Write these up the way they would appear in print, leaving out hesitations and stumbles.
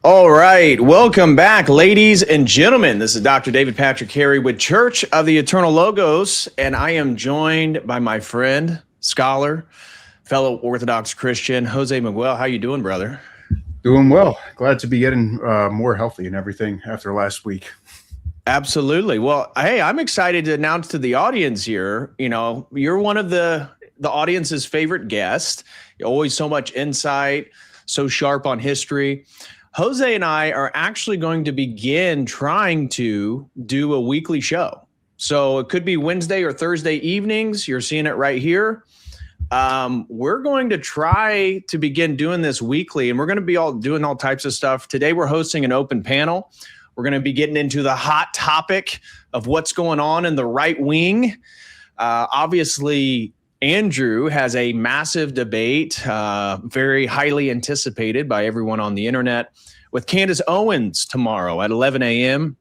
All right. Welcome back, ladies and gentlemen. This is Dr. David Patrick Carey with Church of the Eternal Logos, and I am joined by my friend, scholar, fellow Orthodox Christian, Jose Miguel. How you doing, brother? Doing well. Glad to be getting more healthy and everything after last week. Absolutely. Well, hey, I'm excited to announce to the audience here, you're one of the audience's favorite guests. Always so much insight, so sharp on history. Jose and I are actually going to begin trying to do a weekly show. So it could be Wednesday or Thursday evenings. You're seeing it right here. We're going to try to begin doing this weekly, and we're going to be doing all types of stuff. Today, we're hosting an open panel. We're going to be getting into the hot topic of what's going on in the right wing. Obviously, Andrew has a massive debate, very highly anticipated by everyone on the internet, with Candace Owens tomorrow at 11 a.m.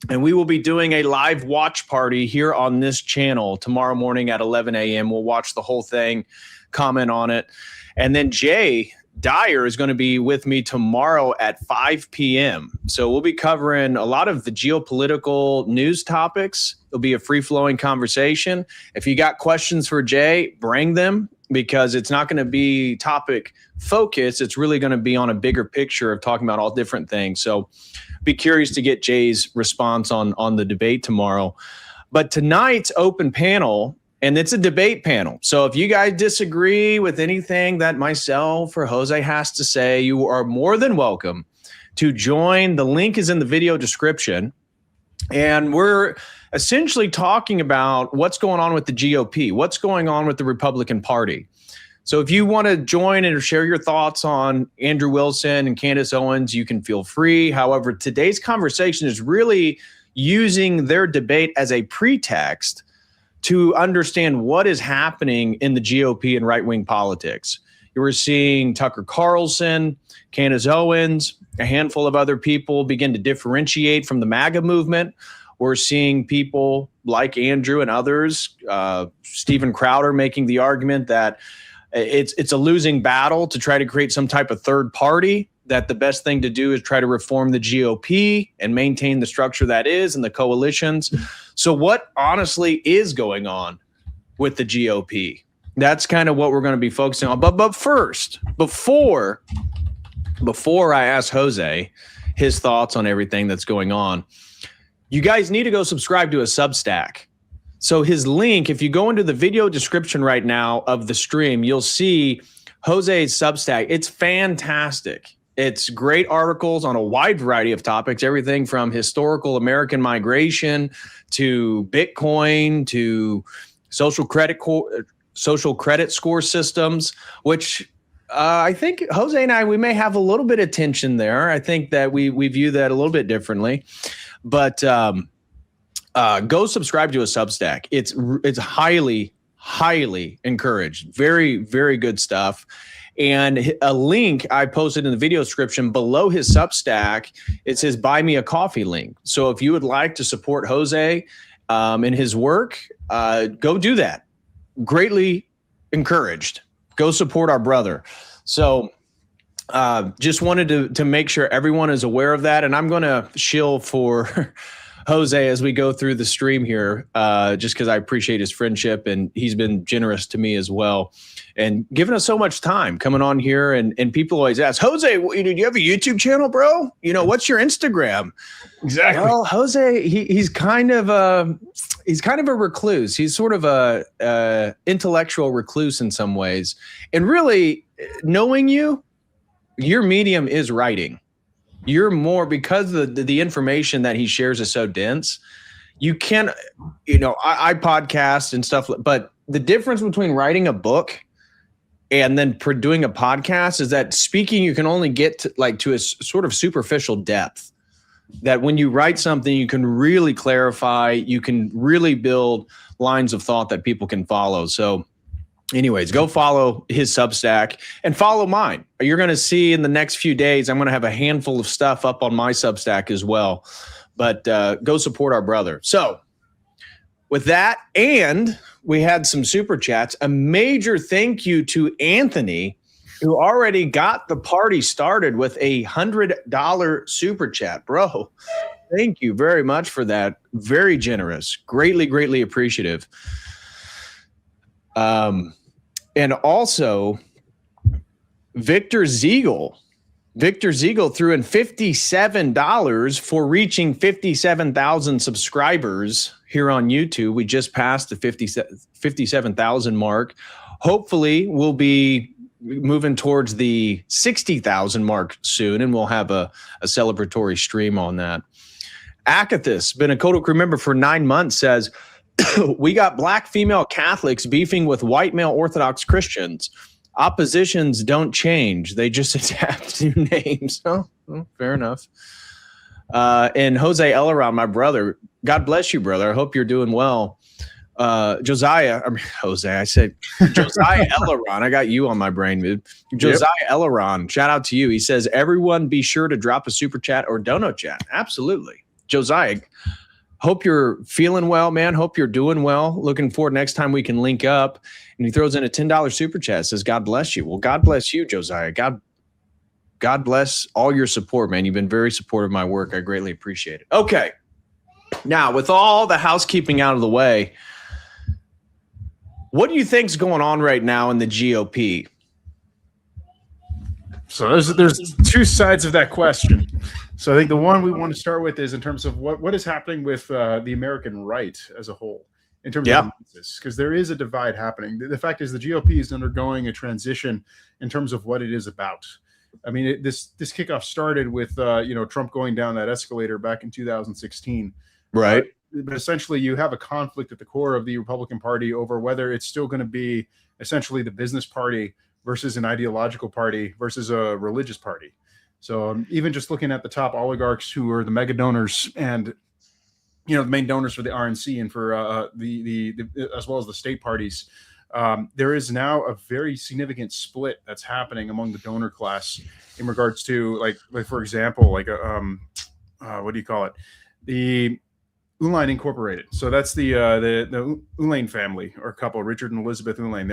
And we will be doing a live watch party here on this channel tomorrow morning at 11 a.m. We'll watch the whole thing, comment on it. And then Jay Dyer is going to be with me tomorrow at 5 p.m. So we'll be covering a lot of the geopolitical news topics. It'll be a free-flowing conversation. If you got questions for Jay, bring them, because it's not going to be topic focused. It's really going to be on a bigger picture of talking about all different things. So be curious to get Jay's response on the debate tomorrow. But tonight's open panel, and it's a debate panel. So if you guys disagree with anything that myself or Jose has to say, you are more than welcome to join. The link is in the video description. And we're essentially talking about what's going on with the GOP, what's going on with the Republican Party. So if you want to join and share your thoughts on Andrew Wilson and Candace Owens, you can feel free. However, today's conversation is really using their debate as a pretext to understand what is happening in the GOP and right-wing politics. You were seeing Tucker Carlson, Candace Owens, a handful of other people begin to differentiate from the MAGA movement. We're seeing people like Andrew and others, Steven Crowder, making the argument that it's a losing battle to try to create some type of third party, that the best thing to do is try to reform the GOP and maintain the structure that is and the coalitions. So what honestly is going on with the GOP? That's kind of what we're going to be focusing on. But first, before I ask Jose his thoughts on everything that's going on, you guys need to go subscribe to a Substack. So his link, if you go into the video description right now of the stream, you'll see Jose's Substack. It's fantastic. It's great articles on a wide variety of topics, everything from historical American migration to Bitcoin to social credit score systems, which I think Jose and we may have a little bit of tension there. I think that we view that a little bit differently. But go subscribe to a Substack. It's highly encouraged. Very, very good stuff. And a link I posted in the video description below his Substack, it's his Buy Me a Coffee link. So if you would like to support Jose in his work, go do that. Greatly encouraged. Go support our brother. So just wanted to make sure everyone is aware of that. And I'm going to shill for Jose as we go through the stream here, just because I appreciate his friendship, and he's been generous to me as well and giving us so much time coming on here. And people always ask, Jose, do you have a YouTube channel, bro? What's your Instagram? Exactly. Well, Jose, he's kind of a recluse. He's sort of a intellectual recluse in some ways. And really, knowing you, your medium is writing. You're more, because the information that he shares is so dense. You can, I podcast and stuff, but the difference between writing a book and then doing a podcast is that speaking, you can only get to a sort of superficial depth. That when you write something, you can really clarify, you can really build lines of thought that people can follow. So anyways, go follow his Substack and follow mine. You're going to see in the next few days, I'm going to have a handful of stuff up on my Substack as well. But go support our brother. So with that, and we had some super chats. A major thank you to Anthony who already got the party started with a $100 super chat. Bro, thank you very much for that. Very generous. Greatly, greatly appreciative. And also, Victor Ziegel threw in $57 for reaching 57,000 subscribers here on YouTube. We just passed the 57,000 mark. Hopefully, we'll be moving towards the 60,000 mark soon, and we'll have a celebratory stream on that. Akathis, been a Kodo crew member for 9 months, says, we got black female Catholics beefing with white male Orthodox Christians. Oppositions don't change. They just adapt new names. Oh, fair enough. And Jose Eleron, my brother, God bless you, brother. I hope you're doing well. Josiah Eleron. I got you on my brain, dude. Josiah Eleron, shout out to you. He says, everyone be sure to drop a super chat or dono chat. Absolutely. Josiah, hope you're feeling well, man. Hope you're doing well. Looking forward next time we can link up. And he throws in a $10 super chat, says, God bless you. Well, God bless you, Josiah. God bless all your support, man. You've been very supportive of my work. I greatly appreciate it. Okay. Now, with all the housekeeping out of the way, what do you think's going on right now in the GOP? So there's two sides of that question. So I think the one we want to start with is in terms of what is happening with the American right as a whole, in terms of because there is a divide happening. The fact is the GOP is undergoing a transition in terms of what it is about. I mean, this kickoff started with Trump going down that escalator back in 2016, right? But essentially, you have a conflict at the core of the Republican Party over whether it's still going to be essentially the business party versus an ideological party versus a religious party. So even just looking at the top oligarchs who are the mega donors and the main donors for the RNC and for the as well as the state parties, there is now a very significant split that's happening among the donor class in regards to like for example, what do you call it? The Uline Incorporated. So that's the Uline family or couple, Richard and Elizabeth Uline.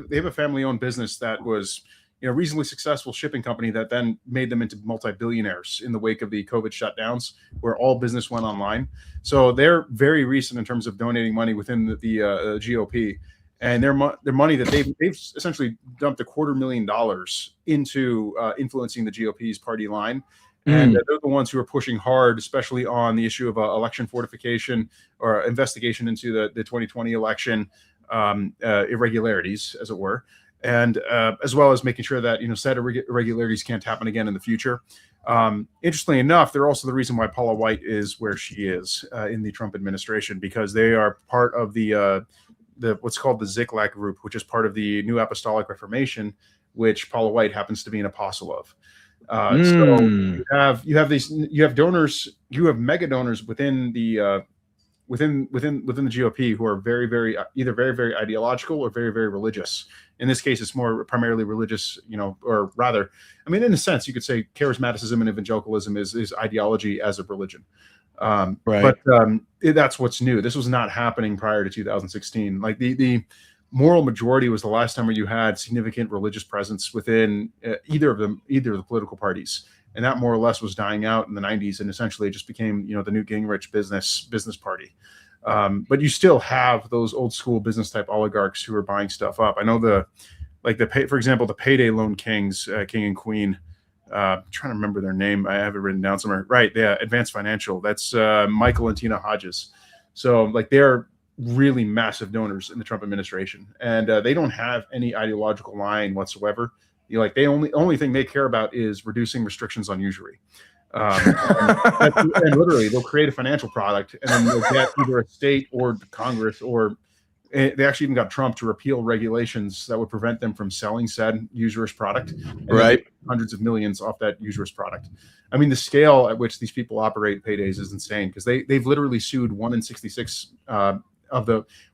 They have a family-owned business that was reasonably successful shipping company that then made them into multi-billionaires in the wake of the COVID shutdowns, where all business went online. So they're very recent in terms of donating money within the GOP, and their money that they've essentially dumped $250,000 into influencing the GOP's party line. And they're the ones who are pushing hard, especially on the issue of election fortification or investigation into the 2020 election irregularities, as it were, and as well as making sure that said irregularities can't happen again in the future. Interestingly enough, they're also the reason why Paula White is where she is in the Trump administration, because they are part of the what's called the Ziklag group, which is part of the New Apostolic Reformation, which Paula White happens to be an apostle of. So you have donors, you have mega donors within the within the GOP who are either very ideological or very religious. In this case, it's more primarily religious, or rather, I mean, in a sense, you could say charismaticism and evangelicalism is ideology as a religion. Right. But that's what's new. This was not happening prior to 2016. Like the moral majority was the last time where you had significant religious presence within either of the political parties, and that more or less was dying out in the 90s, and essentially it just became the Newt Gingrich business party. But you still have those old school business type oligarchs who are buying stuff up. I know for example, the payday loan kings, king and queen. I'm trying to remember their name. I have it written down somewhere. Right, yeah, Advanced Financial. That's Michael and Tina Hodges. So they're really massive donors in the Trump administration, and they don't have any ideological line whatsoever. They only thing they care about is reducing restrictions on usury. And literally, they'll create a financial product, and then they'll get either a state or Congress, or they actually even got Trump to repeal regulations that would prevent them from selling said usurious product. Right, hundreds of millions off that usurious product. I mean, the scale at which these people operate paydays is insane, because they've literally sued 1 in 66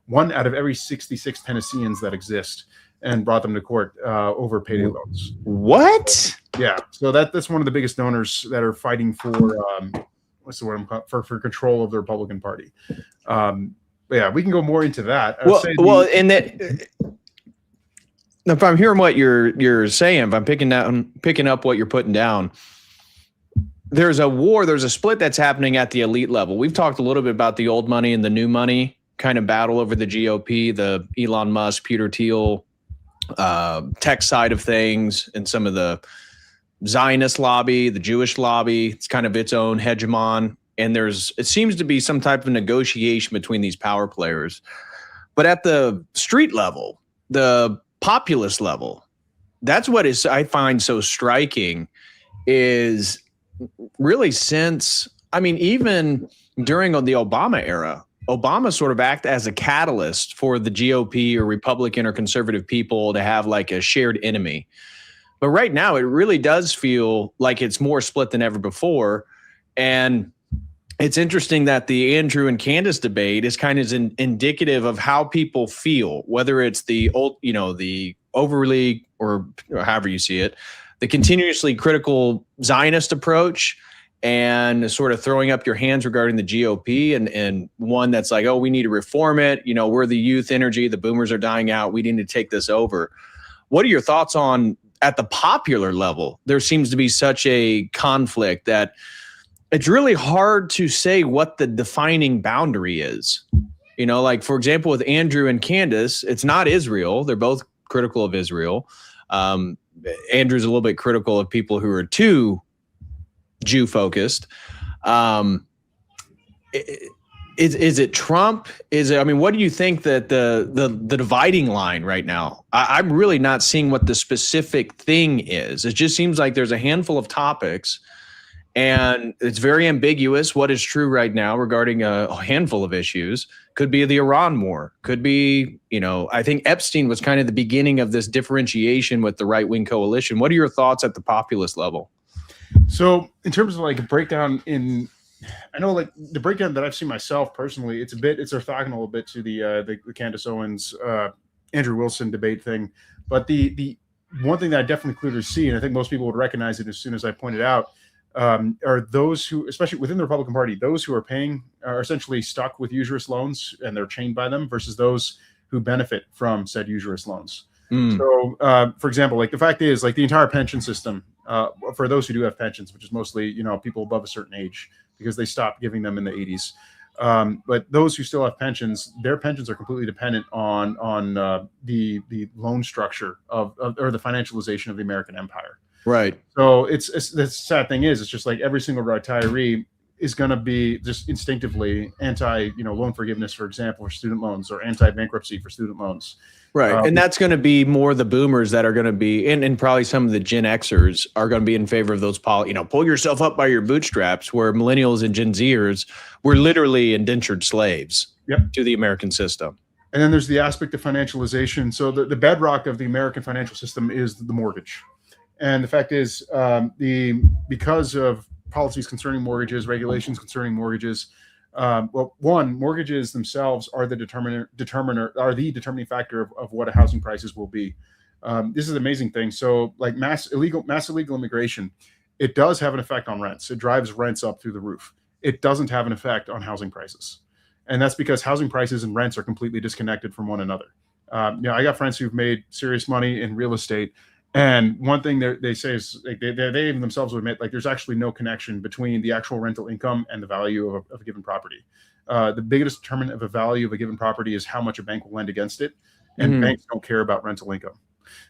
one out of every 66 Tennesseans that exist, and brought them to court over payday loans. What? Yeah. So that's one of the biggest donors that are fighting for what's the word for control of the Republican Party. But yeah, we can go more into that. if I'm hearing what you're saying, if I'm picking up what you're putting down, there's a split that's happening at the elite level. We've talked a little bit about the old money and the new money kind of battle over the GOP, the Elon Musk, Peter Thiel, tech side of things, and some of the Zionist lobby, the Jewish lobby. It's kind of its own hegemon. And it seems to be some type of negotiation between these power players. But at the street level, the populist level, that's what I find so striking is really even during the Obama era, Obama sort of acted as a catalyst for the GOP or Republican or conservative people to have like a shared enemy. But right now, it really does feel like it's more split than ever before. And it's interesting that the Andrew and Candace debate is kind of indicative of how people feel, whether it's the overly, or however you see it, the continuously critical Zionist approach and sort of throwing up your hands regarding the GOP, and one that's like, oh, we need to reform it. We're the youth energy. The boomers are dying out. We need to take this over. What are your thoughts on at the popular level? There seems to be such a conflict that it's really hard to say what the defining boundary is. Like, for example, with Andrew and Candace, it's not Israel. They're both critical of Israel. Andrew's a little bit critical of people who are too Jew focused. Is it Trump? What do you think that the dividing line right now? I'm really not seeing what the specific thing is. It just seems like there's a handful of topics, and it's very ambiguous what is true right now regarding a handful of issues. Could be the Iran war. Could be, I think Epstein was kind of the beginning of this differentiation with the right-wing coalition. What are your thoughts at the populist level? So in terms of like a breakdown I know like the breakdown that I've seen myself personally, it's orthogonal a bit to the Candace Owens, Andrew Wilson debate thing. But the one thing that I definitely clearly see, and I think most people would recognize it as soon as I point it out, are those who, especially within the Republican Party, those who are essentially stuck with usurious loans and they're chained by them versus those who benefit from said usurious loans. So, for example, like the fact is, like the entire pension system, for those who do have pensions, which is mostly, people above a certain age because they stopped giving them in the 80s. But those who still have pensions, their pensions are completely dependent on the loan structure or the financialization of the American empire. Right. So the sad thing is, it's just like every single retiree is going to be just instinctively anti, loan forgiveness, for example, for student loans, or anti-bankruptcy for student loans. Right. And that's going to be more the boomers that are going to be, and probably some of the Gen Xers are going to be in favor of those pull yourself up by your bootstraps, where millennials and Gen Zers were literally indentured slaves to the American system. And then there's the aspect of financialization. So the bedrock of the American financial system is the mortgage. And the fact is, because of policies concerning mortgages, regulations concerning mortgages, mortgages themselves are the determining factor of what a housing prices will be. This is an amazing thing. So, like mass illegal immigration, it does have an effect on rents. It drives rents up through the roof. It doesn't have an effect on housing prices, and that's because housing prices and rents are completely disconnected from one another. I got friends who've made serious money in real estate. And one thing they say is, like, they even themselves will admit, like, there's actually no connection between the actual rental income and the value of a given property. The biggest determinant of the value of a given property is how much a bank will lend against it, and banks don't care about rental income.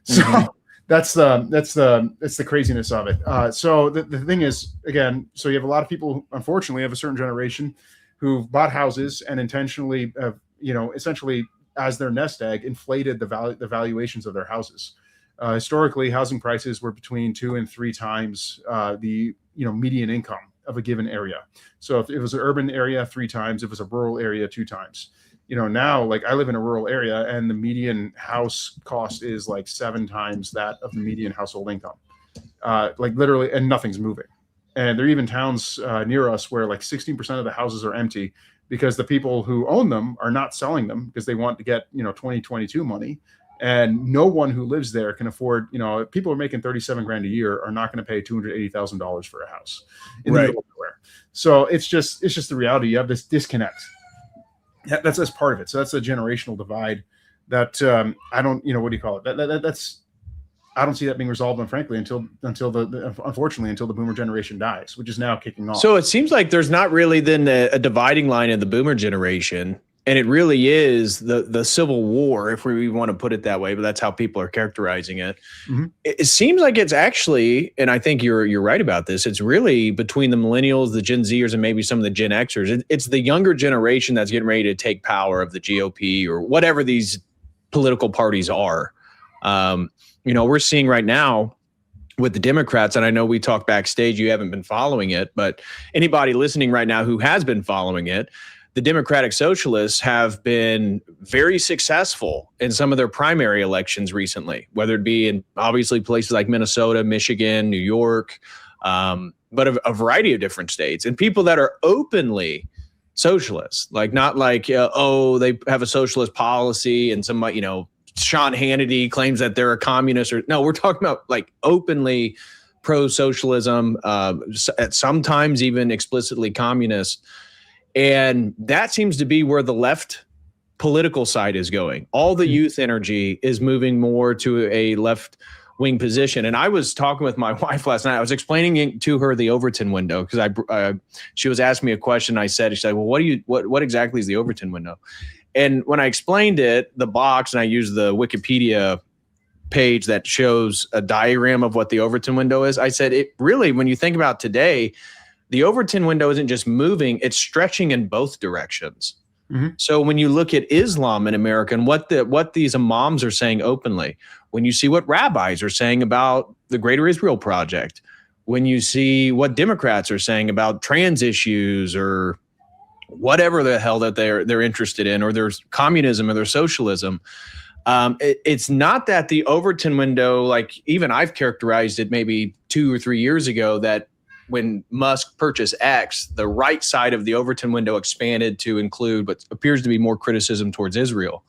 So that's the craziness of it. So the thing is, again, so you have a lot of people, unfortunately, of a certain generation who've bought houses and intentionally, essentially as their nest egg, inflated the valuations of their houses. Historically, housing prices were between 2 and 3 times the median income of a given area. So if it was an urban area, 3 times. If it was a rural area, 2 times. Now, like, I live in a rural area, and the median house cost is like 7 times that of the median household income. Like, literally, and nothing's moving. And there are even towns near us where like 16% of the houses are empty because the people who own them are not selling them because they want to get 2022 money. And no one who lives there can afford, people who are making 37 grand a year are not going to pay $280,000 for a house in the middle of nowhere. So it's just the reality. You have this disconnect. That's part of it. So that's a generational divide that I don't, what do you call it? That's I don't see that being resolved, and frankly, until unfortunately until the boomer generation dies, which is now kicking off. So it seems like there's not really then a dividing line in the boomer generation, and it really is the Civil War, if we want to put it that way. But that's how people are characterizing it. Mm-hmm. It seems like it's actually, and I think you're right about this. It's really between the millennials, the Gen Zers, and maybe some of the Gen Xers. It's the younger generation that's getting ready to take power of the GOP or whatever these political parties are. We're seeing right now with the Democrats, and I know we talked backstage, you haven't been following it, but anybody listening right now who has been following it, the Democratic Socialists have been very successful in some of their primary elections recently, whether it be in obviously places like Minnesota, Michigan, New York, but a variety of different states, and people that are openly socialists, like not like, they have a socialist policy and some, Sean Hannity claims that they're a communist, or no, we're talking about like openly pro-socialism, sometimes even explicitly communist. And that seems to be where the left political side is going. All the youth energy is moving more to a left-wing position. And I was talking with my wife last night. I was explaining to her the Overton window because she was asking me a question. She said, well, what exactly is the Overton window? And when I explained it, the box, and I used the Wikipedia page that shows a diagram of what the Overton window is, I said, it really, when you think about today, the Overton window isn't just moving, it's stretching in both directions. Mm-hmm. So when you look at Islam in America and what these imams are saying openly, when you see what rabbis are saying about the Greater Israel Project, when you see what Democrats are saying about trans issues or whatever the hell that they're interested in, or there's communism or there's socialism. It's not that the Overton window, like even I've characterized it maybe 2 or 3 years ago, that when Musk purchased X, the right side of the Overton window expanded to include what appears to be more criticism towards Israel.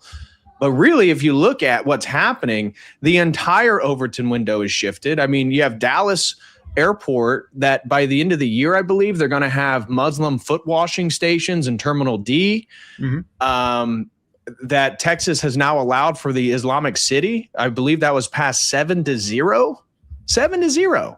But really, if you look at what's happening, the entire Overton window is shifted. I mean, you have Dallas Airport that by the end of the year, I believe they're going to have Muslim foot washing stations in Terminal D. Mm-hmm. That Texas has now allowed for the Islamic City. I believe that was passed 7-0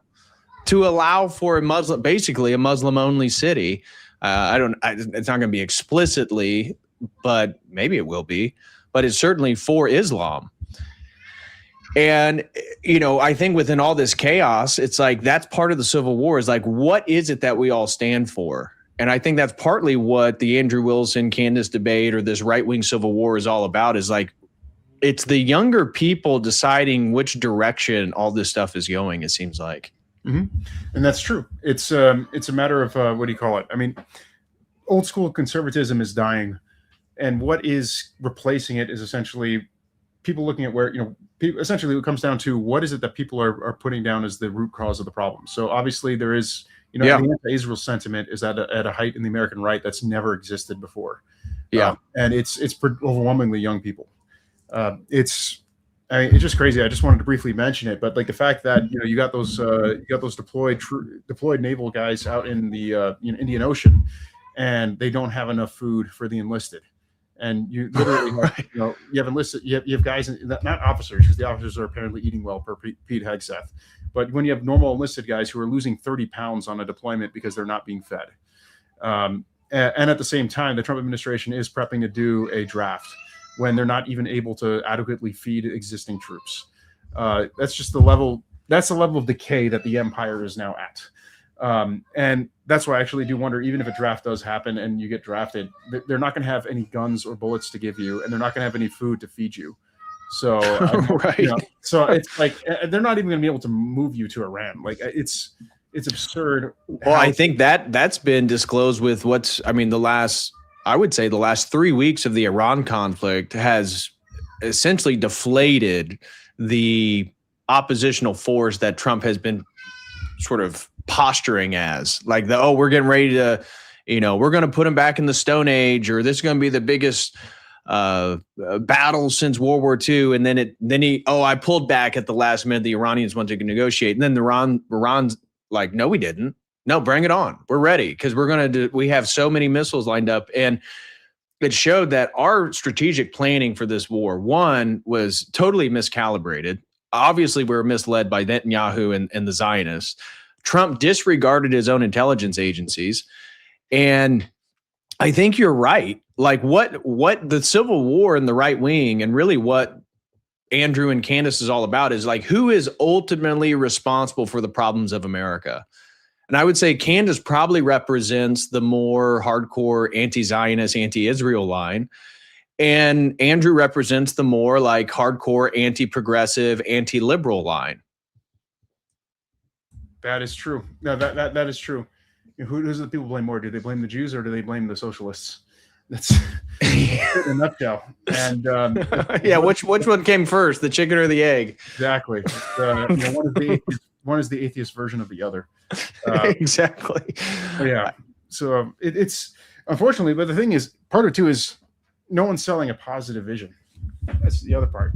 to allow for basically a Muslim only city. It's not going to be explicitly, but maybe it will be, but it's certainly for Islam. And, I think within all this chaos, it's like that's part of the Civil War is like, what is it that we all stand for? And I think that's partly what the Andrew Wilson, Candace debate or this right-wing Civil War is all about, is like it's the younger people deciding which direction all this stuff is going, it seems like. Mm-hmm. And that's true. It's a matter of, what do you call it? I mean, old school conservatism is dying. And what is replacing it is essentially people looking at where, essentially it comes down to what is it that people are putting down as the root cause of the problem. So obviously there is, the anti-Israel sentiment is at a height in the American right that's never existed before. Yeah. And it's overwhelmingly young people. It's just crazy. I just wanted to briefly mention it, but like the fact that, you got those deployed naval guys out in the Indian Ocean, and they don't have enough food for the enlisted. And you literally have, you have enlisted, you have guys, not officers, because the officers are apparently eating well per Pete Hegseth. But when you have normal enlisted guys who are losing 30 pounds on a deployment because they're not being fed. And at the same time, the Trump administration is prepping to do a draft when they're not even able to adequately feed existing troops. That's just the level of decay that the empire is now at. And that's why I actually do wonder, even if a draft does happen and you get drafted, they're not going to have any guns or bullets to give you, and they're not going to have any food to feed you. So, right. So it's like they're not even going to be able to move you to Iran. Like it's absurd. Well, I think that's been disclosed with the last 3 weeks of the Iran conflict has essentially deflated the oppositional force that Trump has been sort of posturing as, like we're getting ready to, we're going to put him back in the Stone Age, or this is going to be the biggest battle since World War II. And then I pulled back at the last minute. The Iranians wanted to negotiate, and then Iran's like, no, we didn't. No, bring it on. We're ready because we have so many missiles lined up. And it showed that our strategic planning for this war, one, was totally miscalibrated. Obviously, we were misled by Netanyahu and the Zionists. Trump disregarded his own intelligence agencies. And I think you're right. Like what the Civil War and the right wing, and really what Andrew and Candace is all about, is like, who is ultimately responsible for the problems of America? And I would say Candace probably represents the more hardcore anti-Zionist, anti-Israel line. And Andrew represents the more like hardcore anti-progressive, anti-liberal line. That is true. No, that is true. Who's the people blame more? Do they blame the Jews or do they blame the socialists? That's in a nutshell. And yeah, which one came first, the chicken or the egg? Exactly. One is the atheist version of the other. Exactly. Yeah. So it's unfortunately, but the thing is, part of it too is no one's selling a positive vision. That's the other part.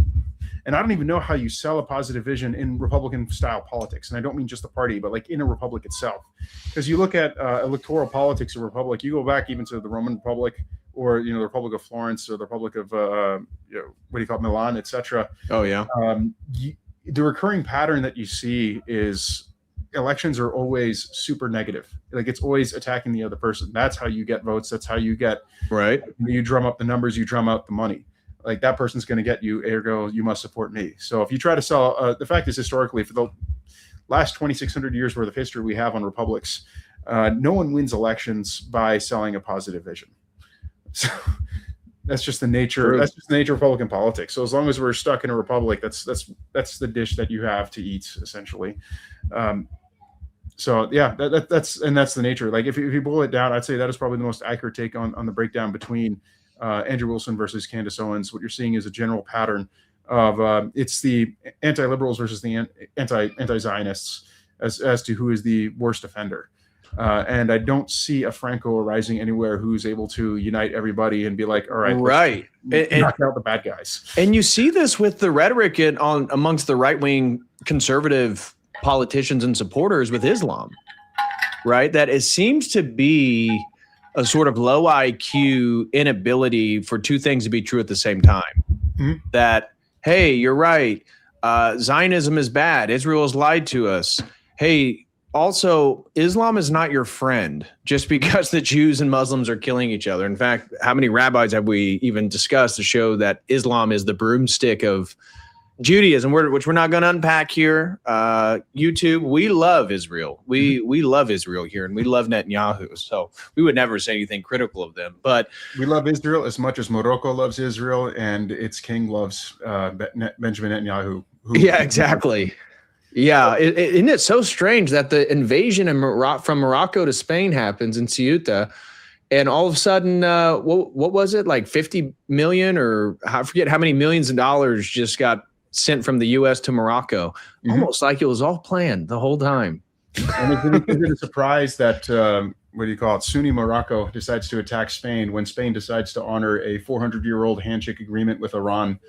And I don't even know how you sell a positive vision in Republican style politics. And I don't mean just the party, but like in a republic itself. Because you look at electoral politics of a republic, you go back even to the Roman Republic, or the Republic of Florence, or the Republic of what do you call it, Milan, etc. Oh yeah. The recurring pattern that you see is elections are always super negative. Like it's always attacking the other person. That's how you get votes. That's how you get right. You drum up the numbers. You drum out the money. Like that person's going to get you, ergo you must support me. So if you try to sell, the fact is historically for the last 2,600 years worth of history we have on republics, no one wins elections by selling a positive vision. So that's just the nature. True. That's just the nature of Republican politics. So as long as we're stuck in a republic, that's the dish that you have to eat essentially. So yeah, that's the nature. Like if you boil it down, I'd say that is probably the most accurate take on the breakdown between Andrew Wilson versus Candace Owens. What you're seeing is a general pattern of it's the anti-liberals versus the anti-Zionists as to who is the worst offender. And I don't see a Franco arising anywhere who's able to unite everybody and be like, all right, right, and knock out the bad guys. And you see this with the rhetoric amongst the right-wing conservative politicians and supporters with Islam, right? That it seems to be a sort of low IQ inability for two things to be true at the same time. Mm-hmm. That, hey, you're right. Zionism is bad. Israel has lied to us. Hey, also, Islam is not your friend just because the Jews and Muslims are killing each other. In fact, how many rabbis have we even discussed to show that Islam is the broomstick of Judaism, which we're not going to unpack here. YouTube, we love Israel. We love Israel here, and we love Netanyahu. So we would never say anything critical of them. But we love Israel as much as Morocco loves Israel, and its king loves Benjamin Netanyahu. Yeah, exactly. Yeah, isn't it so strange that the invasion from Morocco to Spain happens in Ceuta, and all of a sudden, what was it, like 50 million, or I forget how many millions of dollars just got sent from the U.S. to Morocco, almost like it was all planned the whole time. And is it a surprise that, what do you call it, Sunni Morocco decides to attack Spain when Spain decides to honor a 400-year-old handshake agreement with Iran?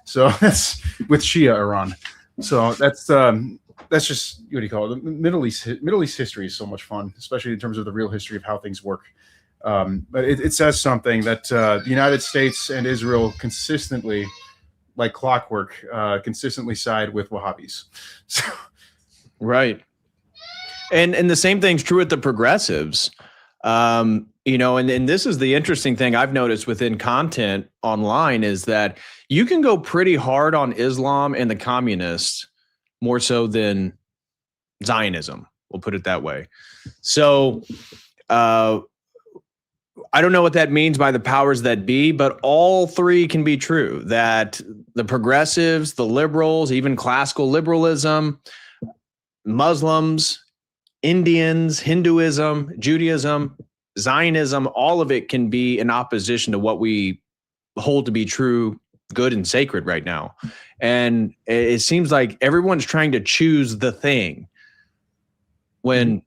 So that's with Shia Iran. So that's just, what do you call it? The Middle East history is so much fun, especially in terms of the real history of how things work. But it says something that the United States and Israel consistently, like clockwork, consistently side with Wahhabis. So. Right. And the same thing's true with the progressives. And this is the interesting thing I've noticed within content online is that you can go pretty hard on Islam and the communists more so than Zionism. We'll put it that way. So I don't know what that means by the powers that be, but all three can be true, that the progressives, the liberals, even classical liberalism, Muslims, Indians, Hinduism, Judaism, Zionism, all of it can be in opposition to what we hold to be true, good, and sacred right now. And it seems like everyone's trying to choose the thing when,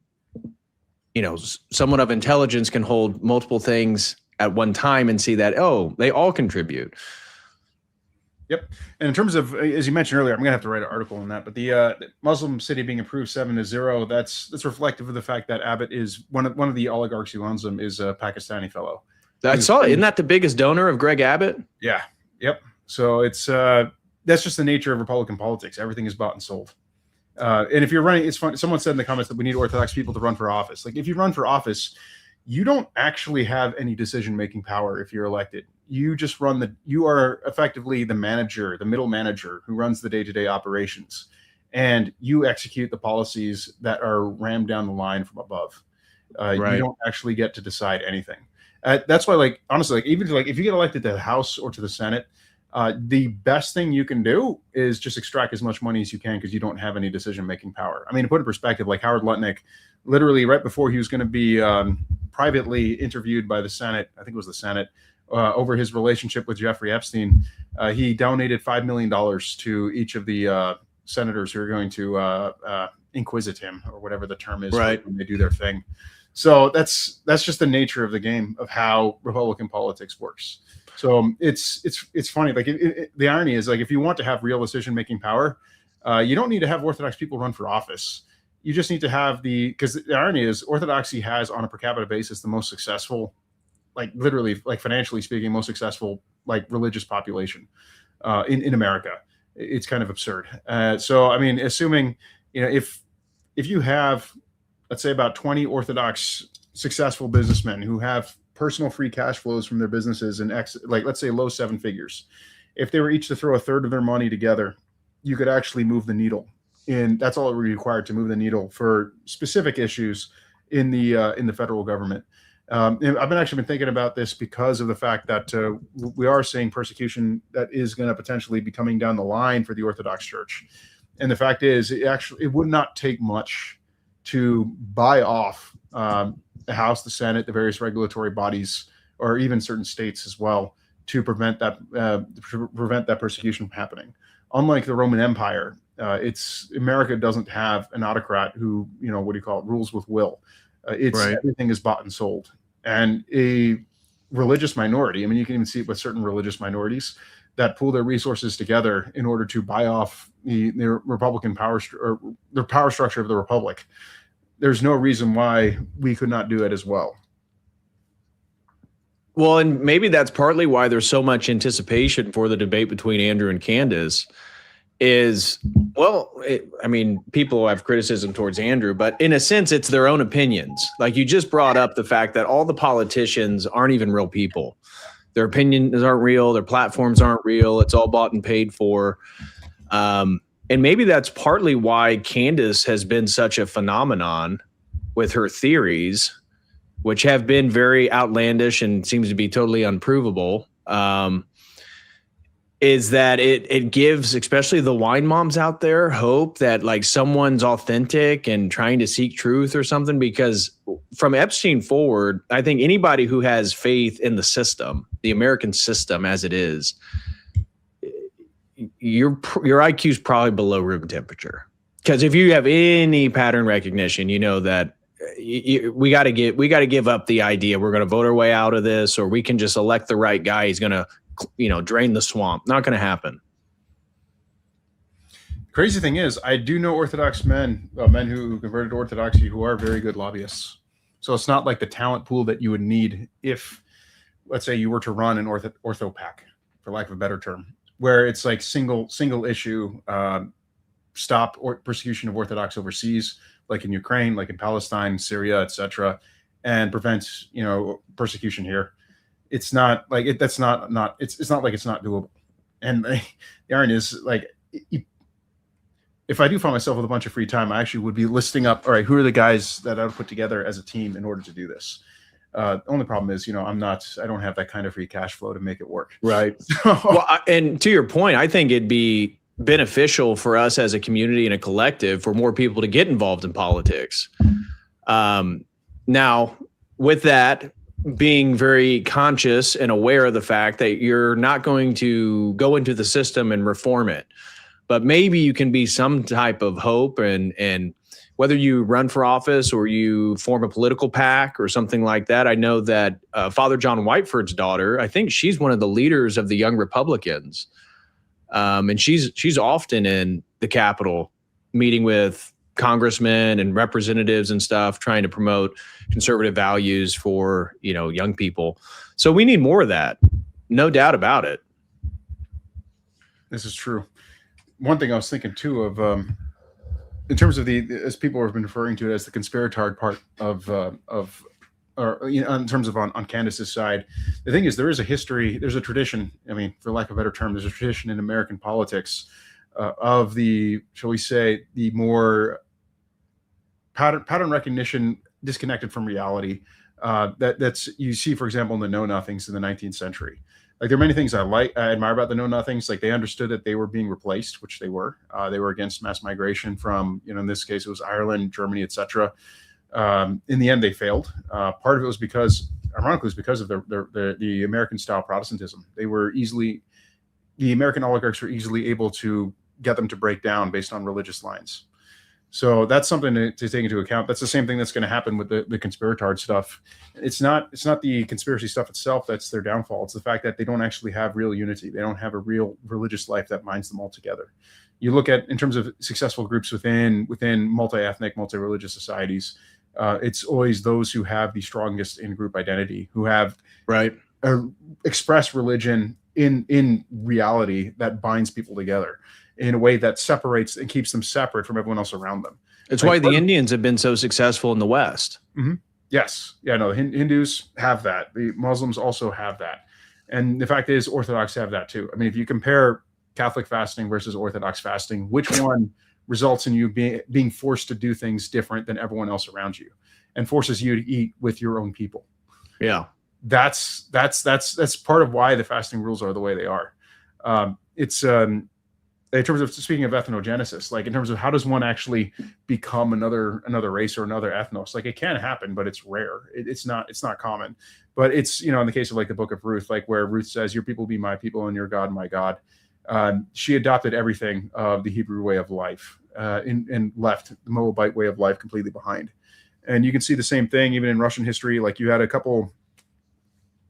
someone of intelligence can hold multiple things at one time and see that, oh, they all contribute. Yep. And in terms of, as you mentioned earlier, I'm going to have to write an article on that, but the Muslim city being approved 7-0, that's reflective of the fact that Abbott is one of the oligarchs who owns them is a Pakistani fellow. I saw it. Isn't that the biggest donor of Greg Abbott? Yeah. Yep. So it's that's just the nature of Republican politics. Everything is bought and sold. And if you're running, it's fun. Someone said in the comments that we need Orthodox people to run for office. Like if you run for office, you don't actually have any decision-making power if you're elected. You just you are effectively the manager, the middle manager who runs the day-to-day operations. And you execute the policies that are rammed down the line from above. Right. You don't actually get to decide anything. That's why, like, honestly, like even like if you get elected to the House or to the Senate, the best thing you can do is just extract as much money as you can because you don't have any decision-making power. I mean, to put in perspective, like Howard Lutnick, literally right before he was going to be privately interviewed by the Senate, I think it was the Senate, over his relationship with Jeffrey Epstein, he donated $5 million to each of the senators who are going to inquisit him, or whatever the term is, right, when they do their thing. So that's just the nature of the game of how Republican politics works. So it's funny. Like the irony is, like, if you want to have real decision-making power, you don't need to have Orthodox people run for office. You just need to have because the irony is Orthodoxy has, on a per capita basis, the most successful, like literally, like financially speaking, most successful like religious population in America. It's kind of absurd. So I mean, assuming, you know, if you have, let's say, about 20 Orthodox successful businessmen who have personal free cash flows from their businesses and like, let's say, low seven figures, if they were each to throw a third of their money together, you could actually move the needle. And that's all it would be required to move the needle for specific issues in the federal government. And I've actually been thinking about this because of the fact that we are seeing persecution that is going to potentially be coming down the line for the Orthodox Church. And the fact is, it would not take much to buy off the House, the Senate, the various regulatory bodies, or even certain states as well, to prevent that persecution from happening. Unlike the Roman Empire, America doesn't have an autocrat who, you know, what do you call it, rules with will. Right. Everything is bought and sold. And a religious minority, I mean, you can even see it with certain religious minorities that pool their resources together in order to buy off their Republican power, or the power structure of the Republic. There's no reason why we could not do it as well. Well, and maybe that's partly why there's so much anticipation for the debate between Andrew and Candace. I mean, people have criticism towards Andrew, but in a sense, it's their own opinions. Like you just brought up the fact that all the politicians aren't even real people. Their opinions aren't real. Their platforms aren't real. It's all bought and paid for. And maybe that's partly why Candace has been such a phenomenon with her theories, which have been very outlandish and seems to be totally unprovable. Is that it gives, especially the wine moms out there, hope that like someone's authentic and trying to seek truth or something. Because from Epstein forward, I think anybody who has faith in the system, the American system as it is, your IQ is probably below room temperature. Because if you have any pattern recognition, you know that we got to give up the idea we're going to vote our way out of this, or we can just elect the right guy. He's going to, you know, drain the swamp. Not going to happen. Crazy thing is, I do know Orthodox men who converted to Orthodoxy who are very good lobbyists. So it's not like the talent pool that you would need if, let's say, you were to run an ortho pack, for lack of a better term, where it's like single issue, stop persecution of Orthodox overseas, like in Ukraine, like in Palestine, Syria, etc., and prevent, you know, persecution here. It's not like it's not like it's not doable. And the irony is, like, if I do find myself with a bunch of free time, I actually would be listing up, all right, who are the guys that I would put together as a team in order to do this. The only problem is, you know, I don't have that kind of free cash flow to make it work. Right. Well, and to your point, I think it'd be beneficial for us as a community and a collective for more people to get involved in politics. Now, with that, being very conscious and aware of the fact that you're not going to go into the system and reform it, but maybe you can be some type of hope, and whether you run for office or you form a political PAC or something like that. I know that Father John Whiteford's daughter, I think she's one of the leaders of the Young Republicans. And she's often in the Capitol meeting with congressmen and representatives and stuff trying to promote conservative values for, young people. So we need more of that. No doubt about it. This is true. One thing I was thinking too of, in terms of as people have been referring to it as the conspiratard part in terms of on Candace's side, the thing is there is a history, there's a tradition. I mean, for lack of a better term, there's a tradition in American politics of the, shall we say, the more pattern recognition disconnected from reality. That's you see, for example, in the Know Nothings in the 19th century. Like there are many things I admire about the Know Nothings. Like they understood that they were being replaced, which they were. They were against mass migration from, in this case, it was Ireland, Germany, etc. In the end, they failed. Part of it was because, ironically, it was because of the American style Protestantism. The American oligarchs were easily able to get them to break down based on religious lines. So that's something to take into account. That's the same thing that's going to happen with the conspiratard stuff. It's not the conspiracy stuff itself that's their downfall. It's the fact that they don't actually have real unity. They don't have a real religious life that binds them all together. You look at, in terms of successful groups within multi-ethnic, multi-religious societies, it's always those who have the strongest in-group identity, who have express religion in reality that binds people together in a way that separates and keeps them separate from everyone else around them. It's why the Indians have been so successful in the West. Mm-hmm. Yes. Yeah, no, Hindus have that. The Muslims also have that. And the fact is Orthodox have that too. I mean, if you compare Catholic fasting versus Orthodox fasting, which one results in you being forced to do things different than everyone else around you and forces you to eat with your own people? Yeah. That's part of why the fasting rules are the way they are. It's in terms of, speaking of ethnogenesis, like in terms of how does one actually become another race or another ethnos? Like it can happen, but it's rare. It's not common. But it's, in the case of like the Book of Ruth, like where Ruth says, "Your people be my people, and your God my God." She adopted everything of the Hebrew way of life and left the Moabite way of life completely behind. And you can see the same thing even in Russian history. Like you had a couple,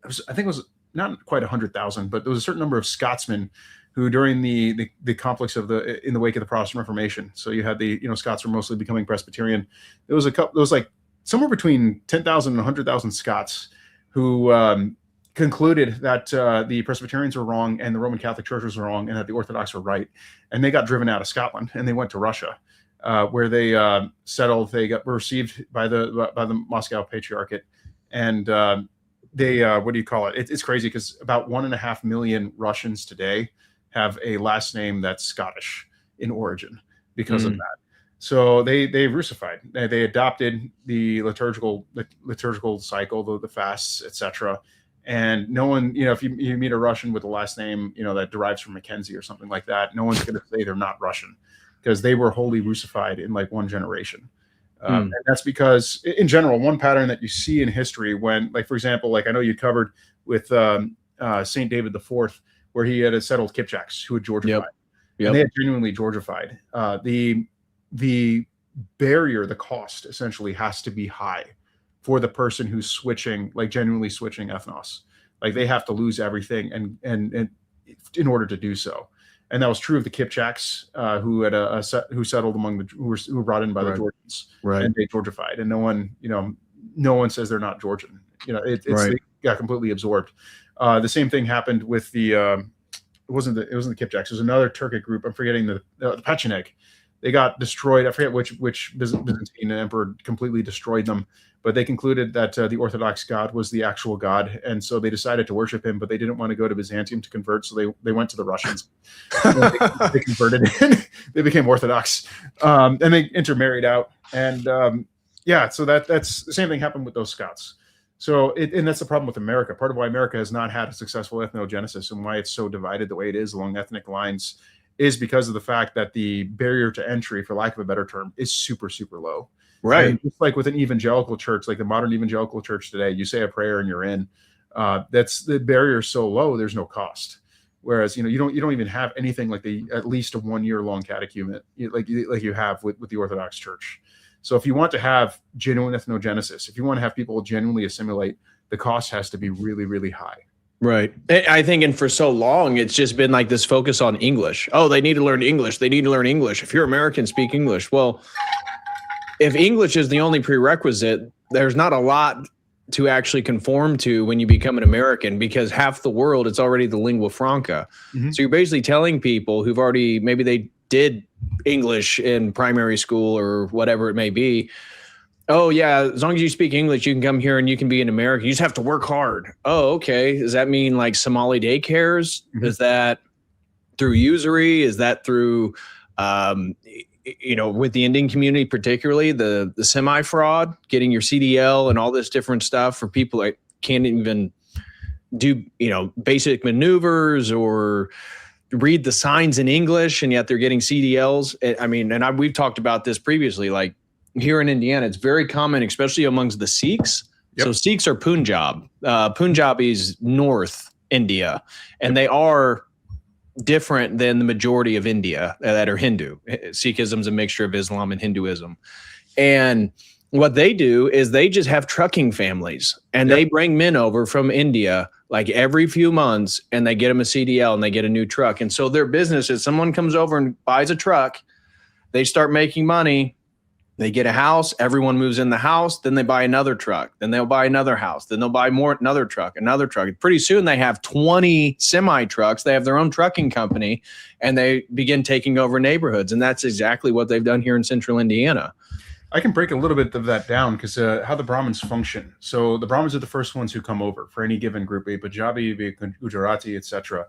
I think it was not quite 100,000, but there was a certain number of Scotsmen who during the conflicts in the wake of the Protestant Reformation. So you had Scots were mostly becoming Presbyterian. There was like somewhere between 10,000 and 100,000 Scots who concluded that the Presbyterians were wrong and the Roman Catholic Church was wrong and that the Orthodox were right. And they got driven out of Scotland and they went to Russia, where they settled. They were received by the Moscow Patriarchate, and they what do you call it? It's crazy because about 1.5 million Russians today have a last name that's Scottish in origin because of that. So they Russified. They adopted the liturgical cycle, the fasts, etc. And no one, if you meet a Russian with a last name, that derives from Mackenzie or something like that, no one's going to say they're not Russian because they were wholly Russified in like one generation. And that's because, in general, one pattern that you see in history when, like, for example, like I know you covered with St. David IV, where he had settled Kipchaks who had Georgified. Yep. And they had genuinely Georgified. The barrier, the cost essentially has to be high for the person who's switching, like genuinely switching ethnos. Like they have to lose everything and in order to do so. And that was true of the Kipchaks, who settled among who were brought in by the Georgians, and they Georgified. And no one says they're not Georgian. They got completely absorbed. The same thing happened with it wasn't the Kipchaks. It was another Turkic group. I'm forgetting the Pecheneg. They got destroyed. I forget which Byzantine emperor completely destroyed them. But they concluded that the Orthodox God was the actual God, and so they decided to worship him. But they didn't want to go to Byzantium to convert, so they went to the Russians. They converted. They became Orthodox, and they intermarried out. And so that's the same thing happened with those Scots. So, and that's the problem with America. Part of why America has not had a successful ethnogenesis and why it's so divided the way it is along ethnic lines is because of the fact that the barrier to entry, for lack of a better term, is super, super low. Right. And just like with an evangelical church, like the modern evangelical church today, you say a prayer and you're in. That's the barrier is so low, there's no cost. Whereas, you don't even have anything like at least a 1 year long catechumen like you have with the Orthodox Church. So if you want to have genuine ethnogenesis, if you want to have people genuinely assimilate, the cost has to be really, really high. Right. I think, and for so long, it's just been like this focus on English. Oh, they need to learn English. They need to learn English. If you're American, speak English. Well, if English is the only prerequisite, there's not a lot to actually conform to when you become an American, because half the world, it's already the lingua franca. Mhm. So you're basically telling people who've already, maybe they did English in primary school or whatever it may be, oh yeah, as long as you speak English, you can come here and you can be an American. You just have to work hard. Oh, okay. Does that mean like Somali daycares? Mhm. Is that through usury? Is that through, with the Indian community, particularly the semi-fraud, getting your CDL and all this different stuff for people that can't even do, basic maneuvers or read the signs in English, and yet they're getting CDLs. I mean, and we've talked about this previously, like here in Indiana, it's very common, especially amongst the Sikhs. Yep. So Sikhs are Punjab. Punjabis North India, and they are different than the majority of India that are Hindu. Sikhism is a mixture of Islam and Hinduism. And what they do is they just have trucking families, and they bring men over from India like every few months, and they get them a CDL and they get a new truck. And so their business is someone comes over and buys a truck, they start making money, they get a house, everyone moves in the house, then they buy another truck, then they'll buy another house, then they'll buy another truck. Pretty soon they have 20 semi trucks. They have their own trucking company, and they begin taking over neighborhoods. And that's exactly what they've done here in central Indiana. I can break a little bit of that down because how the Brahmins function. So the Brahmins are the first ones who come over for any given group, be it Punjabi, be it Gujarati, etc.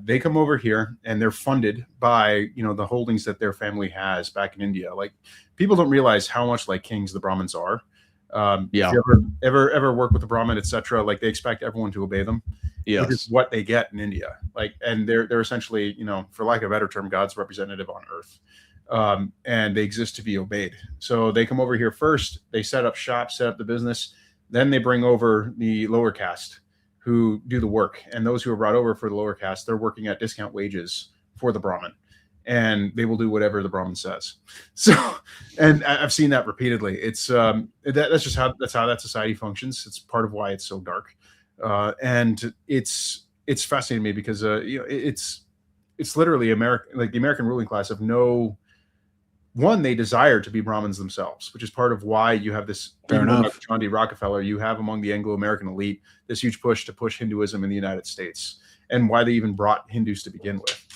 They come over here and they're funded by the holdings that their family has back in India. Like, people don't realize how much like kings the Brahmins are. If you ever work with the Brahmin, etc., like they expect everyone to obey them. Yes. Which is what they get in India. Like, and they're essentially, for lack of a better term, God's representative on earth. And they exist to be obeyed. So they come over here first, they set up shop, set up the business, then they bring over the lower caste who do the work. And those who are brought over for the lower caste, they're working at discount wages for the Brahmin, and they will do whatever the Brahmin says. So, and I've seen that repeatedly. It's that's just how that society functions. It's part of why it's so dark. And it's fascinating to me because it's literally America, like the American ruling class of they desire to be Brahmins themselves, which is part of why you have this. Fair enough. John D. Rockefeller, you have among the Anglo-American elite this huge push to push Hinduism in the United States, and why they even brought Hindus to begin with.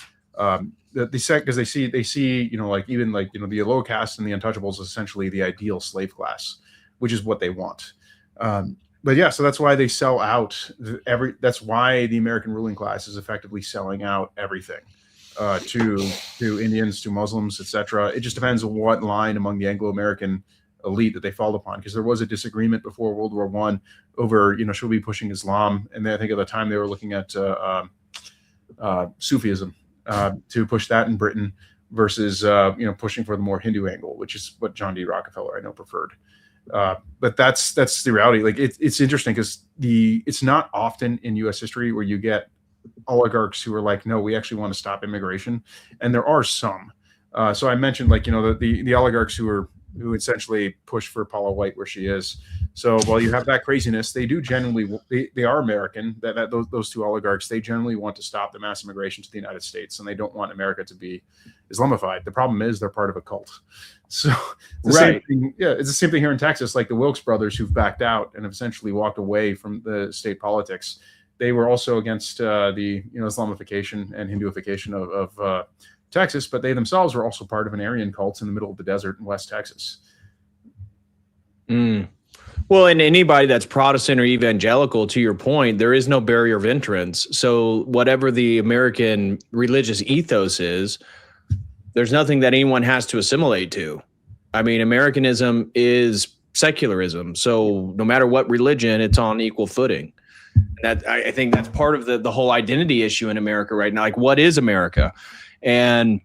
Because they see the low caste and the untouchables is essentially the ideal slave class, which is what they want. But yeah, so that's why they sell out that's why the American ruling class is effectively selling out everything to Indians, to Muslims, etc. It just depends on what line among the Anglo-American elite that they fall upon, because there was a disagreement before World War I over, should we be pushing Islam? And then I think at the time they were looking at Sufism to push that in Britain versus, pushing for the more Hindu angle, which is what John D. Rockefeller, I know, preferred. But that's the reality. Like, it's interesting because it's not often in U.S. history where you get oligarchs who are like, no, we actually want to stop immigration, and there are some. So I mentioned the oligarchs who essentially push for Paula White where she is. So while you have that craziness, they do generally they are American. Those two oligarchs, they generally want to stop the mass immigration to the United States, and they don't want America to be Islamified. The problem is they're part of a cult. So right. It's the same thing here in Texas. Like the Wilkes brothers who've backed out and have essentially walked away from the state politics. They were also against the Islamification and Hinduification of Texas, but they themselves were also part of an Aryan cult in the middle of the desert in West Texas. Well, and anybody that's Protestant or evangelical, to your point, there is no barrier of entrance. So whatever the American religious ethos is, there's nothing that anyone has to assimilate to. I mean, Americanism is secularism. So no matter what religion, it's on equal footing. That I think that's part of the whole identity issue in America right now. Like, what is America, and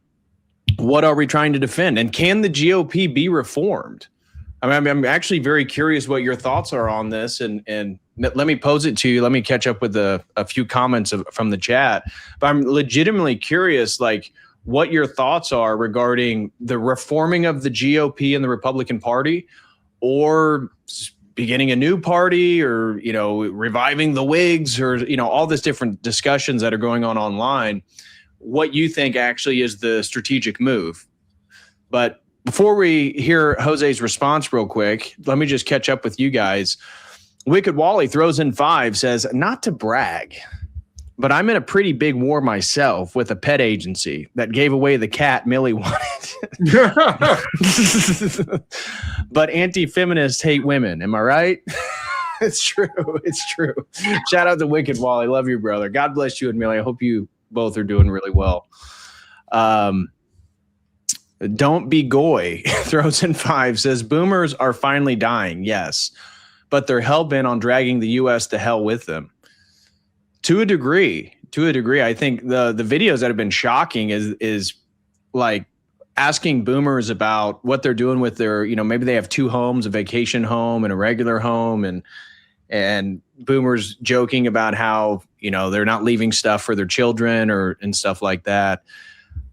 what are we trying to defend? And can the GOP be reformed? I mean, I'm actually very curious what your thoughts are on this, and let me pose it to you. Let me catch up with a few comments from the chat. But I'm legitimately curious, like, what your thoughts are regarding the reforming of the GOP and the Republican Party, or beginning a new party, or reviving the Whigs, or all these different discussions that are going on online. What you think actually is the strategic move? But before we hear Jose's response real quick, let me just catch up with you guys. Wicked Wally throws in 5, says, not to brag, but I'm in a pretty big war myself with a pet agency that gave away the cat Millie wanted. But anti-feminists hate women. Am I right? It's true. It's true. Shout out to Wicked Wally. Love you, brother. God bless you and Millie. I hope you both are doing really well. Don't be goy throws in 5, says boomers are finally dying. Yes, but they're hell-bent on dragging the U.S. to hell with them. To a degree, I think the videos that have been shocking is like asking boomers about what they're doing with their, maybe they have 2 homes, a vacation home and a regular home, and boomers joking about how, they're not leaving stuff for their children and stuff like that.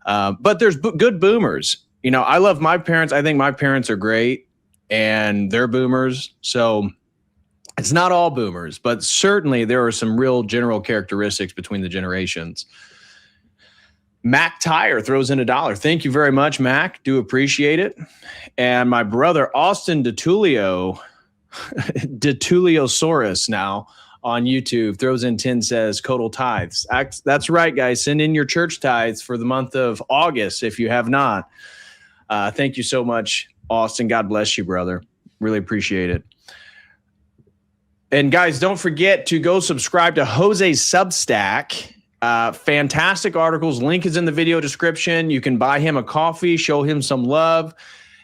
But there's good boomers. I love my parents. I think my parents are great and they're boomers. So it's not all boomers, but certainly there are some real general characteristics between the generations. Mac Tire throws in $1. Thank you very much, Mac. Do appreciate it. And my brother, Austin DeTuliosaurus now on YouTube throws in 10, says Codal tithes. That's right, guys. Send in your church tithes for the month of August if you have not. Thank you so much, Austin. God bless you, brother. Really appreciate it. And guys, don't forget to go subscribe to Jose's Substack. Fantastic articles. Link is in the video description. You can buy him a coffee, show him some love,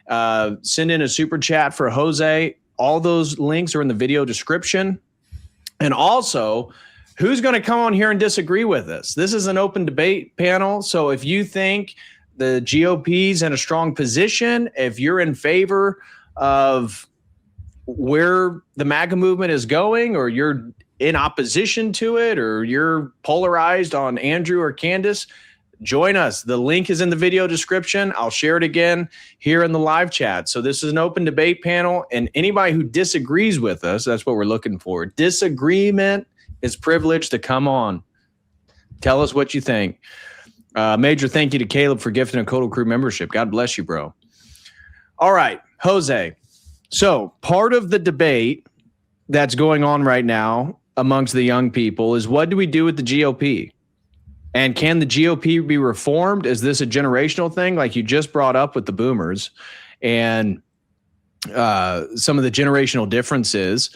send in a super chat for Jose. All those links are in the video description. And also, who's going to come on here and disagree with us? This is an open debate panel. So if you think the GOP's in a strong position, if you're in favor of where the MAGA movement is going, or you're in opposition to it, or you're polarized on Andrew or Candace, join us. The link is in the video description. I'll share it again here in the live chat. So this is an open debate panel, and anybody who disagrees with us, that's what we're looking for. Disagreement is privilege to come on. Tell us what you think. Major thank you to Caleb for gifting a Codal Crew membership. God bless you, bro. All right, Jose. So part of the debate that's going on right now amongst the young people is, what do we do with the GOP? And can the GOP be reformed? Is this a generational thing like you just brought up with the boomers and some of the generational differences?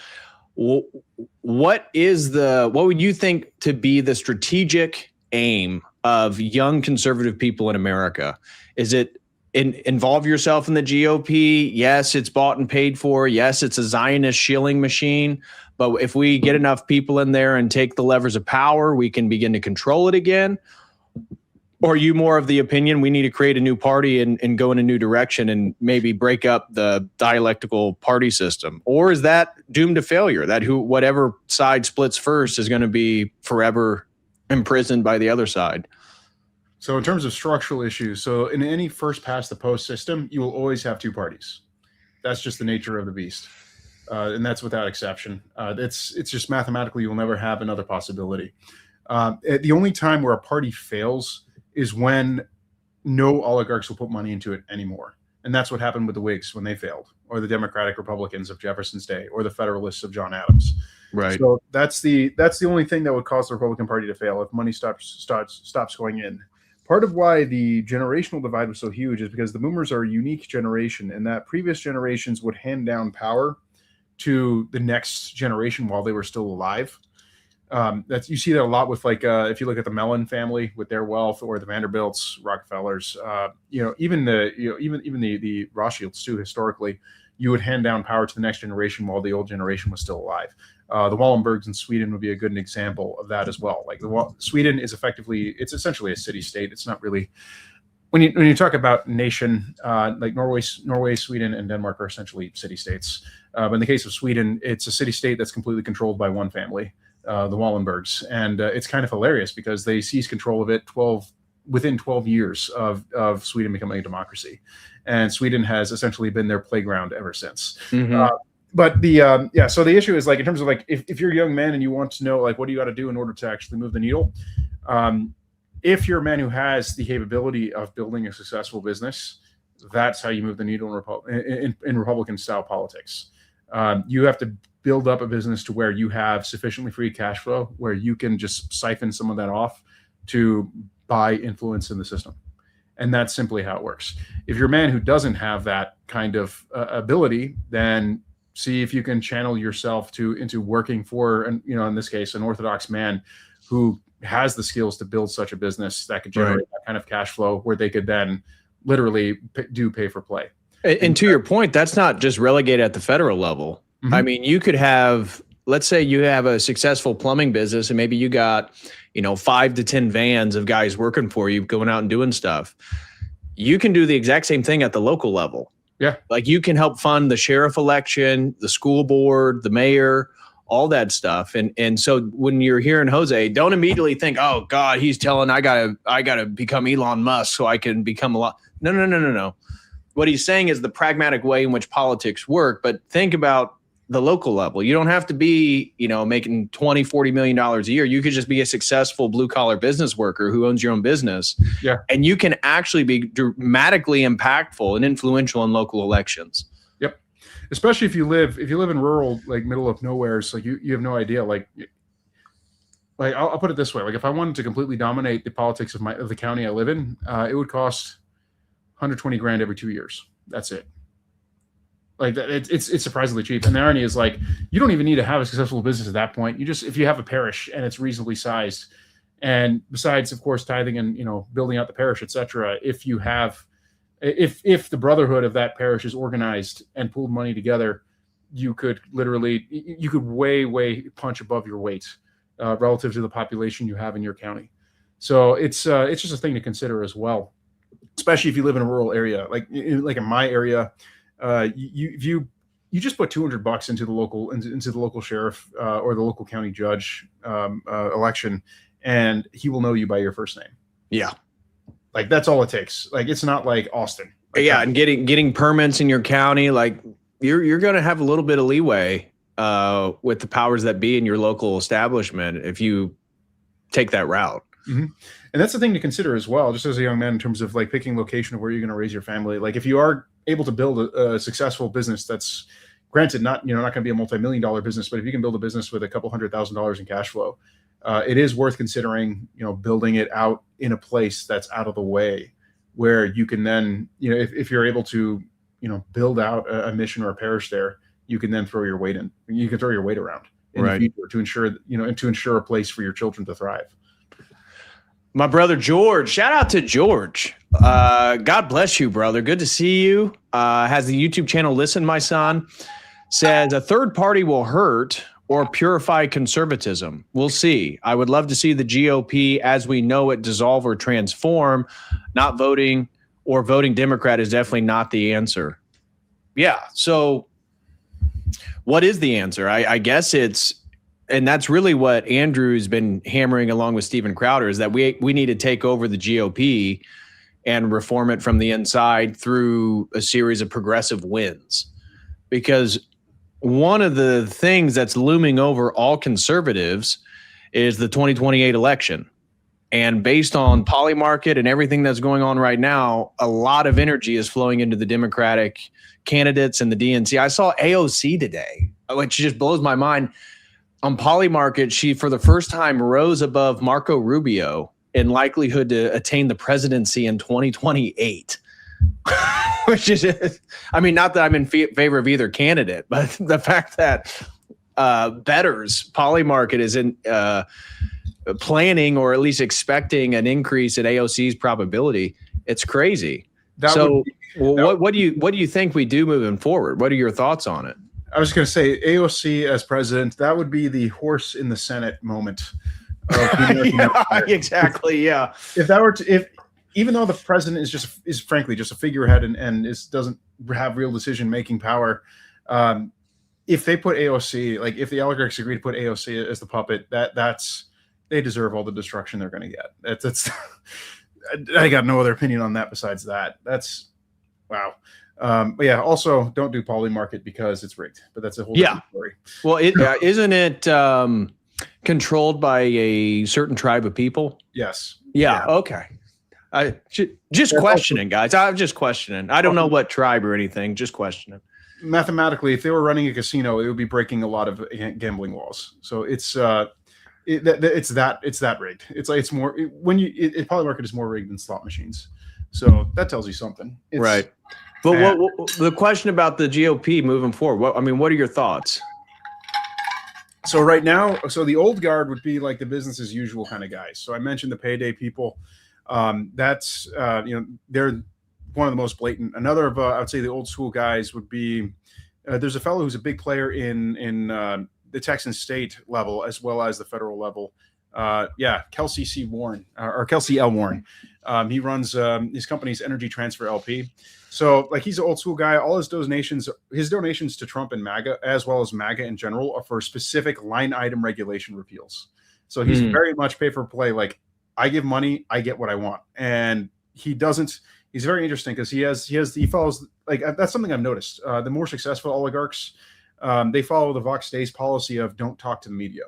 What would you think to be the strategic aim of young conservative people in America? Is it involve yourself in the GOP? Yes, it's bought and paid for. Yes, it's a Zionist shilling machine. But if we get enough people in there and take the levers of power, we can begin to control it again. Or are you more of the opinion we need to create a new party and go in a new direction and maybe break up the dialectical party system? Or is that doomed to failure, that whatever side splits first is going to be forever imprisoned by the other side? So in terms of structural issues, so in any first past the post system, you will always have 2 parties. That's just the nature of the beast. And that's without exception. It's just mathematically, you will never have another possibility. The only time where a party fails is when no oligarchs will put money into it anymore. And that's what happened with the Whigs when they failed, or the Democratic Republicans of Jefferson's day, or the Federalists of John Adams. Right. So that's the only thing that would cause the Republican Party to fail, if money stops going in. Part of why the generational divide was so huge is because the boomers are a unique generation, and that previous generations would hand down power to the next generation while they were still alive. You see that a lot with, like, if you look at the Mellon family with their wealth, or the Vanderbilts, Rockefellers, even the Rothschilds too. Historically, you would hand down power to the next generation while the old generation was still alive. The Wallenbergs in Sweden would be a good example of that as well. Like, Sweden is it's essentially a city state. It's not really, when you talk about nation, like Norway, Sweden, and Denmark are essentially city states. But in the case of Sweden, it's a city state that's completely controlled by one family, the Wallenbergs, and it's kind of hilarious because they seize control of it within 12 years of Sweden becoming a democracy, and Sweden has essentially been their playground ever since. Mm-hmm. But so the issue is, like, in terms of, like, if you're a young man and you want to know, like, what do you got to do in order to actually move the needle? If you're a man who has the capability of building a successful business, that's how you move the needle in Republican style politics. You have to build up a business to where you have sufficiently free cash flow where you can just siphon some of that off to buy influence in the system. And that's simply how it works. If you're a man who doesn't have that kind of ability, then see if you can channel yourself into working for, in this case, an Orthodox man who has the skills to build such a business that could generate that kind of cash flow where they could then literally do pay for play. And to your point, that's not just relegated at the federal level. Mm-hmm. I mean, you could have, let's say you have a successful plumbing business and maybe you got, 5 to 10 vans of guys working for you, going out and doing stuff. You can do the exact same thing at the local level. Yeah. Like you can help fund the sheriff election, the school board, the mayor, all that stuff. And so when you're hearing Jose, don't immediately think, oh God, he's telling I gotta become Elon Musk so I can become a lot. No. What he's saying is the pragmatic way in which politics work, but think about the local level. You don't have to be, making $20, $40 million a year. You could just be a successful blue collar business worker who owns your own business. Yeah. And you can actually be dramatically impactful and influential in local elections. Yep. Especially if you live in rural, like middle of nowhere. So you have no idea. Like I'll put it this way. Like if I wanted to completely dominate the politics of the county I live in, it would cost 120 grand every 2 years. That's it. Like it's surprisingly cheap. And the irony is like, you don't even need to have a successful business at that point. If you have a parish and it's reasonably sized, and besides, of course, tithing and, building out the parish, et cetera, if the brotherhood of that parish is organized and pooled money together, you could way punch above your weight relative to the population you have in your county. So it's just a thing to consider as well, especially if you live in a rural area, like in my area. You just put $200 into the local sheriff or the local county judge election, and he will know you by your first name. Yeah, like that's all it takes. Like it's not like Austin. Like, yeah, and getting permits in your county, like you're going to have a little bit of leeway with the powers that be in your local establishment if you take that route. Mm-hmm. And that's the thing to consider as well, just as a young man, in terms of like picking location of where you're going to raise your family. Like if you are able to build a successful business that's granted not going to be a multi-million-dollar business, but if you can build a business with a couple $100,000 in cash flow, it is worth considering, building it out in a place that's out of the way where you can then, if you're able to, build out a mission or a parish there, you can then throw your weight in. You can throw your weight around in the future to ensure, and to ensure a place for your children to thrive. My brother George, shout out to George. God bless you, brother. Good to see you. Has the YouTube channel Listen, My Son. Says a third party will hurt or purify conservatism. We'll see. I would love to see the GOP as we know it dissolve or transform. Not voting or voting Democrat is definitely not the answer. Yeah. So what is the answer? I guess and that's really what Andrew's been hammering along with Steven Crowder, is that we need to take over the GOP and reform it from the inside through a series of progressive wins. Because one of the things that's looming over all conservatives is the 2028 election. And based on Polymarket and everything that's going on right now, a lot of energy is flowing into the Democratic candidates and the DNC. I saw AOC today, which just blows my mind. On Polymarket, she, for the first time, rose above Marco Rubio in likelihood to attain the presidency in 2028. Which is, not that I'm in favor of either candidate, but the fact that Better's Polymarket is in planning or at least expecting an increase in AOC's probability, it's crazy. What do you think we do moving forward? What are your thoughts on it? I was going to say AOC as president, that would be the horse in the Senate moment. Exactly. Yeah. If even though the president is frankly just a figurehead and doesn't have real decision-making power, if they put AOC, like if the oligarchs agree to put AOC as the puppet, they deserve all the destruction they're going to get. That's I got no other opinion on that besides that. That's wow. But yeah, also don't do Polymarket because it's rigged, but that's a whole different story. Well, isn't it controlled by a certain tribe of people? Yes. Yeah. Okay. Just questioning, guys. I'm just questioning. I don't know what tribe or anything. Just questioning. Mathematically, if they were running a casino, it would be breaking a lot of gambling laws. So it's that rigged. It's more it probably market is more rigged than slot machines. So that tells you something. Right. But what the question about the GOP moving forward? What are your thoughts? So right now, the old guard would be like the business as usual kind of guys. So I mentioned the payday people. That's they're one of the most blatant. Another of I would say the old school guys would be there's a fellow who's a big player in the Texan state level as well as the federal level. Kelsey C. Warren or Kelsey L. Warren. He runs his company's Energy Transfer LP. So like he's an old school guy. All his donations to Trump and MAGA, as well as MAGA in general, are for specific line item regulation repeals. So he's very much pay for play. Like I give money, I get what I want. And he doesn't, he's very interesting because he follows, like, that's something I've noticed. The more successful oligarchs, they follow the Vox Days policy of don't talk to the media.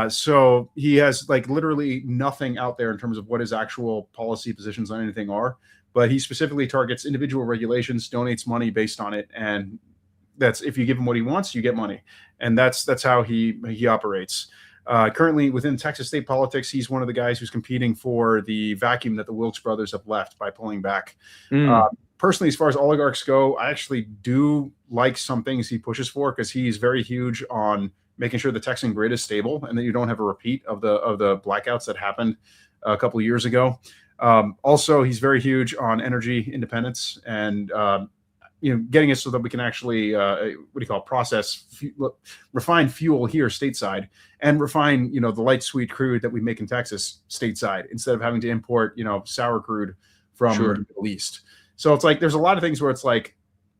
So he has like literally nothing out there in terms of what his actual policy positions on anything are, but he specifically targets individual regulations, donates money based on it. And that's, if you give him what he wants, you get money. And that's how he operates. Currently within Texas state politics, he's one of the guys who's competing for the vacuum that the Wilkes brothers have left by pulling back. Personally, as far as oligarchs go, I actually do like some things he pushes for because he's very huge on making sure the Texan grid is stable and that you don't have a repeat of the blackouts that happened a couple of years ago. Also, he's very huge on energy independence and getting it so that we can actually refine fuel here stateside and refine the light sweet crude that we make in Texas stateside instead of having to import sour crude from the Middle East. So it's like there's a lot of things where it's like,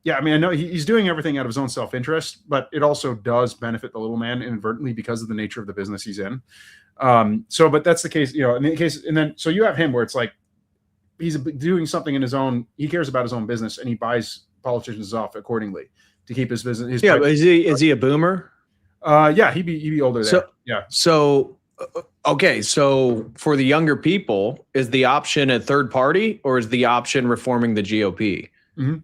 I know he's doing everything out of his own self-interest, but it also does benefit the little man inadvertently because of the nature of the business he's in. But that's the case, in the case, and then so you have him where it's like he's doing something in his own, he cares about his own business and he buys politicians off accordingly to keep his business. Is he a boomer? He'd be older there. So for the younger people, is the option a third party or is the option reforming the GOP? Mm-hmm.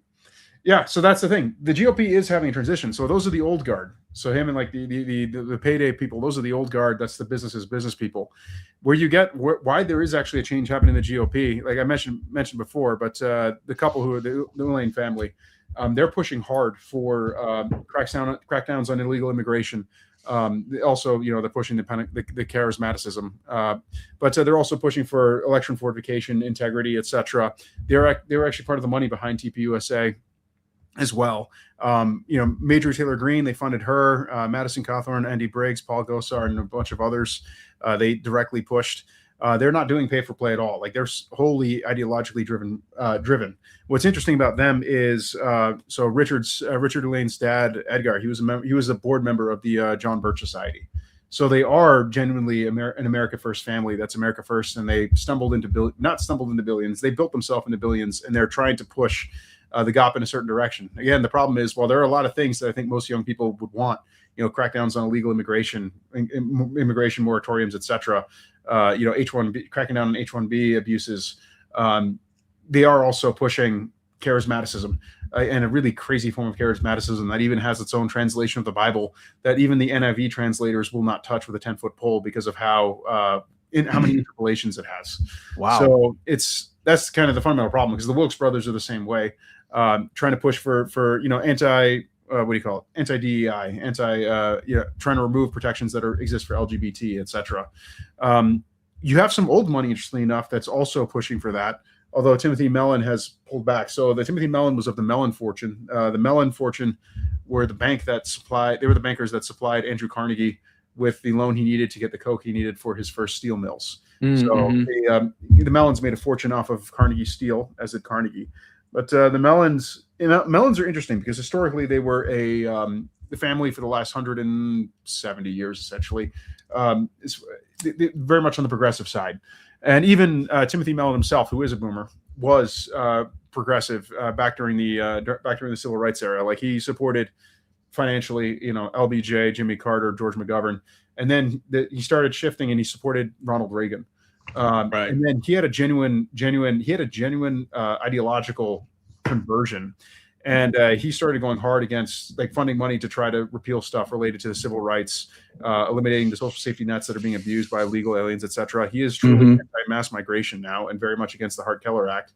Yeah, so that's the thing. The GOP is having a transition. So those are the old guard. So him and like the payday people, those are the old guard. That's the business people. Where you get why there is actually a change happening in the GOP, like I mentioned before, but the couple who are the Lane family, they're pushing hard for crackdowns on illegal immigration. Also, they're pushing the charismaticism, but they're also pushing for election fortification, integrity, etc. They're actually part of the money behind TPUSA. As well, Major Taylor Greene, they funded her, Madison Cawthorn, Andy Briggs, Paul Gosar, and a bunch of others. They directly pushed. They're not doing pay for play at all. Like they're wholly ideologically driven. What's interesting about them is Richard Lane's dad, Edgar. He was a board member of the John Birch Society. So they are genuinely an America First family. That's America First, and they not stumbled into billions. They built themselves into billions, and they're trying to push the GOP in a certain direction. Again, the problem is, while there are a lot of things that I think most young people would want, crackdowns on illegal immigration moratoriums, etc. H1B, cracking down on H1B abuses. They are also pushing charismaticism and a really crazy form of charismaticism that even has its own translation of the Bible that even the NIV translators will not touch with a 10-foot pole because of how many interpolations it has. Wow. So that's kind of the fundamental problem because the Wilkes brothers are the same way. Trying to push for anti-DEI, trying to remove protections that exist for LGBT, etc. You have some old money, interestingly enough, that's also pushing for that. Although Timothy Mellon has pulled back. So the Timothy Mellon was of the Mellon fortune. The Mellon fortune were the bankers that supplied Andrew Carnegie with the loan he needed to get the coke he needed for his first steel mills. Mm-hmm. So the Mellons made a fortune off of Carnegie steel, as did Carnegie. But the Mellons are interesting because historically they were the family for the last 170 years, essentially, very much on the progressive side. And even Timothy Mellon himself, who is a boomer, was progressive back during the civil rights era. Like he supported financially, LBJ, Jimmy Carter, George McGovern, and then he started shifting and he supported Ronald Reagan. Right. And then he had a genuine ideological conversion. And he started going hard against like funding money to try to repeal stuff related to the civil rights, eliminating the social safety nets that are being abused by illegal aliens, etc. He is truly anti-mass migration now and very much against the Hart-Keller Act,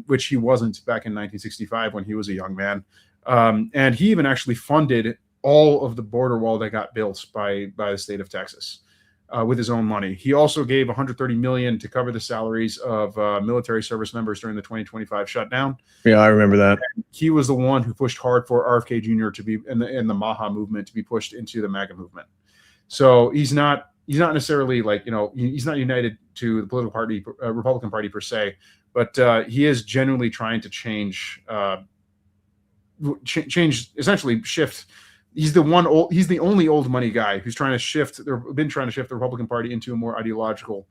which he wasn't back in 1965 when he was a young man. And he even actually funded all of the border wall that got built by the state of Texas. With his own money. He also gave $130 million to cover the salaries of military service members during the 2025 shutdown. Yeah, I remember that. And he was the one who pushed hard for RFK Jr. to be in the Maha movement to be pushed into the MAGA movement. So he's not necessarily like, he's not united to the political party, Republican Party per se, but he is genuinely trying to change, essentially shift. He's the only old money guy who's trying to shift. They've been trying to shift the Republican Party into a more ideological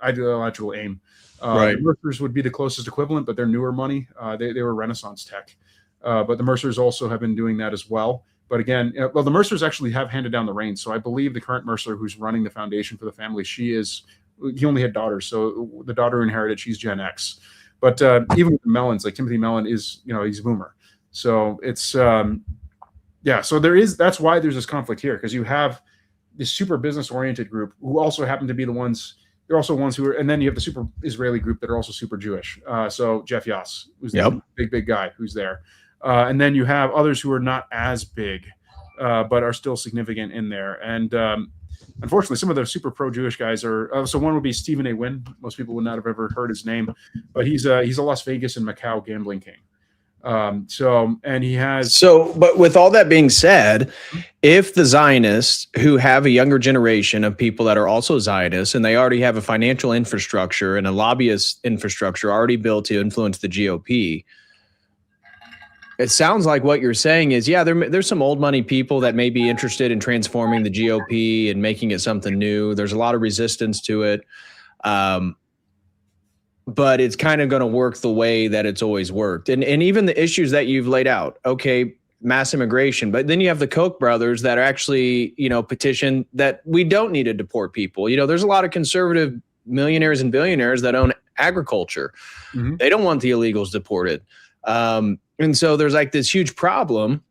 aim. Right. The Mercers would be the closest equivalent, but they're newer money. They were Renaissance tech, but the Mercers also have been doing that as well. But again, the Mercers actually have handed down the reins. So I believe the current Mercer, who's running the foundation for the family, he only had daughters, so the daughter inherited. She's Gen X. But even with the Mellons, like Timothy Mellon is, he's a boomer. So it's. Yeah, so that's why there's this conflict here, because you have this super business oriented group who also happen to be they're also ones who are, and then you have the super Israeli group that are also super Jewish. So Jeff Yass, who's the big guy who's there. And then you have others who are not as big, but are still significant in there. And unfortunately, some of the super pro-Jewish guys are, so one would be Stephen A. Wynn. Most people would not have ever heard his name, but he's a Las Vegas and Macau gambling king. But with all that being said, if the Zionists who have a younger generation of people that are also Zionists and they already have a financial infrastructure and a lobbyist infrastructure already built to influence the GOP, it sounds like what you're saying is, there's some old money people that may be interested in transforming the GOP and making it something new. There's a lot of resistance to it. But it's kind of going to work the way that it's always worked. And even the issues that you've laid out, okay, mass immigration, but then you have the Koch brothers that are actually, petition that we don't need to deport people. There's a lot of conservative millionaires and billionaires that own agriculture. Mm-hmm. They don't want the illegals deported. And so there's like this huge problem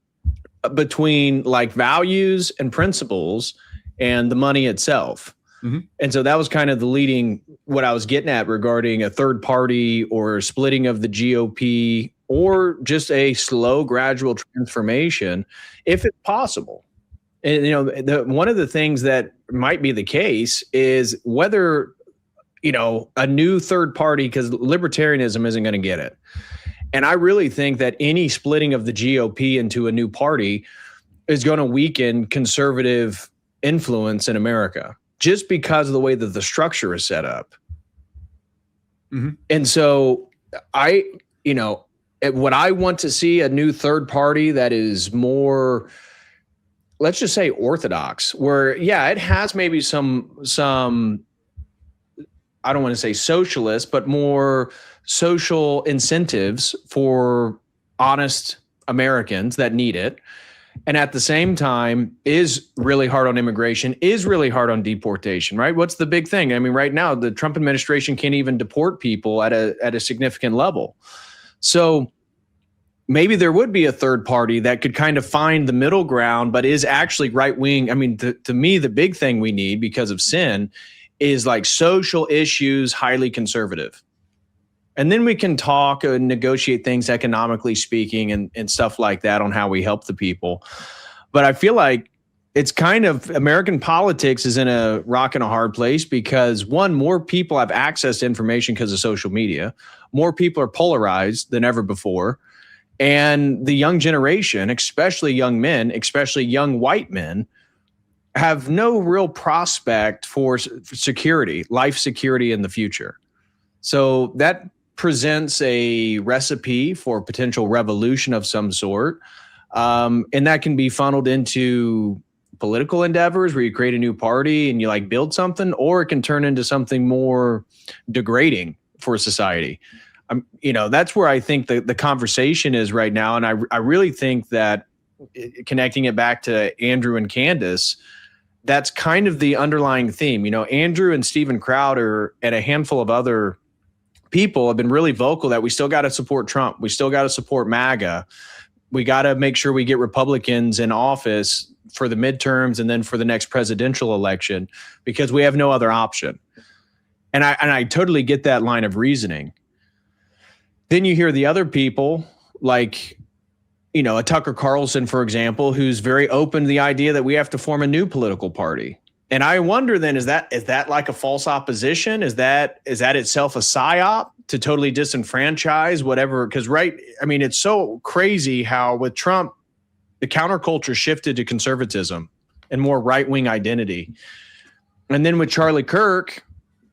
between like values and principles and the money itself. Mm-hmm. And so that was kind of what I was getting at regarding a third party or splitting of the GOP or just a slow, gradual transformation, if it's possible. And, one of the things that might be the case is whether, a new third party, because libertarianism isn't going to get it. And I really think that any splitting of the GOP into a new party is going to weaken conservative influence in America, just because of the way that the structure is set up. Mm-hmm. And so what I want to see a new third party that is more, let's just say orthodox, where, it has maybe some, I don't want to say socialist, but more social incentives for honest Americans that need it. And at the same time is really hard on immigration, is really hard on deportation, right? What's the big thing? I mean, right now, the Trump administration can't even deport people at a significant level. So maybe there would be a third party that could kind of find the middle ground, but is actually right wing. I mean, to me, the big thing we need because of sin is like social issues, highly conservative. And then we can talk and negotiate things economically speaking and stuff like that on how we help the people. But I feel like it's kind of American politics is in a rock and a hard place because one, more people have access to information because of social media. More people are polarized than ever before. And the young generation, especially young men, especially young white men, have no real prospect for security, life security in the future. So that presents a recipe for potential revolution of some sort. And that can be funneled into political endeavors where you create a new party and you like build something, or it can turn into something more degrading for society. That's where I think the conversation is right now. And I really think that connecting it back to Andrew and Candace, that's kind of the underlying theme. You know, Andrew and Steven Crowder and a handful of other people have been really vocal that we still got to support Trump. We still got to support MAGA. We got to make sure we get Republicans in office for the midterms and then for the next presidential election, because we have no other option. And I totally get that line of reasoning. Then you hear the other people like, you know, a Tucker Carlson, for example, who's very open to the idea that we have to form a new political party. And I wonder then, is that like a false opposition? Is that itself a psyop to totally disenfranchise whatever? Because it's so crazy how with Trump, the counterculture shifted to conservatism and more right-wing identity. And then with Charlie Kirk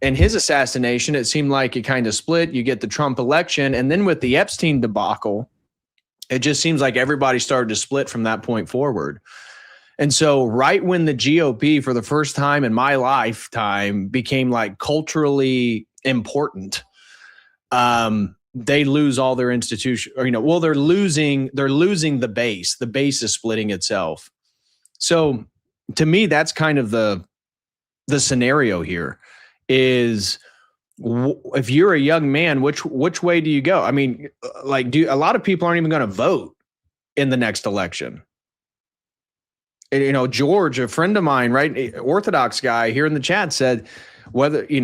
and his assassination, it seemed like it kind of split. You get the Trump election. And then with the Epstein debacle, it just seems like everybody started to split from that point forward. And so right when the GOP, for the first time in my lifetime, became like culturally important, they lose all their institution, or, they're losing the base. The base is splitting itself. So to me, that's kind of the scenario here is, if you're a young man, which way do you go? I mean, a lot of people aren't even going to vote in the next election. And, George, a friend of mine, right, Orthodox guy here in the chat, said whether, you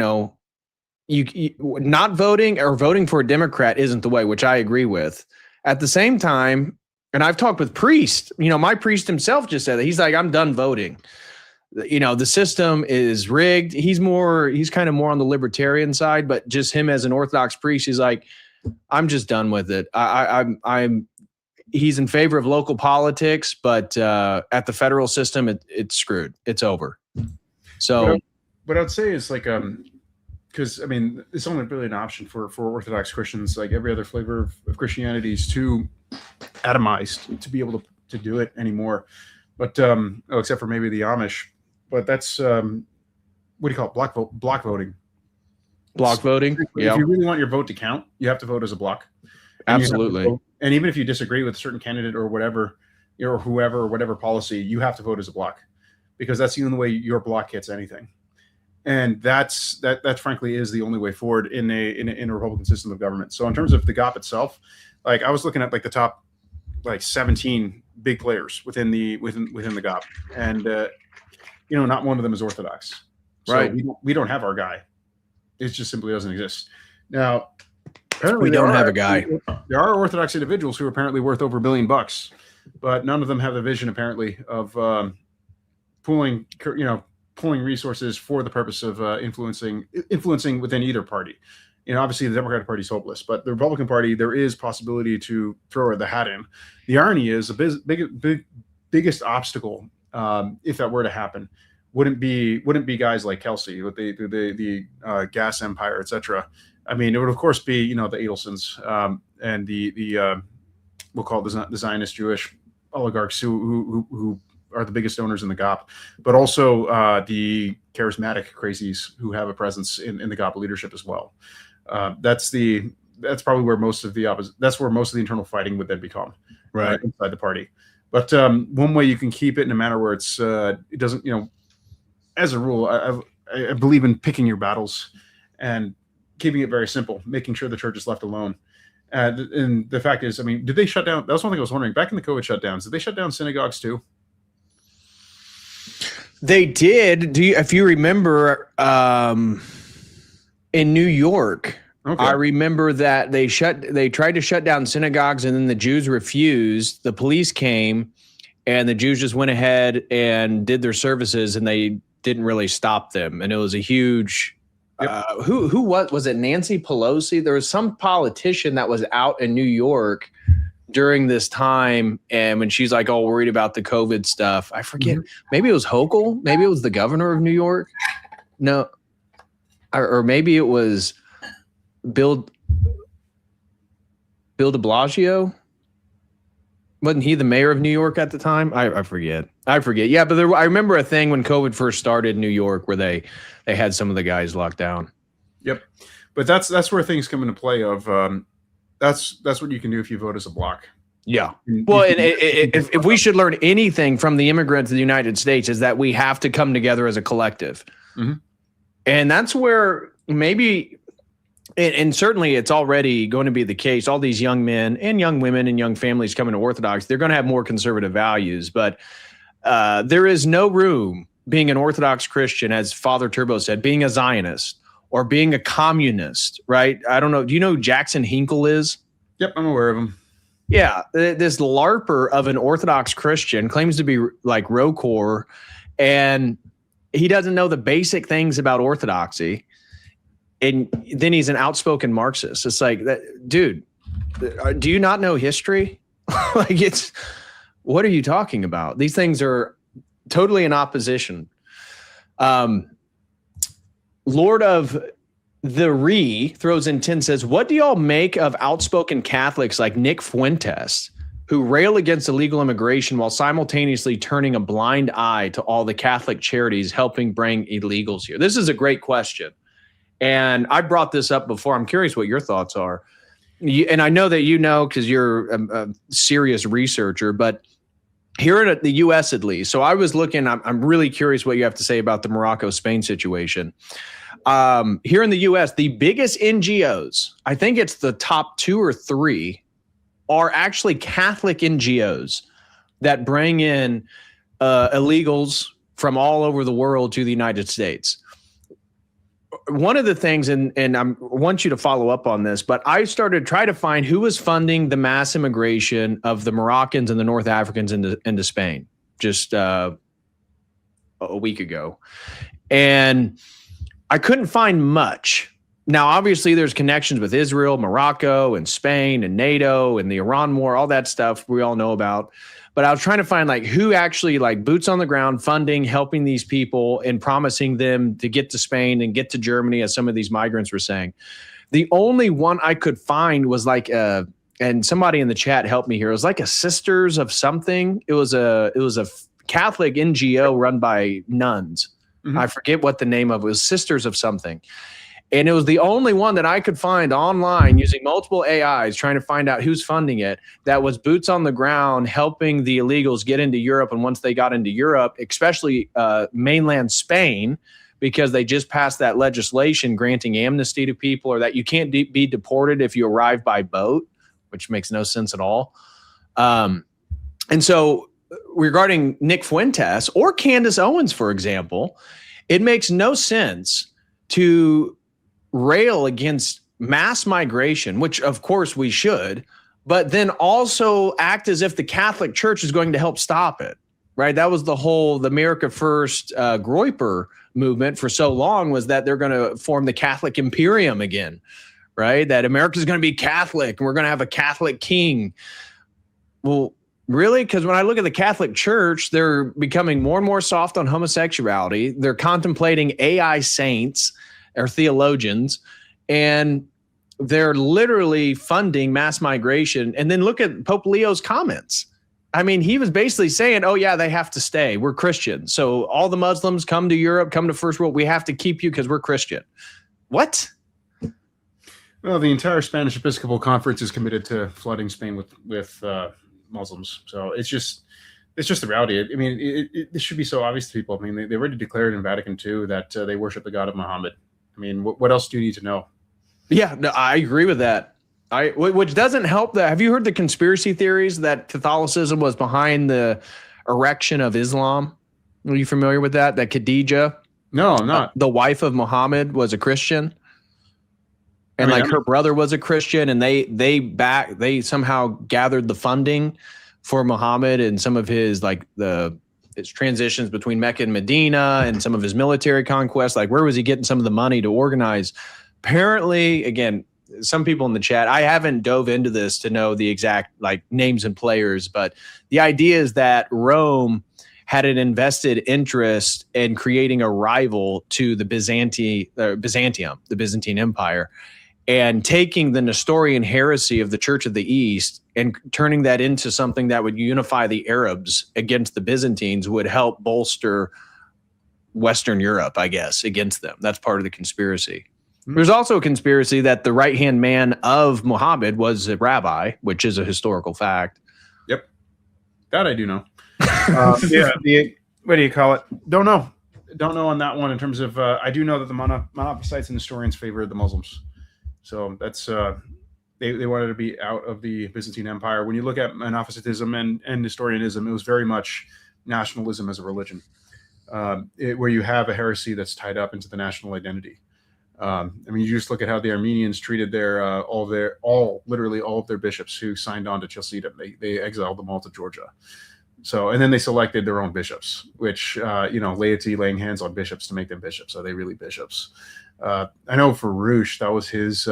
not voting or voting for a Democrat isn't the way, which I agree with. At the same time, and I've talked with priests, my priest himself just said that he's like, I'm done voting. The system is rigged. He's kind of more on the libertarian side, but just him as an Orthodox priest, he's like, I'm just done with it. He's in favor of local politics, but at the federal system, it's screwed. It's over. So what I'd say is like, because it's only really an option for Orthodox Christians. Like every other flavor of Christianity is too atomized to be able to do it anymore. But except for maybe the Amish. But that's what do you call it? Block voting. Block voting. Yeah. If you really want your vote to count, you have to vote as a block. Absolutely. And even if you disagree with a certain candidate or whatever, or whoever, or whatever policy, you have to vote as a block, because that's the only way your block gets anything. And that frankly is the only way forward in a Republican system of government. So in terms of the GOP itself, like I was looking at like the top 17 big players within the GOP, and not one of them is Orthodox. So right. We don't have our guy. It just simply doesn't exist. Now, apparently we don't have a guy. There are Orthodox individuals who are apparently worth over $1 billion, but none of them have the vision apparently of pooling resources for the purpose of influencing within either party. Obviously the Democratic Party is hopeless, but the Republican Party, there is possibility to throw the hat in. The irony is the biggest obstacle, if that were to happen, wouldn't be guys like Kelsey with the gas empire, etc. It would of course be the Adelsons and the we'll call it the Zionist Jewish oligarchs who are the biggest owners in the GOP, but also the charismatic crazies who have a presence in the GOP leadership as well. That's probably where most of the internal fighting would then become, right, inside the party. But one way you can keep it in a manner where it doesn't, as a rule, I believe in picking your battles and keeping it very simple, making sure the church is left alone. And the fact is, did they shut down? That was one thing I was wondering. Back in the COVID shutdowns, did they shut down synagogues too? They did. If you remember, in New York, okay. I remember that they tried to shut down synagogues, and then the Jews refused. The police came, and the Jews just went ahead and did their services, and they didn't really stop them. And it was a huge. Yep. Who was it? Nancy Pelosi? There was some politician that was out in New York during this time, and when she's like all worried about the COVID stuff, I forget. Mm-hmm. Maybe it was Hochul. Maybe it was the governor of New York. No, or maybe it was Bill de Blasio. Wasn't he the mayor of New York at the time? I forget. Yeah, but I remember a thing when COVID first started in New York where they had some of the guys locked down. Yep, but that's where things come into play. That's what you can do if you vote as a block. Yeah. Well, and if we should learn anything from the immigrants of the United States, is that we have to come together as a collective. Mm-hmm. And that's where maybe, and certainly it's already going to be the case, all these young men and young women and young families coming to Orthodox, they're going to have more conservative values. But there is no room being an Orthodox Christian, as Father Turbo said, being a Zionist or being a communist, right? I don't know. Do you know who Jackson Hinkle is? Yep, I'm aware of him. Yeah, this LARPer of an Orthodox Christian claims to be like ROCOR, and he doesn't know the basic things about Orthodoxy, and then he's an outspoken Marxist. It's like, that, dude, do you not know history? Like, it's, what are you talking about? These things are totally in opposition. Lord of the Re throws in 10, says, what do y'all make of outspoken Catholics like Nick Fuentes, who rail against illegal immigration while simultaneously turning a blind eye to all the Catholic charities helping bring illegals here? This is a great question. And I brought this up before. I'm curious what your thoughts are. And I know that you know, because you're a serious researcher, but here in the U.S. at least. So I was looking, I'm really curious what you have to say about the Morocco-Spain situation. Here in the U.S., the biggest NGOs, I think it's the top 2 or 3, are actually Catholic NGOs that bring in illegals from all over the world to the United States. One of the things, and I want you to follow up on this, but I started to try to find who was funding the mass immigration of the Moroccans and the North Africans into Spain just a week ago. And I couldn't find much. Now, obviously, there's connections with Israel, Morocco, and Spain, and NATO, and the Iran war, all that stuff we all know about. But I was trying to find like who actually like boots on the ground funding, helping these people and promising them to get to Spain and get to Germany, as some of these migrants were saying. The only one I could find was like and somebody in the chat helped me here. It was like a Sisters of something. It was a Catholic NGO run by nuns. Mm-hmm. I forget what the name of it was. Sisters of something. And it was the only one that I could find online using multiple AIs, trying to find out who's funding it, that was boots on the ground, helping the illegals get into Europe. And once they got into Europe, especially mainland Spain, because they just passed that legislation granting amnesty to people, or that you can't be deported if you arrive by boat, which makes no sense at all. And so regarding Nick Fuentes or Candace Owens, for example, it makes no sense to rail against mass migration, which of course we should, but then also act as if the Catholic Church is going to help stop it, right? That was the America First Groyper movement for so long, was that they're going to form the Catholic Imperium again, right? That America is going to be Catholic and we're going to have a Catholic king. Well, really? Because when I look at the Catholic Church, they're becoming more and more soft on homosexuality. They're contemplating AI saints or theologians, and they're literally funding mass migration. And then look at Pope Leo's comments. I mean, he was basically saying, oh, yeah, they have to stay. We're Christian. So all the Muslims come to Europe, come to First World. We have to keep you because we're Christian. What? Well, the entire Spanish Episcopal Conference is committed to flooding Spain with Muslims. So it's just the reality. I mean, this should be so obvious to people. I mean, they already declared in Vatican II that they worship the God of Muhammad. I mean, what else do you need to know? Yeah, no, I agree with that. Which doesn't help that. Have you heard the conspiracy theories that Catholicism was behind the erection of Islam? Are you familiar with that? That Khadijah, no, I'm not. The wife of Muhammad, was a Christian, and her brother was a Christian, and they somehow gathered the funding for Muhammad and some of his his transitions between Mecca and Medina and some of his military conquests. Like, where was he getting some of the money to organize? Apparently, again, some people in the chat, I haven't dove into this to know the exact names and players, but the idea is that Rome had an invested interest in creating a rival to the Byzantium, the Byzantine Empire, and taking the Nestorian heresy of the Church of the East and turning that into something that would unify the Arabs against the Byzantines would help bolster Western Europe, I guess, against them. That's part of the conspiracy. Mm-hmm. There's also a conspiracy that the right-hand man of Muhammad was a rabbi, which is a historical fact. That I do know. Yeah. What do you call it? Don't know on that one in terms of. I do know that the Monophysites and historians favored the Muslims, so that's they wanted to be out of the Byzantine Empire. When you look at Monophysitism and historianism, it was very much nationalism as a religion, where you have a heresy that's tied up into the national identity. I mean, you just look at how the Armenians treated literally all of their bishops who signed on to Chalcedon. They exiled them all to Georgia. So, and then they selected their own bishops, which, laity laying hands on bishops to make them bishops. Are they really bishops? I know for Roosh, that was his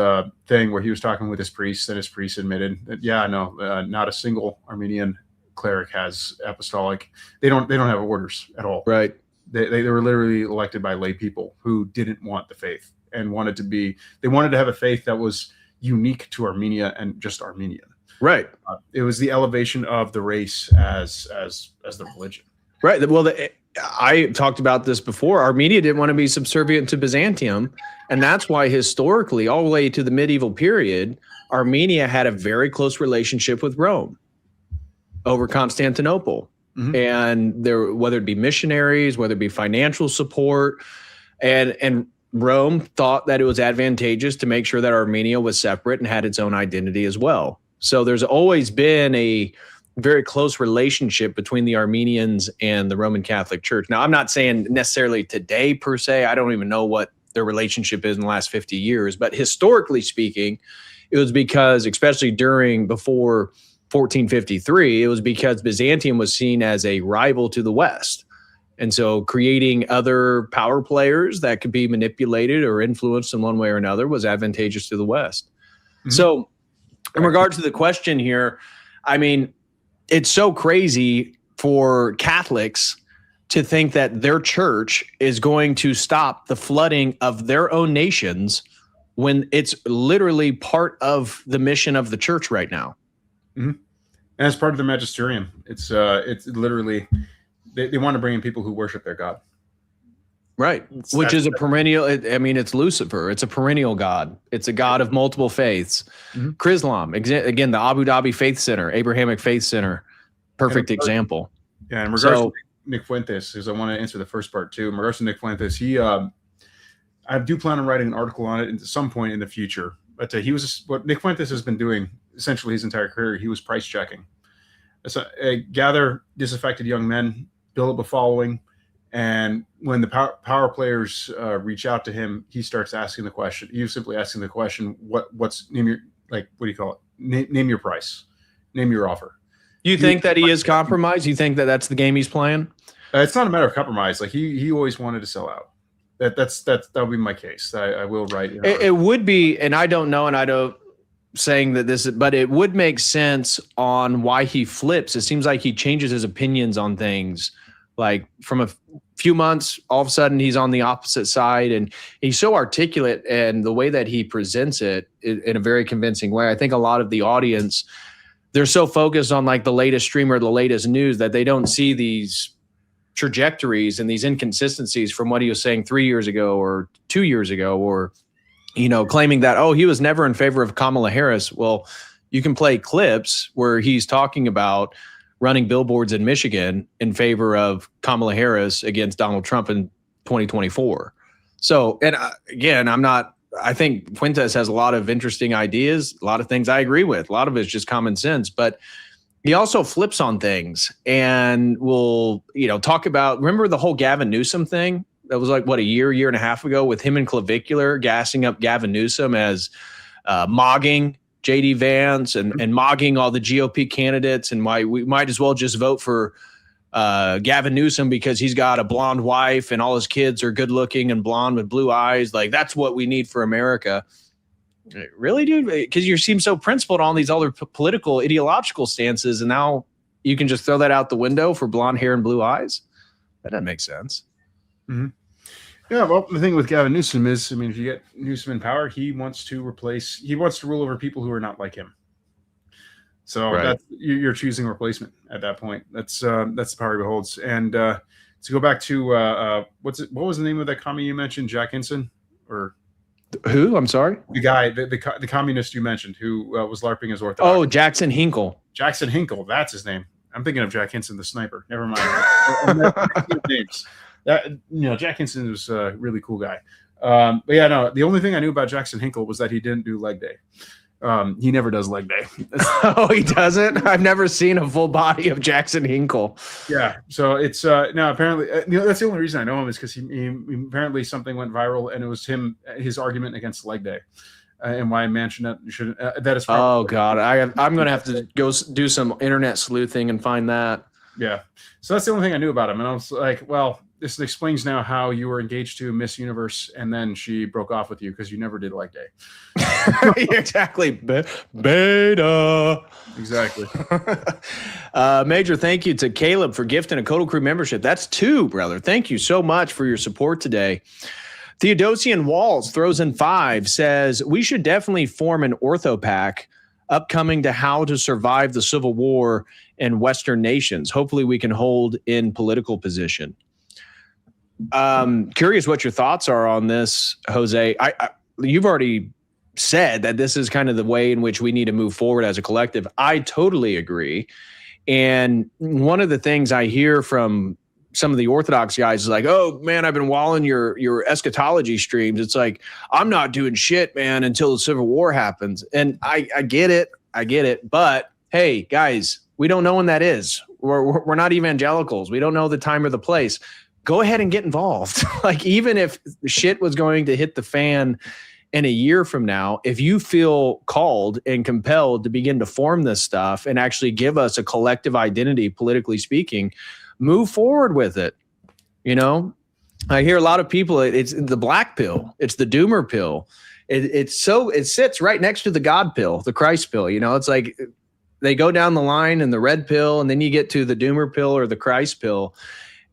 thing where he was talking with his priests, and his priests admitted that, not a single Armenian cleric has apostolic. They don't have orders at all. Right. They were literally elected by lay people who didn't want the faith and wanted to have a faith that was unique to Armenia and just Armenian. Right. It was the elevation of the race as the religion. Right. Well, I talked about this before. Armenia didn't want to be subservient to Byzantium, and that's why historically, all the way to the medieval period, Armenia had a very close relationship with Rome over Constantinople. Mm-hmm. And there, whether it be missionaries, whether it be financial support, and Rome thought that it was advantageous to make sure that Armenia was separate and had its own identity as well. So there's always been a very close relationship between the Armenians and the Roman Catholic Church. Now, I'm not saying necessarily today per se. I don't even know what their relationship is in the last 50 years. But historically speaking, it was because, especially before 1453, it was because Byzantium was seen as a rival to the West. And so creating other power players that could be manipulated or influenced in one way or another was advantageous to the West. Mm-hmm. So in regards to the question here, I mean, it's so crazy for Catholics to think that their church is going to stop the flooding of their own nations when it's literally part of the mission of the church right now. Mm-hmm. And as part of the magisterium, it's literally they want to bring in people who worship their God, right? Which is a perennial. I mean, it's Lucifer. It's a perennial god. It's a god of multiple faiths. Mm-hmm. Chrislam, again, the Abu Dhabi Faith Center, Abrahamic Faith Center, perfect example. Yeah, in regards to Nick Fuentes, because I want to answer the first part too. In regards to Nick Fuentes, I do plan on writing an article on it at some point in the future. But what Nick Fuentes has been doing essentially his entire career. He was price checking. So, gather disaffected young men, build up a following, and when the power players reach out to him, he starts asking the question. He's simply asking the question, what do you call it? Name your price, name your offer. You think that he is compromised? You think that that's the game he's playing? It's not a matter of compromise. Like he always wanted to sell out. That would be my case. I will write. It would be, and I don't know, and I don't saying that this, but it would make sense on why he flips. It seems like he changes his opinions on things. Like from a few months, all of a sudden he's on the opposite side, and he's so articulate, and the way that he presents it in a very convincing way. I think a lot of the audience, they're so focused on like the latest stream or the latest news that they don't see these trajectories and these inconsistencies from what he was saying 3 years ago or 2 years ago, or, claiming that, he was never in favor of Kamala Harris. Well, you can play clips where he's talking about running billboards in Michigan in favor of Kamala Harris against Donald Trump in 2024. So, and again, I think Fuentes has a lot of interesting ideas, a lot of things I agree with. A lot of it's just common sense, but he also flips on things and will, talk about, remember the whole Gavin Newsom thing? That was like, a year and a half ago, with him and Clavicular gassing up Gavin Newsom as mogging J.D. Vance and mogging all the GOP candidates, and why we might as well just vote for Gavin Newsom because he's got a blonde wife and all his kids are good looking and blonde with blue eyes. Like, that's what we need for America. Really, dude? Because you seem so principled on these other political, ideological stances, and now you can just throw that out the window for blonde hair and blue eyes? That doesn't make sense. Mm-hmm. Yeah, well, the thing with Gavin Newsom is, if you get Newsom in power, he wants to rule over people who are not like him. So right. You're choosing replacement at that point. That's the power he beholds. And to go back to what was the name of that commie you mentioned, Jack Hinson, or who? I'm sorry. The guy, the communist you mentioned, who was LARPing as Orthodox. Oh, Jackson Hinkle. Jackson Hinkle, that's his name. I'm thinking of Jack Hinson, the sniper. Never mind. Names. Jack Hinson was a really cool guy. But yeah, no, the only thing I knew about Jackson Hinkle was that he didn't do leg day. He never does leg day. Oh, he doesn't? I've never seen a full body of Jackson Hinkle. Yeah. So it's now apparently, that's the only reason I know him is because he apparently something went viral and it was his argument against leg day. And why man shouldn't that is. Oh God, I'm going to have to go do some internet sleuthing and find that. Yeah. So that's the only thing I knew about him. And I was like, well, this explains now how you were engaged to Miss Universe and then she broke off with you because you never did leg day. Exactly. Beta. Exactly. Major thank you to Caleb for gifting a Codal Crew membership. That's 2, brother. Thank you so much for your support today. Theodosian Walls throws in 5, says, we should definitely form an ortho pack upcoming to how to survive the Civil War in Western nations. Hopefully we can hold in political position. Curious what your thoughts are on this, Jose. You've already said that this is kind of the way in which we need to move forward as a collective. I totally agree. And one of the things I hear from some of the Orthodox guys is like, oh man, I've been walling your eschatology streams. It's like, I'm not doing shit, man, until the Civil War happens. And I get it. But hey, guys, we don't know when that is. We're not evangelicals. We don't know the time or the place. Go ahead and get involved. Like, even if shit was going to hit the fan in a year from now, if you feel called and compelled to begin to form this stuff and actually give us a collective identity, politically speaking, move forward with it. You know, I hear a lot of people, it's the black pill. It's the doomer pill. It sits right next to the God pill, the Christ pill. You know, it's like they go down the line and the red pill, and then you get to the doomer pill or the Christ pill.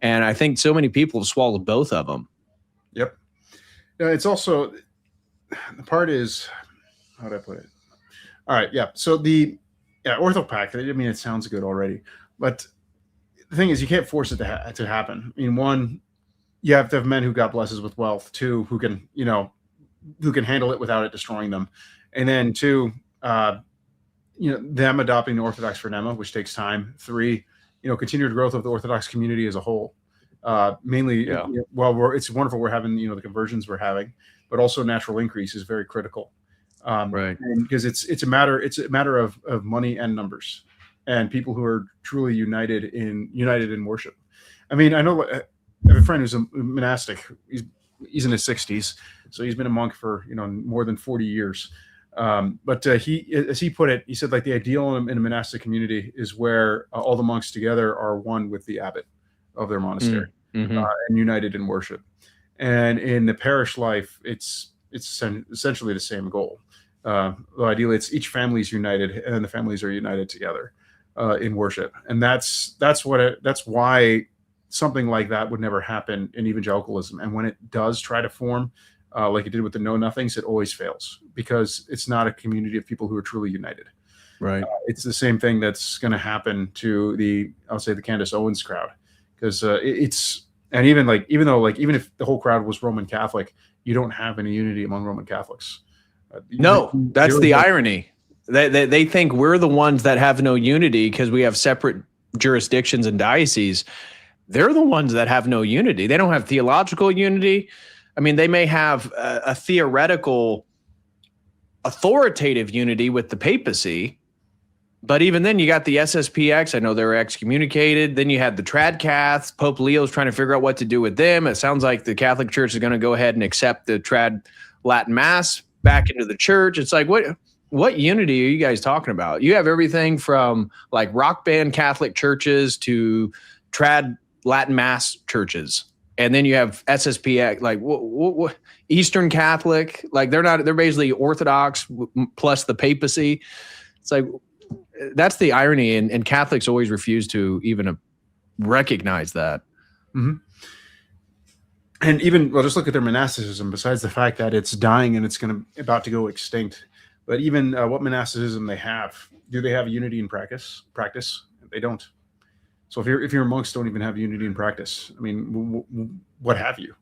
And I think so many people have swallowed both of them. Yep. It's also, the part is, how do I put it? All right. Yeah. So orthopack, I mean, it sounds good already, but the thing is, you can't force it to happen. I mean, 1, you have to have men who God blesses with wealth. 2, who can handle it without it destroying them. And then 2, them adopting the Orthodox phronema, which takes time. 3, continued growth of the Orthodox community as a whole. Mainly, it's wonderful we're having, the conversions we're having, but also natural increase is very critical. Right. Because it's a matter of money and numbers, and people who are truly united in worship. I mean, I know I have a friend who's a monastic. He's in his 60s, so he's been a monk for more than 40 years. But he, as he put it, he said, like, the ideal in a monastic community is where all the monks together are one with the abbot of their monastery, and united in worship. And in the parish life, it's essentially the same goal. Though ideally, it's each family is united, and the families are united together in worship. And that's why something like that would never happen in evangelicalism. And when it does try to form, like it did with the Know Nothings, it always fails because it's not a community of people who are truly united. Right. It's the same thing that's going to happen to the Candace Owens crowd, because even if the whole crowd was Roman Catholic, you don't have any unity among Roman Catholics. No, that's the irony. They think we're the ones that have no unity because we have separate jurisdictions and dioceses. They're the ones that have no unity. They don't have theological unity. I mean, they may have a theoretical, authoritative unity with the papacy, but even then, you got the SSPX. I know they were excommunicated. Then you had the Trad-Caths. Pope Leo's trying to figure out what to do with them. It sounds like the Catholic Church is going to go ahead and accept the Trad Latin Mass back into the church. It's like, what unity are you guys talking about? You have everything from like rock band Catholic churches to Trad Latin Mass churches. And then you have SSPX, like what Eastern Catholic, like they're basically Orthodox plus the papacy. It's like, that's the irony. And Catholics always refuse to even recognize that. Mm-hmm. And even, just look at their monasticism, besides the fact that it's dying and it's about to go extinct. But even what monasticism they have, do they have unity in practice? They don't. So if your monks don't even have unity in practice, I mean, what have you?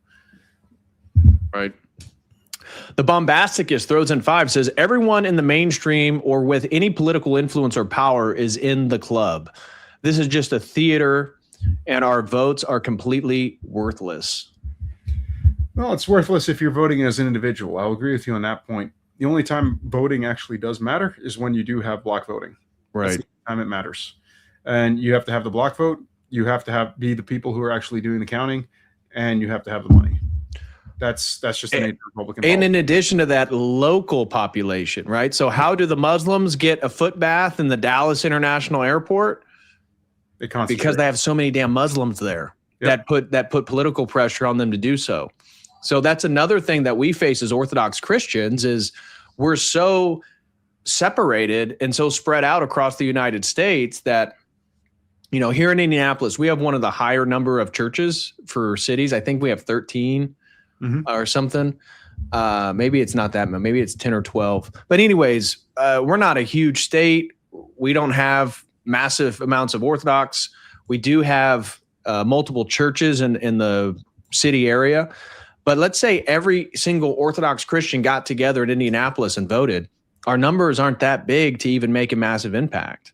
Right. The Bombasticus throws in 5, says everyone in the mainstream or with any political influence or power is in the club. this is just a theater and our votes are completely worthless? Well, it's worthless if you're voting as an individual. I'll agree with you on that point. The only time voting actually does matter is when you do have block voting. Right. That's the time it matters. And you have to have the block vote. You have to be the people who are actually doing the counting, and you have to have the money. That's just the nature of Republican And politics. in addition to that, local population, right? So how do the Muslims get a foot bath in the Dallas International Airport? Because they have so many damn Muslims there. Yep. that put political pressure on them to do so. So that's another thing that we face as Orthodox Christians is we're so separated and so spread out across the United States that, you know, here in Indianapolis, we have one of the higher number of churches for cities. I think we have 13 or something. Maybe it's not that much. Maybe it's 10 or 12. But anyways, we're not a huge state. We don't have massive amounts of Orthodox. We do have multiple churches in the city area. But let's say every single Orthodox Christian got together in Indianapolis and voted. Our numbers aren't that big to even make a massive impact.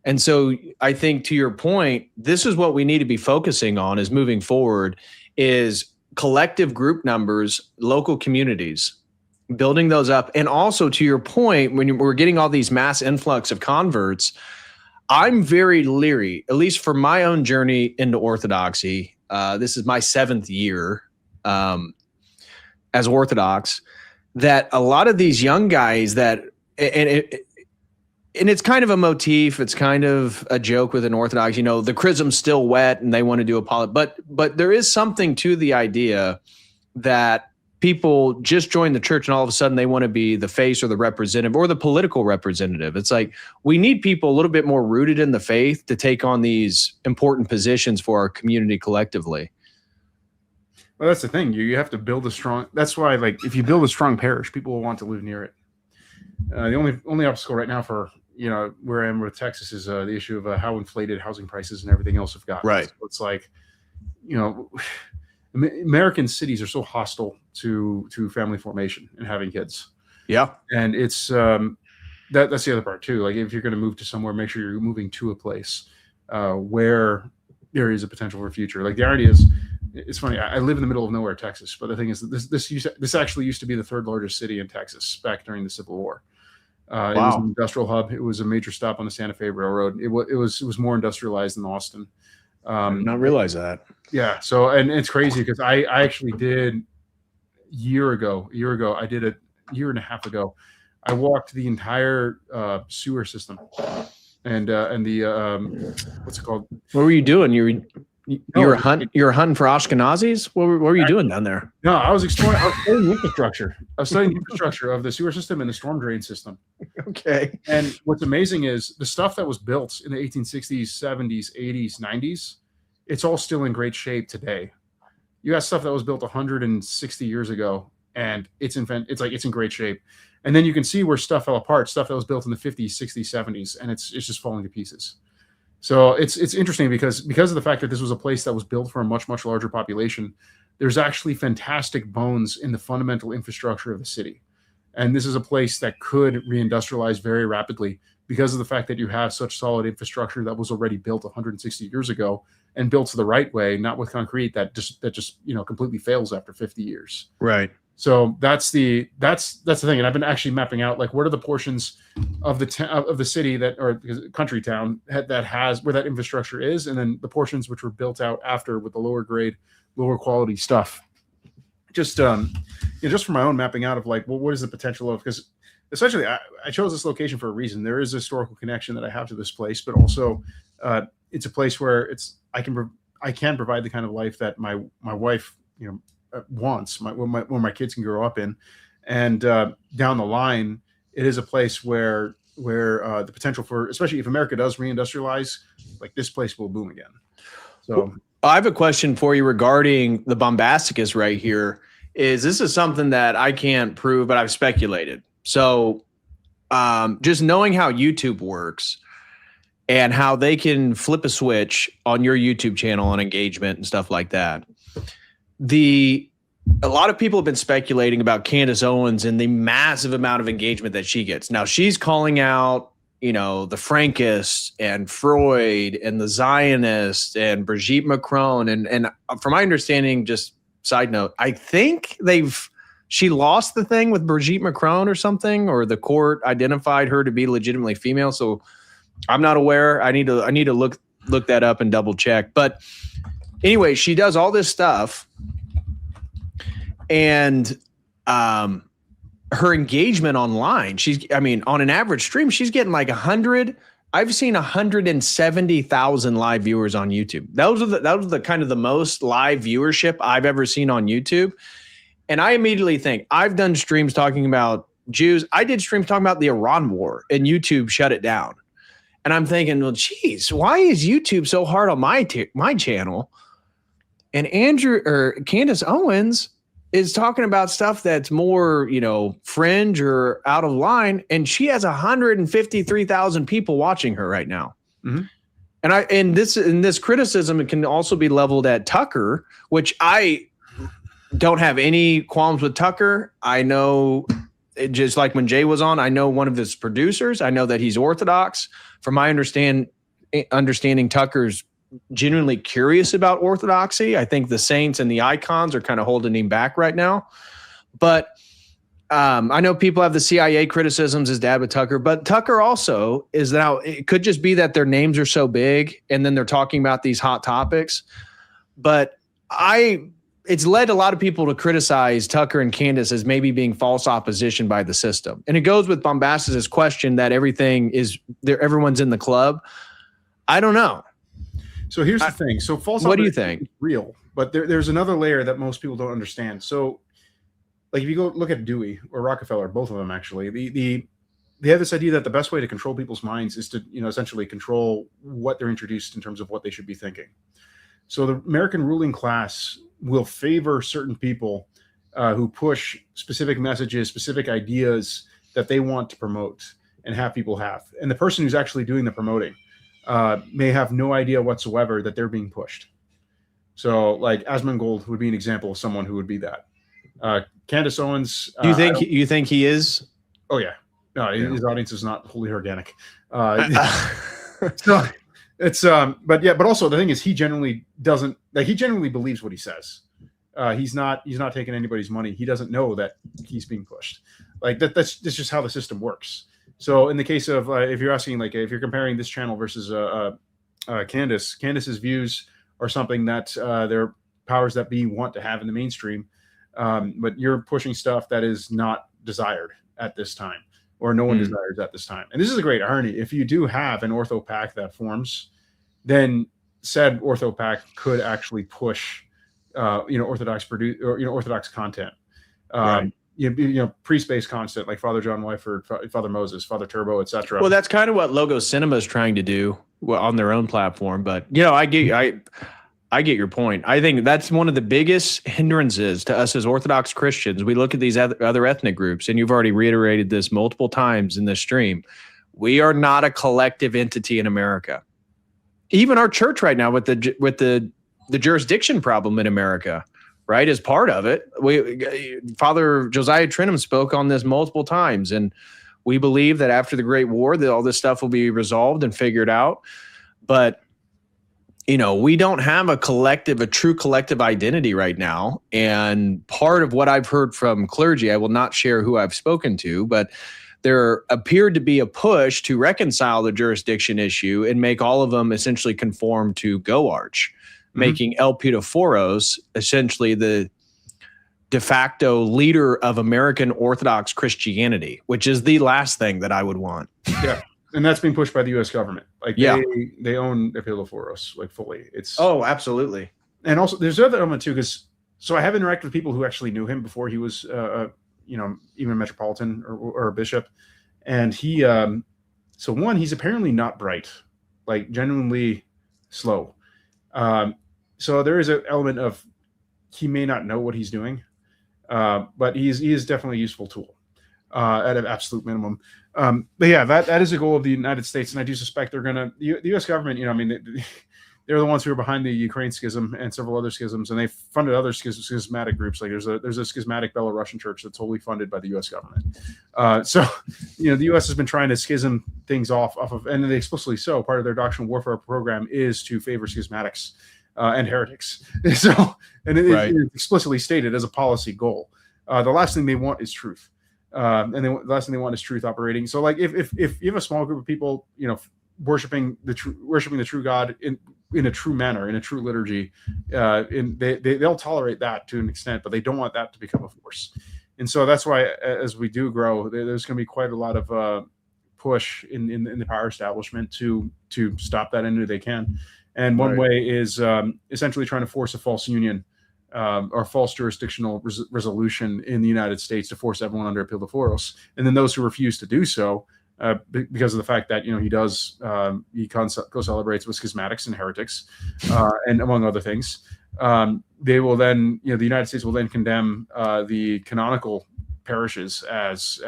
And so I think to your point, this is what we need to be focusing on is moving forward is collective group numbers, local communities, building those up. And also to your point, when we're getting all these mass influx of converts, I'm very leery, at least for my own journey into Orthodoxy. This is my 7th year as Orthodox, that a lot of these young guys that, and it's kind of a motif, it's kind of a joke with an Orthodox, you know, the chrism's still wet and they want to do a but there is something to the idea that people just join the church and all of a sudden they want to be the face or the representative or the political representative. It's like we need people a little bit more rooted in the faith to take on these important positions for our community collectively. Well, that's the thing. You have to build a strong. That's why, like, if you build a strong parish, people will want to live near it. The only obstacle right now for where I am with Texas is the issue of how inflated housing prices and everything else have gotten. Right. So it's like, American cities are so hostile to family formation and having kids. Yeah, and it's that's the other part too. Like, if you're going to move to somewhere, make sure you're moving to a place where there is a potential for future. Like, the irony is. It's funny. I live in the middle of nowhere, Texas, but the thing is that this actually used to be the 3rd largest city in Texas back during the Civil War. Wow. It was an industrial hub. It was a major stop on the Santa Fe Railroad. It was more industrialized than Austin. I did not realize that. Yeah. So, and it's crazy because I actually did a year ago. I did a year and a half ago. I walked the entire sewer system, and the what's it called? What were you doing? You were hunting for Ashkenazis? What were you doing down there? No, I was exploring. I was studying infrastructure. I was studying the infrastructure of the sewer system and the storm drain system. Okay. And what's amazing is the stuff that was built in the 1860s, 70s, 80s, 90s. It's all still in great shape today. You got stuff that was built 160 years ago, and it's in great shape. And then you can see where stuff fell apart. Stuff that was built in the 50s, 60s, 70s, and it's just falling to pieces. So it's interesting because of the fact that this was a place that was built for a much, much larger population, there's actually fantastic bones in the fundamental infrastructure of the city. And this is a place that could reindustrialize very rapidly because of the fact that you have such solid infrastructure that was already built 160 years ago and built the right way, not with concrete that just completely fails after 50 years. Right. So that's the thing. And I've been actually mapping out, like, what are the portions of the city that, or country town that has where that infrastructure is, and then the portions which were built out after with the lower grade, lower quality stuff. Just just for my own mapping out of, like, well, what is the potential of, because essentially I chose this location for a reason. There is a historical connection that I have to this place, but also it's a place where I can provide the kind of life that my wife wants, where my kids can grow up in, and down the line, it is a place where the potential for, especially if America does reindustrialize, like, this place will boom again. So I have a question for you regarding the Bombasticus right here. This is something that I can't prove, but I've speculated. So just knowing how YouTube works and how they can flip a switch on your YouTube channel on engagement and stuff like that. A lot of people have been speculating about Candace Owens and the massive amount of engagement that she gets. Now, she's calling out the Frankists and Freud and the Zionists and Brigitte Macron. And from my understanding, just side note, I think she lost the thing with Brigitte Macron or something, or the court identified her to be legitimately female. So I'm not aware. I need to look that up and double check. But anyway, she does all this stuff, and her engagement online, on an average stream, she's getting like 100. I've seen 170,000 live viewers on YouTube. That was the kind of the most live viewership I've ever seen on YouTube. And I immediately think, I've done streams talking about Jews. I did streams talking about the Iran war, and YouTube shut it down. And I'm thinking, well, geez, why is YouTube so hard on my channel? And Candace Owens is talking about stuff that's more, fringe or out of line, and she has 153,000 people watching her right now. Mm-hmm. And this criticism, it can also be leveled at Tucker, which I don't have any qualms with Tucker. I know, just like when Jay was on, I know one of his producers. I know that he's Orthodox. From my understanding, Tucker's genuinely curious about orthodoxy. I think the saints and the icons are kind of holding him back right now. But I know people have the CIA criticisms as dad with Tucker, but Tucker also is now, it could just be that their names are so big and then they're talking about these hot topics. But it's led a lot of people to criticize Tucker and Candace as maybe being false opposition by the system. And it goes with Bombastus' question that everyone's in the club. I don't know. So here's the thing. So false what do you think? Is real, but there's another layer that most people don't understand. So like if you go look at Dewey or Rockefeller, both of them actually, they have this idea that the best way to control people's minds is to, essentially control what they're introduced in terms of what they should be thinking. So the American ruling class will favor certain people who push specific messages, specific ideas that they want to promote and have people have. And the person who's actually doing the promoting may have no idea whatsoever that they're being pushed. So like Asmongold would be an example of someone who would be that. Candace Owens. Do you think he is? Oh yeah. No, his audience is not wholly organic. So it's but also the thing is he genuinely believes what he says. He's not taking anybody's money. He doesn't know that he's being pushed. Like that's just how the system works. So in the case of if you're asking, like if you're comparing this channel versus Candace's views are something that their powers that be want to have in the mainstream, but you're pushing stuff that is not desired at this time, or no one desires at this time. And this is a great irony. If you do have an orthopac that forms, then said orthopac could actually push orthodox orthodox content. Right. Priest-based content like Father John Wyford, Father Moses, Father Turbo, etc. Well, that's kind of what Logo Cinema is trying to do on their own platform. But I get your point. I think that's one of the biggest hindrances to us as Orthodox Christians. We look at these other ethnic groups, and you've already reiterated this multiple times in this stream. We are not a collective entity in America. Even our church right now with the jurisdiction problem in America, right, is part of it. Father Josiah Trenum spoke on this multiple times, and we believe that after the Great War that all this stuff will be resolved and figured out. But we don't have a true collective identity right now. And part of what I've heard from clergy, I will not share who I've spoken to, but there appeared to be a push to reconcile the jurisdiction issue and make all of them essentially conform to GoArch, making El Pitaforos essentially the de facto leader of American Orthodox Christianity, which is the last thing that I would want. Yeah. And that's being pushed by the U.S. government. Like they own Epilophoros like fully. Absolutely. And also there's another element too, because I have interacted with people who actually knew him before he was even a metropolitan or a bishop. And he he's apparently not bright, like genuinely slow. So there is an element of he may not know what he's doing, but he is definitely a useful tool at an absolute minimum. But yeah, that is a goal of the United States, and I do suspect they're gonna the U.S. government. they're the ones who are behind the Ukraine schism and several other schisms, and they funded other schismatic groups. Like there's a schismatic Belarusian church that's wholly funded by the U.S. government. So, the U.S. has been trying to schism things off of, and they explicitly so. Part of their doctrinal warfare program is to favor schismatics and heretics. So, and it's explicitly stated as a policy goal. The last thing they want is truth, and the last thing they want is truth operating. So, like if you have a small group of people, worshiping the true God in a true manner, in a true liturgy, they'll tolerate that to an extent, but they don't want that to become a force. And so that's why, as we do grow, there's going to be quite a lot of push in the power establishment to stop that any way they can. And one way is essentially trying to force a false union or false jurisdictional resolution in the United States to force everyone under appeal to foros. And then those who refuse to do so, because of the fact that he co-celebrates with schismatics and heretics, and among other things, they will then the United States will then condemn the canonical parishes as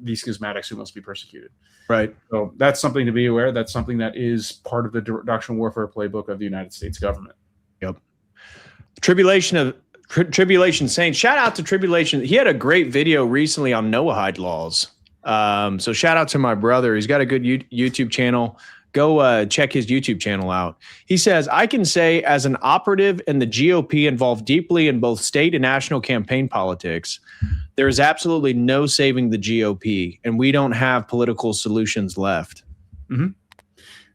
these schismatics who must be persecuted. Right. So that's something to be aware. That's something that is part of the doctrinal warfare playbook of the United States government. Yep. Tribulation Saints. Shout out to Tribulation. He had a great video recently on Noahide laws. So shout out to my brother. He's got a good YouTube channel. Go check his YouTube channel out. He says, I can say as an operative in the GOP involved deeply in both state and national campaign politics, there is absolutely no saving the GOP, and we don't have political solutions left. Mm-hmm.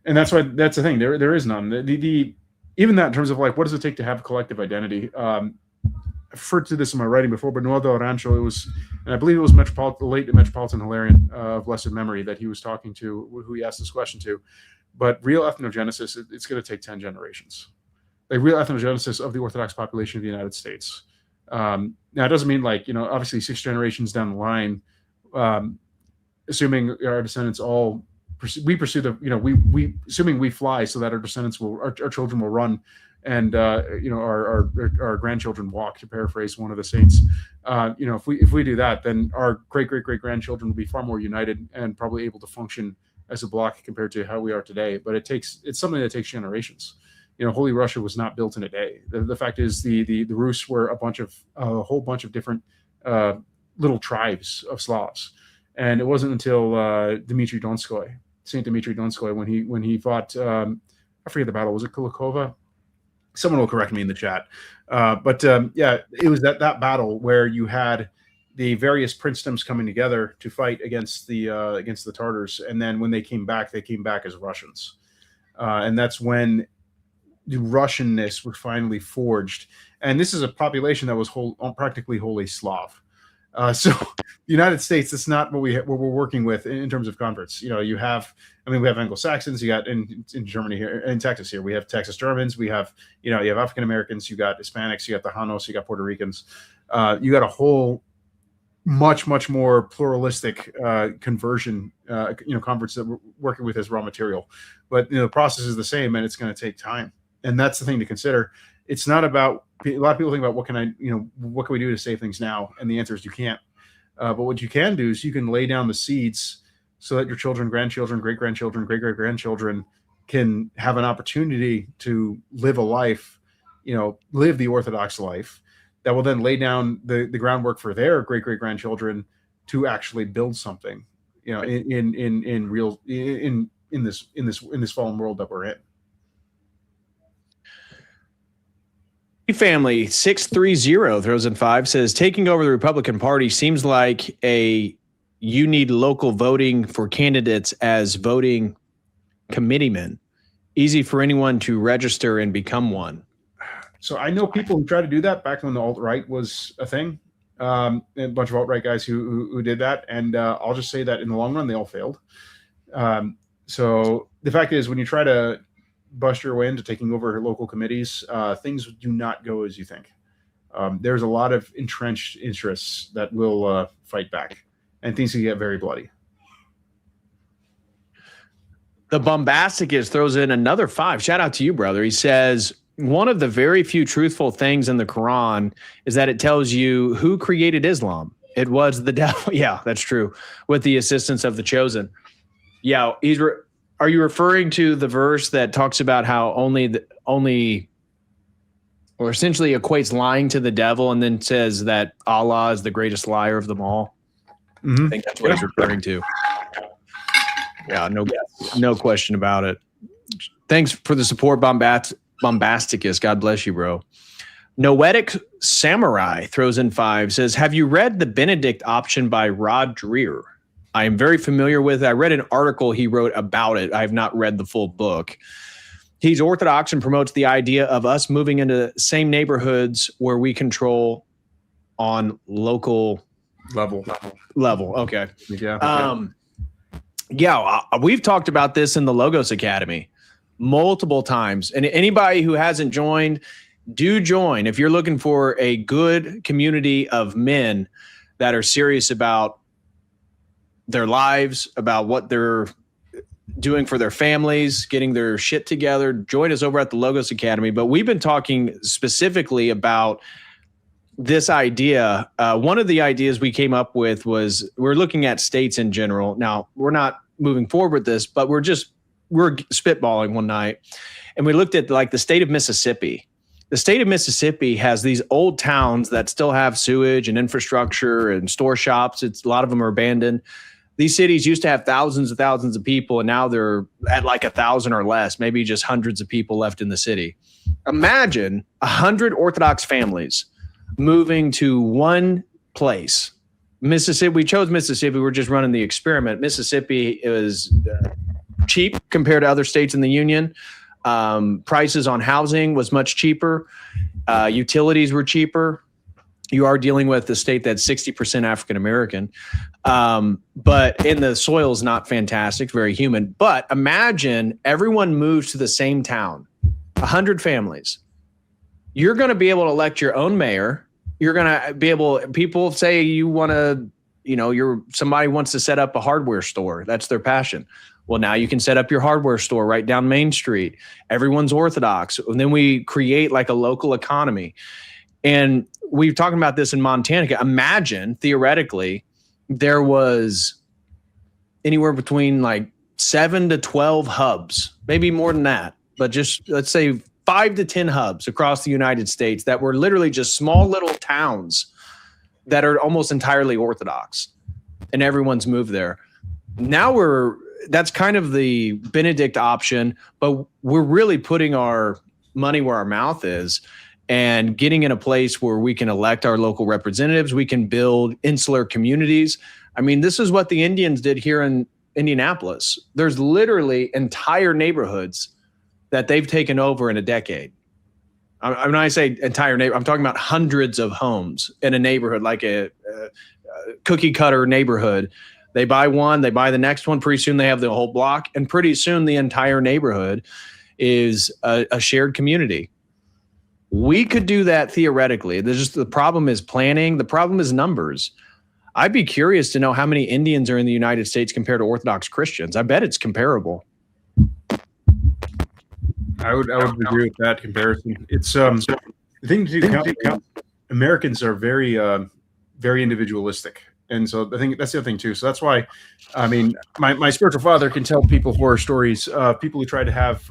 And that's the thing. There is none. Even that in terms of like, what does it take to have a collective identity? I referred to this in my writing before, but Noel del Rancho, and I believe it was the late Metropolitan Hilarion of blessed memory that he was talking to, who he asked this question to. But real ethnogenesis, it's going to take 10 generations. Like real ethnogenesis of the Orthodox population of the United States. Now, it doesn't mean like, obviously 6 generations down the line, assuming our descendants all, we pursue we assuming we fly so that our descendants our children will run, and our grandchildren walk, to paraphrase one of the saints. If we do that, then our great grandchildren will be far more united and probably able to function as a bloc compared to how we are today. But it's something that takes generations. Holy Russia was not built in a day. The fact is the Rus were a whole bunch of different little tribes of Slavs, and it wasn't until Saint Dmitry Donskoy, when he fought, I forget the battle, was it Kulakova? Someone will correct me in the chat. But it was that battle where you had the various princedoms coming together to fight against the Tartars, and then when they came back as Russians, and that's when the Russianness was finally forged. And this is a population that was practically wholly Slav. So the United States, it's not what we're working with in terms of converts. We have Anglo-Saxons, you got in Germany here, in Texas here, we have Texas Germans, we have, you have African Americans, you got Hispanics, you got the Janos, you got Puerto Ricans, you got a whole much more pluralistic conversion, converts that we're working with as raw material. But the process is the same, and it's going to take time. And that's the thing to consider. It's not about, a lot of people think about what can we do to save things now? And the answer is you can't. But what you can do is you can lay down the seeds so that your children, grandchildren, great-grandchildren, great-great-grandchildren can have an opportunity to live a life, live the Orthodox life that will then lay down the groundwork for their great-great-grandchildren to actually build something, in this fallen world that we're in. Family 630 throws in 5, says taking over the Republican Party seems like you need local voting for candidates as voting committeemen. Easy for anyone to register and become one. So I know people who try to do that back when the alt-right was a thing. And a bunch of alt-right guys who did that. And I'll just say that in the long run, they all failed. So the fact is, when you try to bust your way into taking over local committees, things do not go as you think. There's a lot of entrenched interests that will fight back, and things can get very bloody. The Bombasticus throws in another 5. Shout out to you, brother. He says, one of the very few truthful things in the Quran is that it tells you who created Islam. It was the devil. Yeah, that's true. With the assistance of the chosen. Yeah, Are you referring to the verse that talks about how only or essentially equates lying to the devil and then says that Allah is the greatest liar of them all? I think that's what he's referring to. Yeah, no question about it. Thanks for the support, Bombasticus. God bless you, bro. Noetic Samurai throws in 5, says, have you read The Benedict Option by Rod Dreher? I am very familiar with it. I read an article he wrote about it. I have not read the full book. He's Orthodox and promotes the idea of us moving into the same neighborhoods where we control on local level. Okay. Yeah. We've talked about this in the Logos Academy multiple times. And anybody who hasn't joined, do join. If you're looking for a good community of men that are serious about their lives, about what they're doing for their families, getting their shit together, join us over at the Logos Academy. But we've been talking specifically about this idea. One of the ideas we came up with was we're looking at states in general. Now, we're not moving forward with this, but we're spitballing one night. And we looked at like the state of Mississippi. The state of Mississippi has these old towns that still have sewage and infrastructure and store shops. A lot of them are abandoned. These cities used to have thousands and thousands of people, and now they're at like 1,000 or less, maybe just hundreds of people left in the city. Imagine 100 Orthodox families moving to one place. Mississippi, we chose Mississippi. We're just running the experiment. Mississippi is cheap compared to other states in the union. Prices on housing was much cheaper. Utilities were cheaper. You are dealing with a state that's 60% African-American. But in the soil is not fantastic, very humid. But imagine everyone moves to the same town, 100 families. You're going to be able to elect your own mayor. You're going to be able, people say you want to, somebody wants to set up a hardware store. That's their passion. Well, now you can set up your hardware store right down Main Street. Everyone's Orthodox. And then we create like a local economy. And we've talked about this in Montana. Imagine, theoretically, there was anywhere between like 7 to 12 hubs, maybe more than that, but just let's say 5 to 10 hubs across the United States that were literally just small little towns that are almost entirely Orthodox, and everyone's moved there. Now that's kind of the Benedict option, but we're really putting our money where our mouth is and getting in a place where we can elect our local representatives. We can build insular communities. I mean, this is what the Indians did here in Indianapolis. There's literally entire neighborhoods that they've taken over in a decade. When I say entire neighborhood, I'm talking about hundreds of homes in a neighborhood, like a cookie cutter neighborhood. They buy one, they buy the next one. Pretty soon they have the whole block. And pretty soon the entire neighborhood is a shared community. We could do that theoretically. The problem is planning. The problem is numbers. I'd be curious to know how many Indians are in the United States compared to Orthodox Christians. I bet it's comparable. I would agree with that comparison. It's the thing to count. Americans are very very individualistic. And so I think that's the other thing too. So that's why, I mean, my spiritual father can tell people horror stories of people who tried to have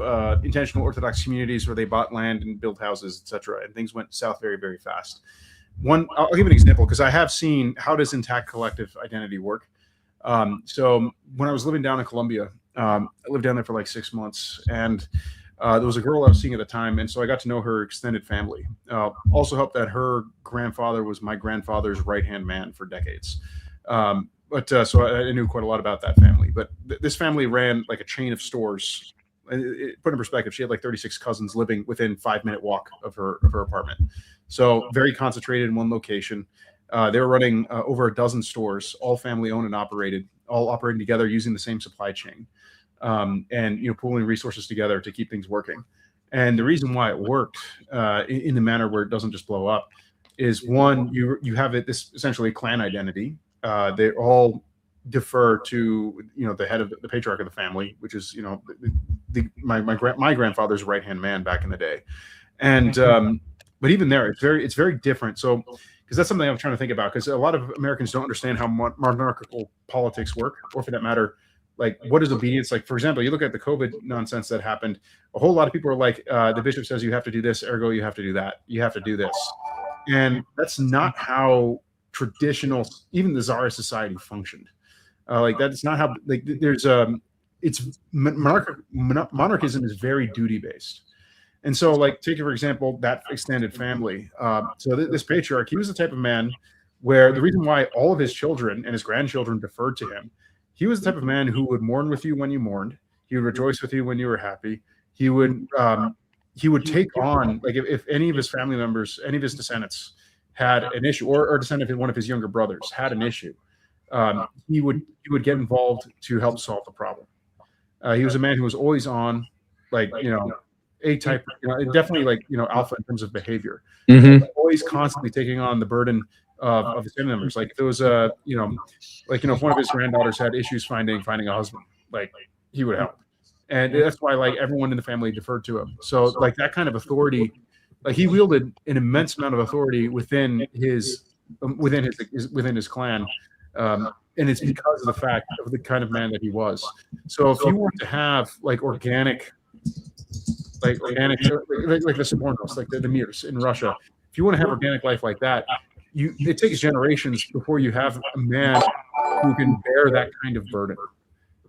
intentional Orthodox communities where they bought land and built houses, etc., and things went south very, very fast. I'll give an example because I have seen how does intact collective identity work. So when I was living down in Colombia, I lived down there for like 6 months, and there was a girl I was seeing at the time, and so I got to know her extended family. Also helped that her grandfather was my grandfather's right-hand man for decades. So I knew quite a lot about that family. But this family ran like a chain of stores. Put in perspective, she had like 36 cousins living within 5-minute walk of her apartment. So very concentrated in one location. They were running over a dozen stores, all family owned and operated, all operating together using the same supply chain. And pooling resources together to keep things working. And the reason why it worked in the manner where it doesn't just blow up is, one, you have this essentially clan identity. They all defer to the head of the patriarch of the family, which is my grandfather's right hand man back in the day. And but even there, it's very different. So because that's something I'm trying to think about, because a lot of Americans don't understand how monarchical politics work, or for that matter, like, what is obedience? Like, for example, you look at the COVID nonsense that happened. A whole lot of people are like, the bishop says you have to do this, ergo you have to do that. You have to do this. And that's not how traditional, even the czarist society functioned. Like, that's not how, like, there's, it's monarchism is very duty based. And so, like, take, for example, that extended family. So this patriarch, he was the type of man where the reason why all of his children and his grandchildren deferred to him, he was the type of man who would mourn with you when you mourned. He would rejoice with you when you were happy. He would take on, like, if any of his family members, any of his descendants had an issue, or descendant of one of his younger brothers had an issue, he would get involved to help solve the problem. He was a man who was always on, like, A-type, definitely, like, alpha in terms of behavior. Always constantly taking on the burden of his family members. Like, if there was if one of his granddaughters had issues finding a husband, like, he would help. And that's why, like, everyone in the family deferred to him. So, like, that kind of authority, like, he wielded an immense amount of authority within his clan. And it's because of the fact of the kind of man that he was. So if you want to have, like, organic, like the Sobornos, like the Mirs in Russia, if you want to have organic life like that, it takes generations before you have a man who can bear that kind of burden.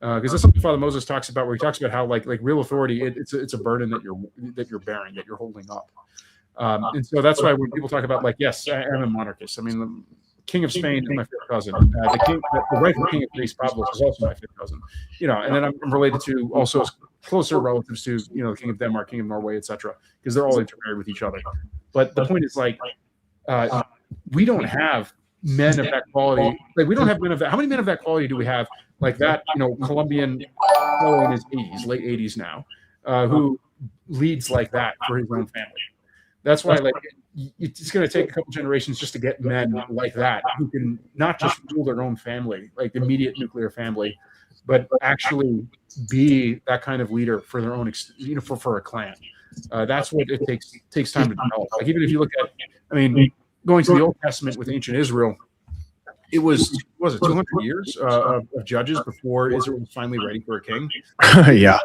Because that's something Father Moses talks about, where he talks about how, like real authority, it's a burden that you're bearing, that you're holding up. And so that's why when people talk about, like, yes, I am a monarchist. I mean, the King of Spain is my fifth cousin. The rightful King of Greece, Pavlos, is also my fifth cousin. And then I'm related to also closer relatives to, the King of Denmark, King of Norway, etc., because they're all intermarried with each other. But the point is, like, we don't have men of that quality. Like, we don't have men of that. How many men of that quality do we have? Like that, Colombian fellow in his 80s, late 80s now, who leads like that for his own family. That's why, like, it's going to take a couple generations just to get men like that who can not just rule their own family, like the immediate nuclear family, but actually be that kind of leader for their own, for a clan. That's what it takes time to develop. Like, even if you look at, going to the Old Testament with ancient Israel, it was it 200 years of judges before Israel was finally ready for a king. Yeah.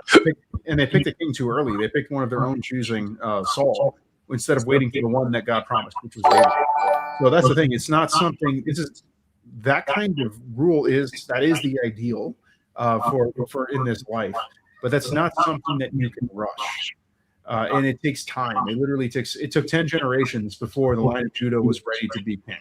And they picked a king too early. They picked one of their own choosing, Saul, instead of waiting for the one that God promised, which was David. So that's the thing. It's not something. That kind of rule is the ideal for in this life, but that's not something that you can rush. And it takes time. It took 10 generations before the line of Judah was ready to be king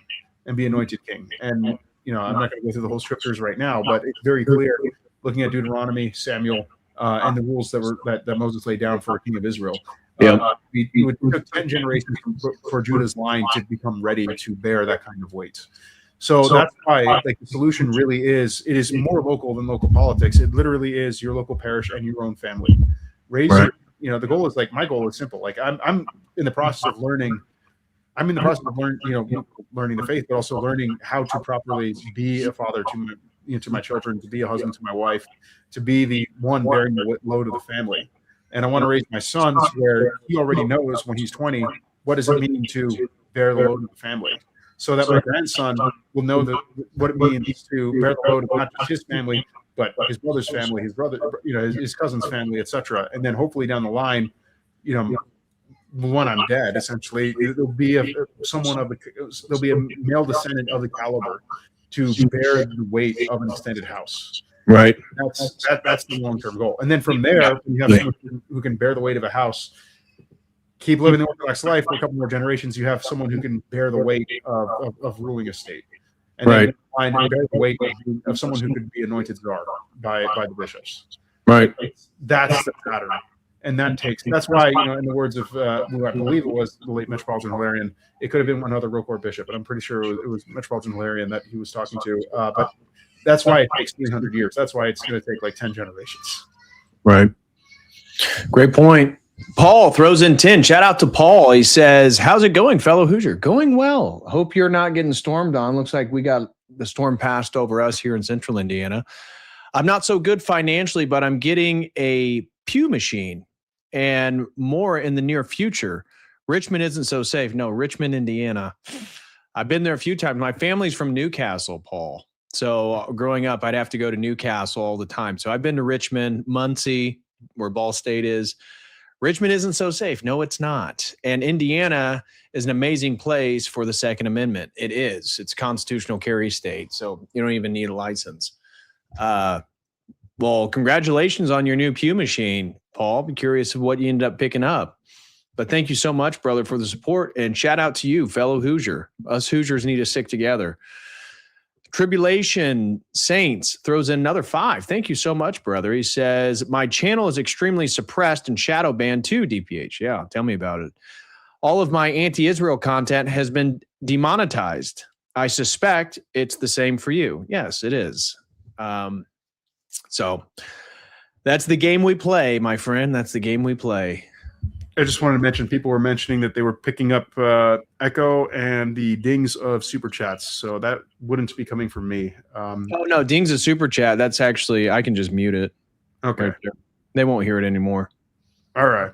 and be anointed king. And I'm not going to go through the whole scriptures right now, but it's very clear looking at Deuteronomy, Samuel, and the rules that Moses laid down for a king of Israel. It took 10 generations for Judah's line to become ready to bear that kind of weight. So that's why, like, the solution really is, it is more local than local politics. It literally is your local parish and your own family. The goal is, like, my goal is simple. Like, I'm in the process of learning. I'm in the process of learning the faith, but also learning how to properly be a father to my children, to be a husband to my wife, to be the one bearing the load of the family. And I want to raise my sons where he already knows when he's 20, what does it mean to bear the load of the family? So that my grandson will know what it means to bear the load of not just his family, but his brother's family, his brother, his cousin's family, etc. And then hopefully down the line, when I'm dead, essentially, there'll be a male descendant of the caliber to bear the weight of an extended house. Right. That's the long-term goal. And then from there, when you have someone who can bear the weight of a house, keep living the Orthodox life for a couple more generations, you have someone who can bear the weight of ruling a state. And then find bear the weight of someone who could be anointed czar by the bishops. Right. That's the pattern. And that's why, in the words of who I believe it was the late Metropolitan Hilarion, it could have been another Roquefort bishop, but I'm pretty sure it was Metropolitan Hilarion that he was talking to. But that's why it takes 300 years. That's why it's going to take like 10 generations. Right. Great point. Paul throws in 10. Shout out to Paul. He says, how's it going, fellow Hoosier? Going well. Hope you're not getting stormed on. Looks like we got the storm passed over us here in central Indiana. I'm not so good financially, but I'm getting a pew machine and more in the near future. Richmond isn't so safe. No, Richmond, Indiana. I've been there a few times. My family's from Newcastle, Paul. So growing up, I'd have to go to Newcastle all the time. So I've been to Richmond, Muncie, where Ball State is. Richmond isn't so safe. No, it's not. And Indiana is an amazing place for the Second Amendment. It is. It's a constitutional carry state. So you don't even need a license. Well, congratulations on your new Pew machine, Paul. I'm curious of what you ended up picking up. But thank you so much, brother, for the support. And shout out to you, fellow Hoosier. Us Hoosiers need to stick together. Tribulation Saints throws in another 5. Thank you so much, brother. He says, my channel is extremely suppressed and shadow banned too, DPH. Yeah, tell me about it. All of my anti-Israel content has been demonetized. I suspect it's the same for you. Yes, it is. So that's the game we play, my friend. That's the game we play. I just wanted to mention, people were mentioning that they were picking up echo and the dings of super chats. So that wouldn't be coming from me. Oh, no, dings of super chat. That's actually, I can just mute it. Okay. Right there. They won't hear it anymore. All right.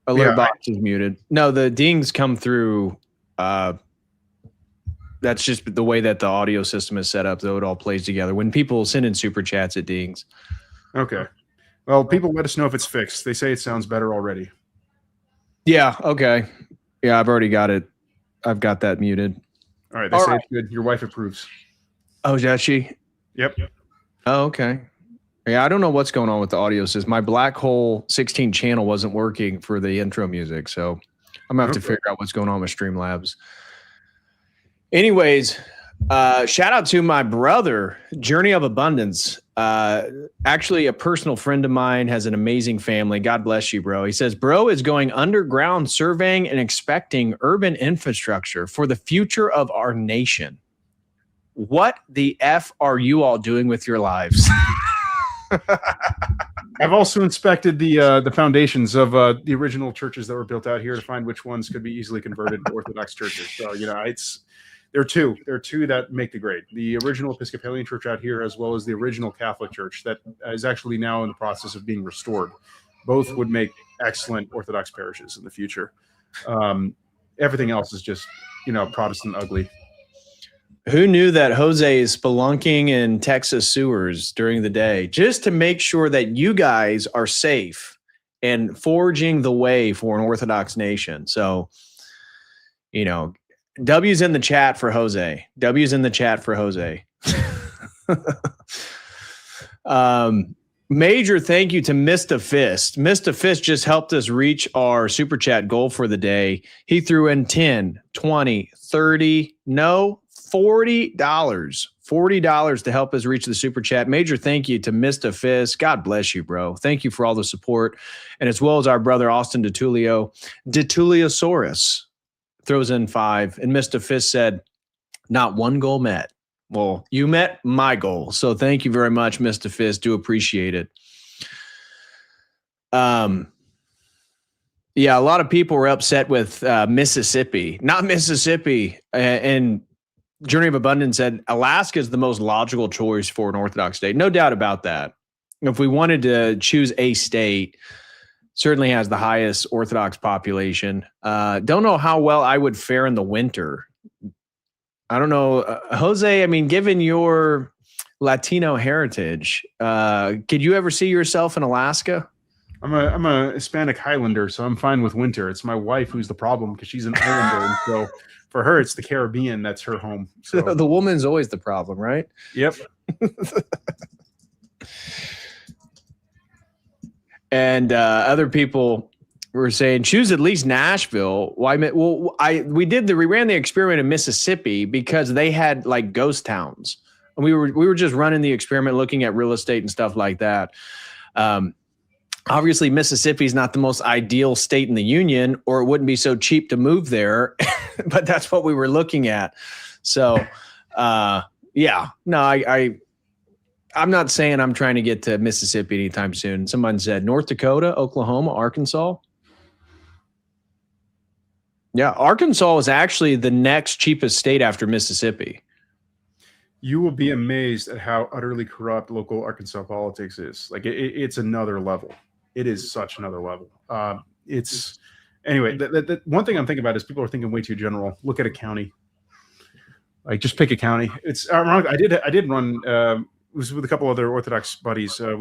Alert box is muted. No, the dings come through. That's just the way that the audio system is set up, though it all plays together. When people send in super chats, it dings. Okay. Well, people let us know if it's fixed. They say it sounds better already. Yeah, okay. Yeah, I've already got it. I've got that muted. All right, they say it's good. Your wife approves. Oh, is that she? Yep. Oh, okay. Yeah, I don't know what's going on with the audio system. My Black Hole 16 channel wasn't working for the intro music, so I'm going to have to figure out what's going on with Streamlabs. Anyways, shout out to my brother, Journey of Abundance. Actually, a personal friend of mine has an amazing family. God bless you, bro. He says, bro is going underground surveying and inspecting urban infrastructure for the future of our nation. What the F are you all doing with your lives? I've also inspected the foundations of the original churches that were built out here to find which ones could be easily converted to Orthodox churches. So, there are two that make the grade. The original Episcopalian church out here, as well as the original Catholic church that is actually now in the process of being restored. Both would make excellent Orthodox parishes in the future. Everything else is just, Protestant ugly. Who knew that Jose is spelunking in Texas sewers during the day just to make sure that you guys are safe and forging the way for an Orthodox nation? So, W's in the chat for Jose. W's in the chat for Jose. Major thank you to Mr. Fist. Mr. Fist just helped us reach our super chat goal for the day. He threw in 10, 20, 30, no, $40. $40 to help us reach the super chat. Major thank you to Mr. Fist. God bless you, bro. Thank you for all the support. And as well as our brother Austin DeTulio. DeTuliosaurus throws in 5. And Mr. Fist said, not one goal met. Well, you met my goal. So thank you very much, Mr. Fist. Do appreciate it. Yeah, a lot of people were upset with Mississippi. Not Mississippi. And Journey of Abundance said Alaska is the most logical choice for an Orthodox state. No doubt about that. If we wanted to choose a state, certainly has the highest Orthodox population. Don't know how well I would fare in the winter. I don't know. Jose, I mean, given your Latino heritage, could you ever see yourself in Alaska? I'm a Hispanic Highlander, so I'm fine with winter. It's my wife who's the problem because she's an Islander. And so for her, it's the Caribbean that's her home. So the woman's always the problem, right? Yep. And other people were saying choose at least Nashville. Why? Well, we ran the experiment in Mississippi because they had like ghost towns, and we were just running the experiment, looking at real estate and stuff like that. Obviously, Mississippi is not the most ideal state in the union, or it wouldn't be so cheap to move there. But that's what we were looking at. So, yeah, no, I'm not saying I'm trying to get to Mississippi anytime soon. Someone said North Dakota, Oklahoma, Arkansas. Yeah, Arkansas is actually the next cheapest state after Mississippi. You will be amazed at how utterly corrupt local Arkansas politics is. Like it's another level. It is such another level. Anyway. The one thing I'm thinking about is people are thinking way too general. Look at a county. Like, just pick a county. It's ironic. I did run. It was with a couple other Orthodox buddies. There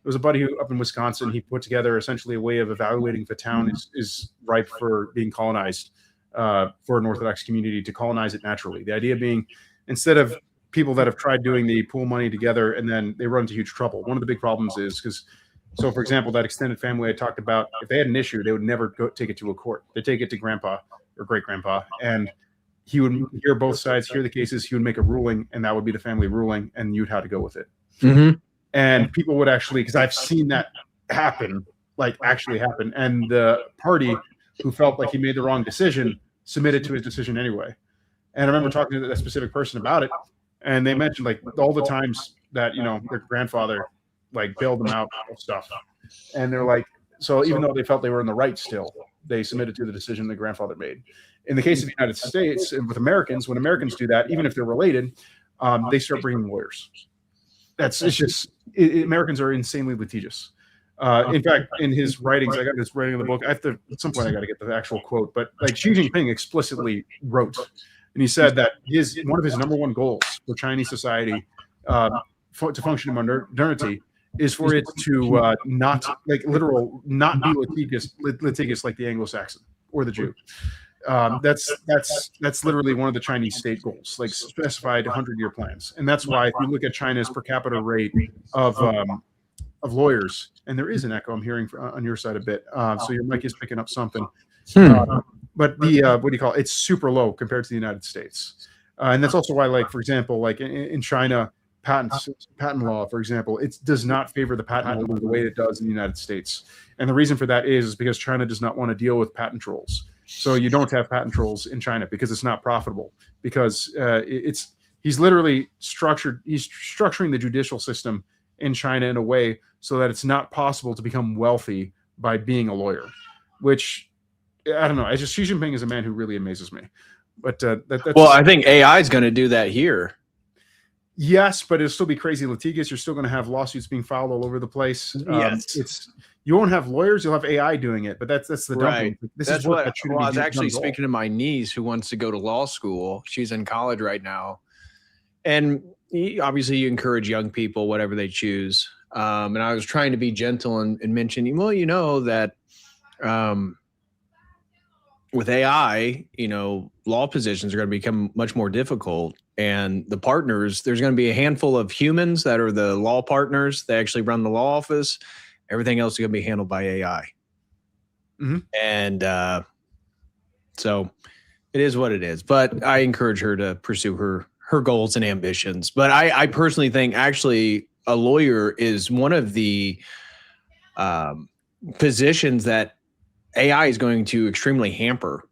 was a buddy who up in Wisconsin. He put together essentially a way of evaluating if a town is ripe for being colonized, for an Orthodox community to colonize it naturally. The idea being, instead of people that have tried doing the pool money together and then they run into huge trouble. One of the big problems is so for example, that extended family I talked about, if they had an issue, they would never take it to a court. They take it to grandpa or great grandpa, and he would hear both sides, hear the cases. He would make a ruling, and that would be the family ruling, and you'd have to go with it. Mm-hmm. And people would actually, because I've seen that happen, like actually happen, and the party who felt like he made the wrong decision submitted to his decision anyway. And I remember talking to that specific person about it, and they mentioned like all the times that their grandfather like bailed them out of stuff, and they're like, so even though they felt they were in the right, still they submitted to the decision the grandfather made. In the case of the United States, and with Americans, when Americans do that, even if they're related, they start bringing lawyers. Americans are insanely litigious. In fact, in his writings, I got this writing in the book. At some point I got to get the actual quote, but like Xi Jinping explicitly wrote, and he said that one of his number one goals for Chinese society to function in modernity is for it to not be litigious like the Anglo-Saxon or the Jew. That's literally one of the Chinese state goals, like specified 100-year plans. And that's why if you look at China's per capita rate of lawyers, and there is an echo I'm hearing on your side a bit, so your mic is picking up something. But the what do you call it? It's super low compared to the United States, and that's also why, like for example, like in China, patent law, for example, it does not favor the patent holder the way it does in the United States. And the reason for that is because China does not want to deal with patent trolls. So you don't have patent trolls in China because it's not profitable. Because he's structuring the judicial system in China in a way so that it's not possible to become wealthy by being a lawyer. Which I don't know. Xi Jinping is a man who really amazes me. But well, I think AI is going to do that here. Yes, but it'll still be crazy litigious. You're still going to have lawsuits being filed all over the place. Yes. You won't have lawyers. You'll have AI doing it. But that's the right. dumb thing. I was actually speaking to my niece who wants to go to law school. She's in college right now, and obviously you encourage young people whatever they choose. And I was trying to be gentle and mention, well, that with AI, law positions are going to become much more difficult. And the partners, there's going to be a handful of humans that are the law partners. They actually run the law office. Everything else is going to be handled by AI. Mm-hmm. And so it is what it is. But I encourage her to pursue her goals and ambitions. But I personally think actually a lawyer is one of the positions that AI is going to extremely hamper.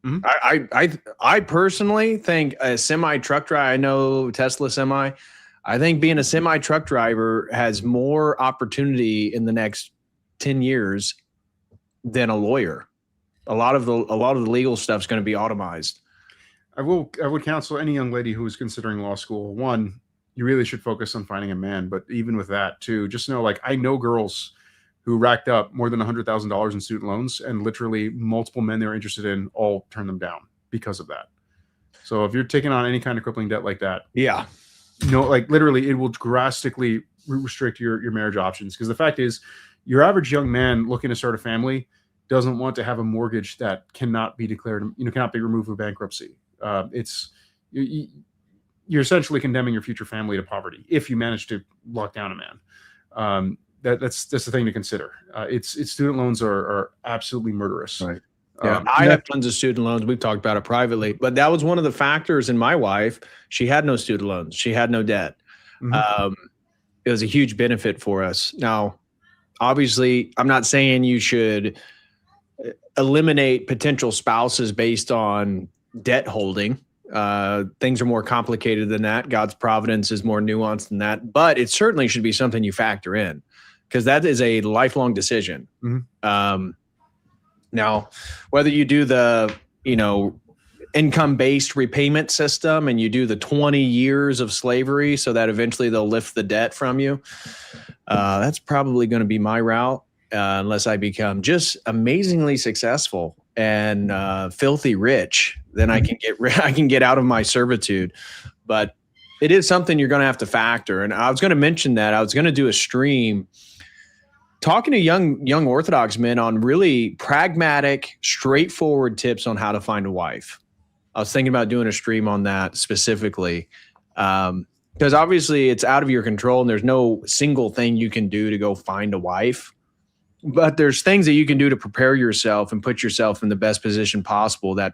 Mm-hmm. I personally think a semi truck driver, I know Tesla semi, I think being a semi truck driver has more opportunity in the next 10 years than a lawyer. A lot of the legal stuff is going to be automized. I would counsel any young lady who is considering law school, one, you really should focus on finding a man. But even with that too, just know, like, I know girls who racked up more than $100,000 in student loans, and literally multiple men they were interested in all turned them down because of that. So if you're taking on any kind of crippling debt like that, yeah, like literally it will drastically restrict your marriage options. Because the fact is, your average young man looking to start a family doesn't want to have a mortgage that cannot be declared, cannot be removed with bankruptcy. You're essentially condemning your future family to poverty if you manage to lock down a man. That's the thing to consider. Its student loans are absolutely murderous. Right. Yeah, I have tons of student loans. We've talked about it privately, but that was one of the factors in my wife. She had no student loans. She had no debt. Mm-hmm. It was a huge benefit for us. Now, obviously, I'm not saying you should eliminate potential spouses based on debt holding. Things are more complicated than that. God's providence is more nuanced than that, but it certainly should be something you factor in, because that is a lifelong decision. Mm-hmm. Now, whether you do the, income-based repayment system and you do the 20 years of slavery so that eventually they'll lift the debt from you, that's probably going to be my route, unless I become just amazingly successful and filthy rich. then I can I can get out of my servitude. But it is something you're going to have to factor. And I was going to mention that I was going to do a stream talking to young Orthodox men on really pragmatic, straightforward tips on how to find a wife. I was thinking about doing a stream on that specifically, because obviously it's out of your control and there's no single thing you can do to go find a wife. But there's things that you can do to prepare yourself and put yourself in the best position possible that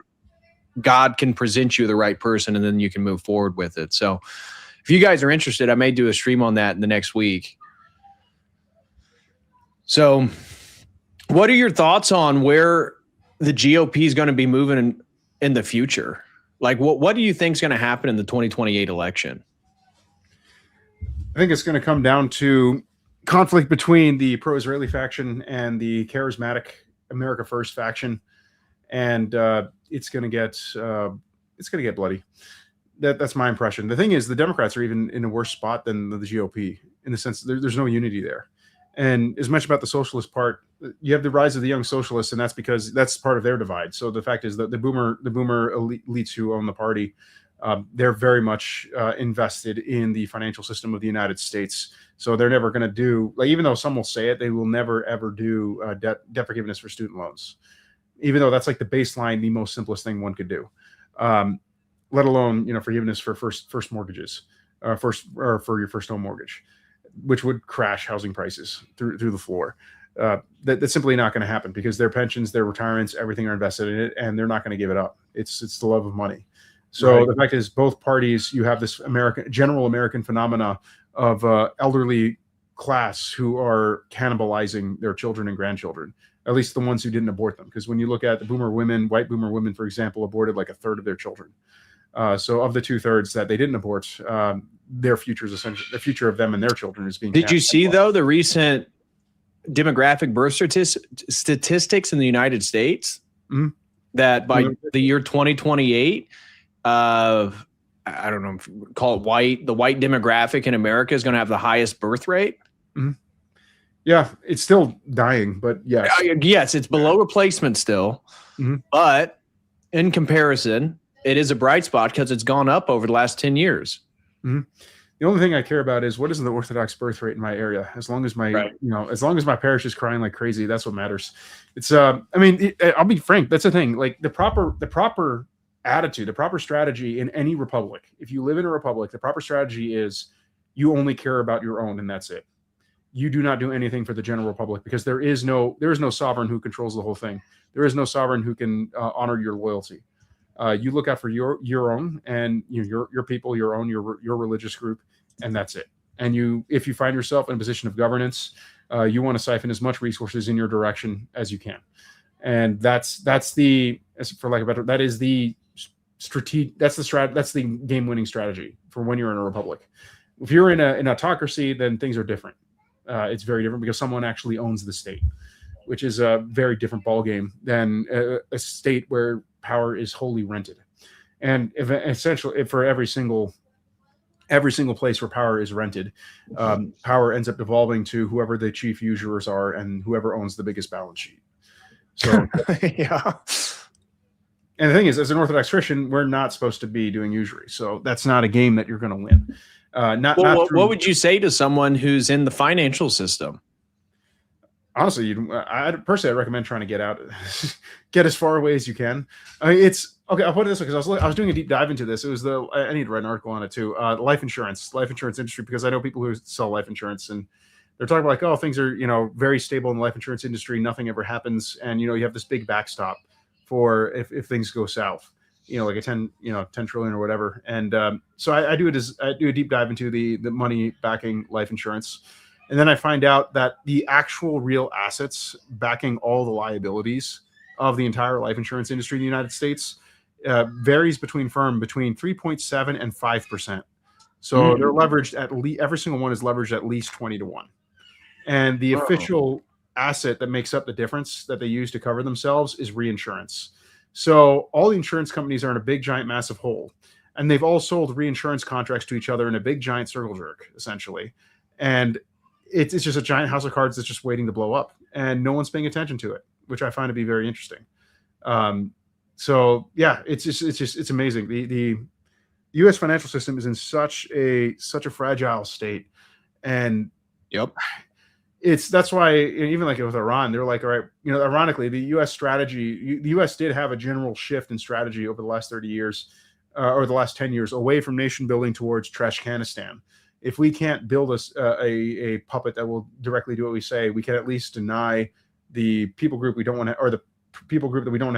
God can present you the right person, and then you can move forward with it. So if you guys are interested, I may do a stream on that in the next week. So what are your thoughts on where the GOP is going to be moving in the future? Like, what do you think is going to happen in the 2028 election? I think it's going to come down to conflict between the pro-Israeli faction and the charismatic America First faction, and it's going to get bloody. That's my impression. The thing is, the Democrats are even in a worse spot than the GOP in the sense that there's no unity there. And as much about the socialist part, you have the rise of the young socialists, and that's because that's part of their divide. So the fact is that the boomer elites who own the party, they're very much invested in the financial system of the United States. So they're never going to do, like, even though some will say it, they will never ever do debt forgiveness for student loans, even though that's like the baseline, the most simplest thing one could do. Let alone forgiveness for first mortgages, or for your first home mortgage, which would crash housing prices through the floor. That's simply not going to happen because their pensions, their retirements, everything are invested in it, and they're not going to give it up. It's the love of money. So The fact is, both parties, you have this general American phenomena of elderly class who are cannibalizing their children and grandchildren, at least the ones who didn't abort them. Because when you look at the white boomer women, for example, aborted like a third of their children. So of the 2/3 that they didn't abort, their future is essentially the future of them and their children is being. Did you see though the recent demographic birth statistics in the United States? Mm-hmm. That by the year 2028, I don't know, call it the white demographic in America is going to have the highest birth rate. Mm-hmm. Yeah, it's still dying, but yes. Yes, it's below replacement still. Mm-hmm. But in comparison, it is a bright spot because it's gone up over the last 10 years. Mm-hmm. The only thing I care about is what is the Orthodox birth rate in my area. As long as as long as my parish is crying like crazy, that's what matters. It's I'll be frank, that's the thing. Like the proper attitude, the proper strategy in any republic. If you live in a republic, the proper strategy is you only care about your own, and that's it. You do not do anything for the general public because there is no sovereign who controls the whole thing. There is no sovereign who can honor your loyalty. You look out for your own and your people, your religious group, and that's it. And if you find yourself in a position of governance, you want to siphon as much resources in your direction as you can. And that's the game winning strategy for when you're in a republic. If you're in an autocracy, then things are different. It's very different because someone actually owns the state, which is a very different ballgame than a state where power is wholly rented. And essentially, for every single place where power is rented, power ends up devolving to whoever the chief usurers are and whoever owns the biggest balance sheet. So, yeah. And the thing is, as an Orthodox Christian, we're not supposed to be doing usury. So that's not a game that you're going to win. What would you say to someone who's in the financial system? Honestly, I'd recommend trying to get out, get as far away as you can. I mean, it's okay. I'll put it this way, because I was doing a deep dive into this. It was I need to write an article on it too. Life insurance industry, because I know people who sell life insurance, and they're talking about like, oh, things are very stable in the life insurance industry. Nothing ever happens, and you have this big backstop for if things go south. Like a 10 trillion or whatever. And so I do a deep dive into the money backing life insurance. And then I find out that the actual real assets backing all the liabilities of the entire life insurance industry in the United States varies between 3.7 and 5%. So they're leveraged every single one is leveraged at least 20 to 1. And the official asset that makes up the difference that they use to cover themselves is reinsurance. So all the insurance companies are in a big, giant, massive hole, and they've all sold reinsurance contracts to each other in a big, giant circle jerk, essentially. And it's just a giant house of cards that's just waiting to blow up, and no one's paying attention to it, which I find to be very interesting. So yeah, it's amazing. The U.S. financial system is in such a fragile state, and Yep. that's why even like with Iran, they're like, all right, ironically, the U.S. strategy, the U.S. did have a general shift in strategy over the last 30 years, or the last 10 years, away from nation building towards Trashkanistan. If we can't build a puppet that will directly do what we say, we can at least deny the people group we don't want to, or the people group that we don't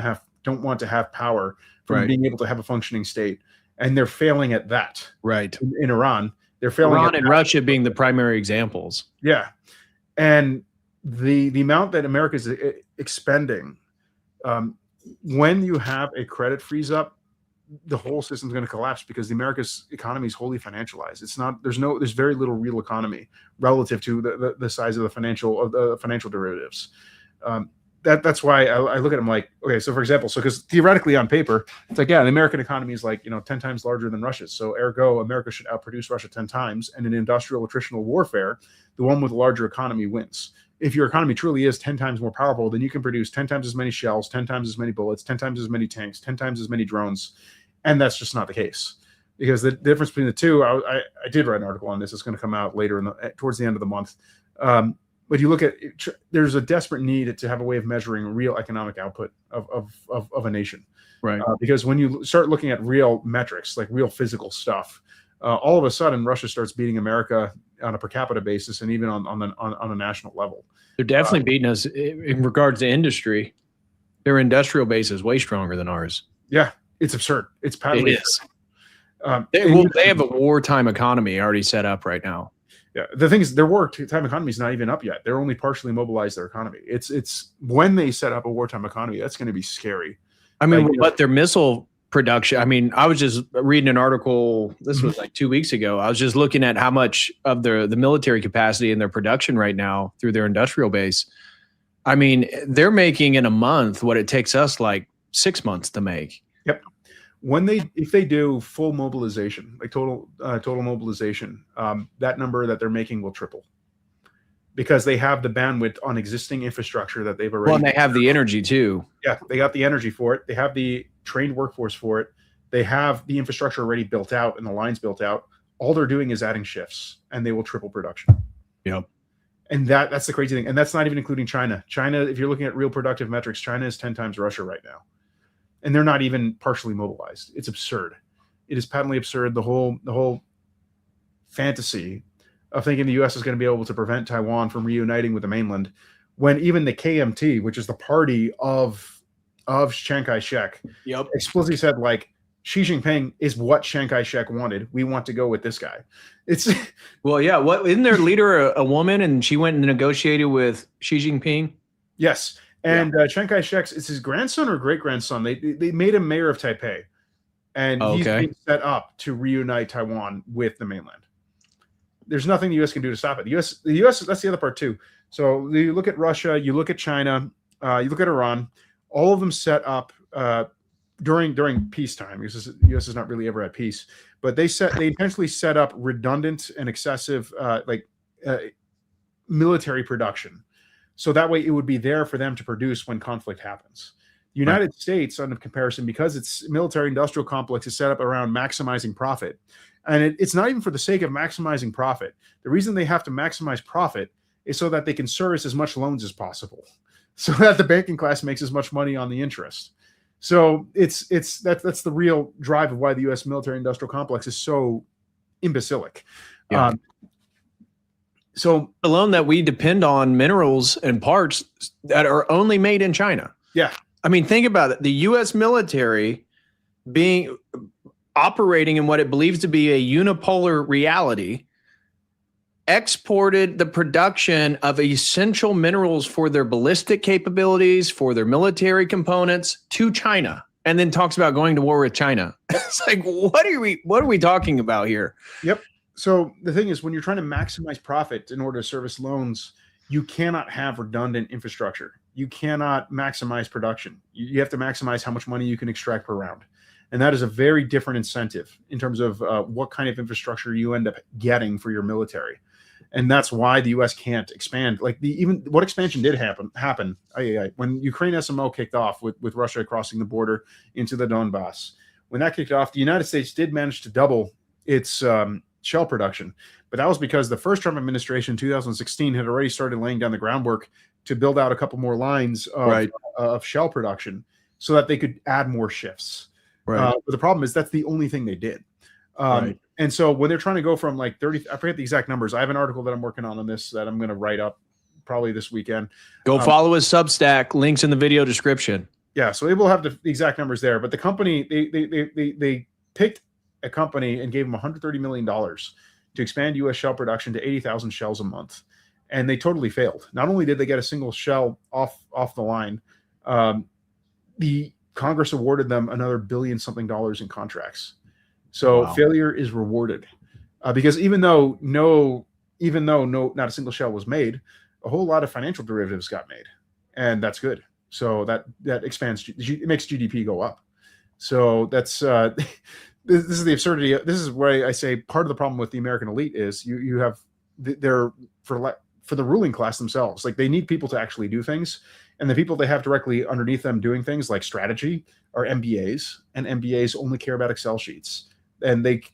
want to have power from being able to have a functioning state. And they're failing at that. Right. In Iran, they're failing. Iran and Russia being the primary examples. Yeah. And the amount that America is expending, when you have a credit freeze up, the whole system's going to collapse, because the America's economy is wholly financialized. It's not, there's very little real economy relative to the size of the financial derivatives. That's why I look at them like, okay, so for example, because theoretically on paper, it's like, yeah, the American economy is like, 10 times larger than Russia's. So ergo, America should outproduce Russia 10 times. And in industrial attritional warfare, the one with a larger economy wins. If your economy truly is 10 times more powerful, then you can produce 10 times as many shells, 10 times as many bullets, 10 times as many tanks, 10 times as many drones. And that's just not the case. Because the difference between the two, I did write an article on this. It's going to come out later towards the end of the month. But you look at it, there's a desperate need to have a way of measuring real economic output of a nation, right? Because when you start looking at real metrics, like real physical stuff, all of a sudden Russia starts beating America on a per capita basis, and even on a national level. They're definitely beating us in regards to industry. Their industrial base is way stronger than ours. Yeah, it's absurd. It's patently. It is. They have a wartime economy already set up right now. Yeah, the thing is, their wartime economy is not even up yet. They're only partially mobilized their economy. It's when they set up a wartime economy, that's going to be scary. I mean, but their missile production. I mean, I was just reading an article. This was like 2 weeks ago. I was just looking at how much of the military capacity in their production right now through their industrial base. I mean, they're making in a month what it takes us like 6 months to make. Yep. If they do full mobilization, like total mobilization, that number that they're making will triple, because they have the bandwidth on existing infrastructure that they've already. Well, and they have the energy too. Yeah, they got the energy for it. They have the trained workforce for it. They have the infrastructure already built out and the lines built out. All they're doing is adding shifts, and they will triple production. Yep. And that's the crazy thing. And that's not even including China. China, if you're looking at real productive metrics, China is 10 times Russia right now. And they're not even partially mobilized. It's absurd. It is patently absurd. The whole fantasy of thinking the U.S. is going to be able to prevent Taiwan from reuniting with the mainland, when even the KMT, which is the party of Chiang Kai-shek, explicitly said, like, Xi Jinping is what Chiang Kai-shek wanted. We want to go with this guy. It's well, yeah. What, isn't their leader a woman, and she went and negotiated with Xi Jinping? Yes. And Chiang Kai-shek's, it's his grandson or great-grandson. They made him mayor of Taipei, and he's being set up to reunite Taiwan with the mainland. There's nothing the U.S. can do to stop it. The U.S. That's the other part too. So you look at Russia, you look at China, you look at Iran. All of them set up during peacetime, because the U.S. is not really ever at peace. But they intentionally set up redundant and excessive military production. So that way it would be there for them to produce when conflict happens. The United States, on comparison, because its military industrial complex is set up around maximizing profit. And it's not even for the sake of maximizing profit. The reason they have to maximize profit is so that they can service as much loans as possible, so that the banking class makes as much money on the interest. So that's the real drive of why the U.S. military industrial complex is so imbecilic. Yeah. So alone that we depend on minerals and parts that are only made in China. Yeah. I mean, think about it. The U.S. military operating in what it believes to be a unipolar reality, exported the production of essential minerals for their ballistic capabilities, for their military components to China, and then talks about going to war with China. It's like, what are we talking about here? Yep. So the thing is, when you're trying to maximize profit in order to service loans, you cannot have redundant infrastructure. You cannot maximize production. You have to maximize how much money you can extract per round. And that is a very different incentive in terms of what kind of infrastructure you end up getting for your military. And that's why the U.S. can't expand. Like even what expansion did happen when Ukraine SMO kicked off with Russia crossing the border into the Donbass. When that kicked off, the United States did manage to double its shell production, but that was because the first Trump administration, 2016, had already started laying down the groundwork to build out a couple more lines of shell production so that they could add more shifts. But the problem is that's the only thing they did. And so when they're trying to go from like 30, I forget the exact numbers. I have an article that I'm working on this that I'm going to write up probably this weekend. Go follow his Substack. Links in the video description. Yeah, so they will have the exact numbers there. But the company, they picked a company and gave them $130 million to expand U.S. shell production to 80,000 shells a month. And they totally failed. Not only did they get a single shell off the line, the Congress awarded them another billion-something dollars in contracts. So failure is rewarded because even though not a single shell was made, a whole lot of financial derivatives got made, and that's good. So that expands, it makes GDP go up. So that's this is the absurdity. This is where I say part of the problem with the American elite is you have they're for the ruling class themselves. Like they need people to actually do things, and the people they have directly underneath them doing things like strategy are MBAs, and MBAs only care about Excel sheets. And it's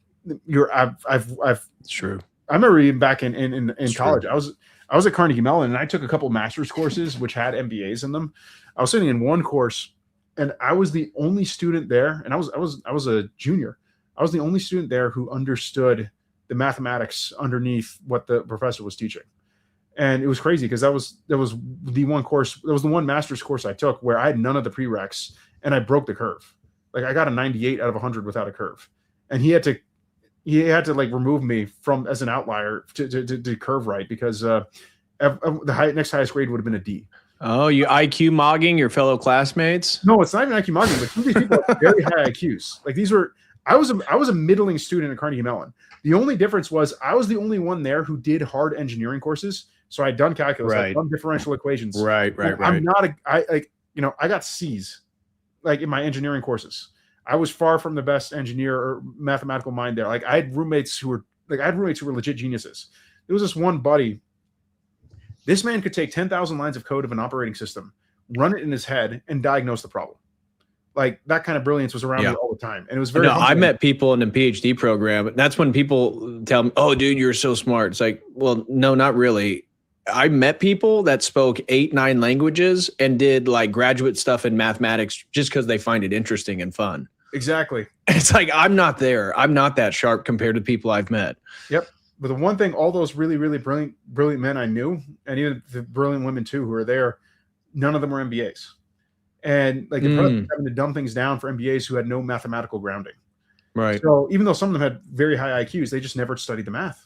true. I remember even back in college, I was at Carnegie Mellon and I took a couple master's courses which had MBAs in them. I was sitting in one course and I was the only student there, and I was a junior. I was the only student there who understood the mathematics underneath what the professor was teaching. And it was crazy because that was the one master's course I took where I had none of the prereqs and I broke the curve. Like I got a 98 out of 100 without a curve. And he had to like remove me from as an outlier to curve right because the next highest grade would have been a D. Oh, you IQ mogging your fellow classmates? No, it's not even IQ mogging, but some of these people have very high IQs. Like I was a middling student at Carnegie Mellon. The only difference was I was the only one there who did hard engineering courses. So I'd done calculus, I'd done differential equations. Right. I'm not I got C's like in my engineering courses. I was far from the best engineer or mathematical mind there. Like I had roommates who were legit geniuses. There was this one buddy. This man could take 10,000 lines of code of an operating system, run it in his head, and diagnose the problem. Like that kind of brilliance was around me all the time. And it was very I met people in the PhD program. That's when people tell me, "Oh, dude, you're so smart." It's like, well, no, not really. I met people that spoke 8-9 languages and did like graduate stuff in mathematics just because they find it interesting and fun. Exactly. It's like, I'm not there. I'm not that sharp compared to people I've met. Yep. But the one thing, all those really, really brilliant men I knew, and even the brilliant women too, who were there, none of them were MBAs. And like having to dumb things down for MBAs who had no mathematical grounding. Right. So even though some of them had very high IQs, they just never studied the math.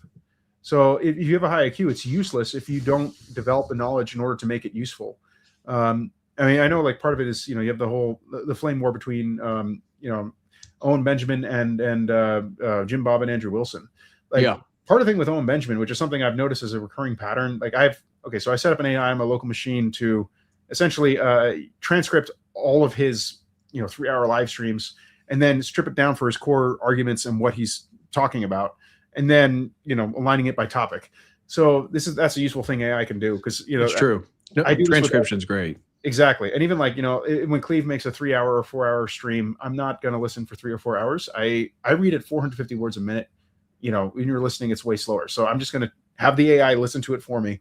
So if you have a high IQ, it's useless if you don't develop the knowledge in order to make it useful. I mean, I know like part of it is, you have the flame war between, Owen Benjamin and Jim Bob and Andrew Wilson. Like part of the thing with Owen Benjamin, which is something I've noticed as a recurring pattern, like so I set up an AI, my local machine, to essentially transcript all of his, 3-hour live streams and then strip it down for his core arguments and what he's talking about. And then, aligning it by topic. So that's a useful thing AI can do because, it's true. Transcription's great. Exactly. And even like, when Cleve makes a 3-hour or 4-hour stream, I'm not going to listen for 3 or 4 hours. I read at 450 words a minute. When you're listening, it's way slower. So I'm just going to have the AI listen to it for me.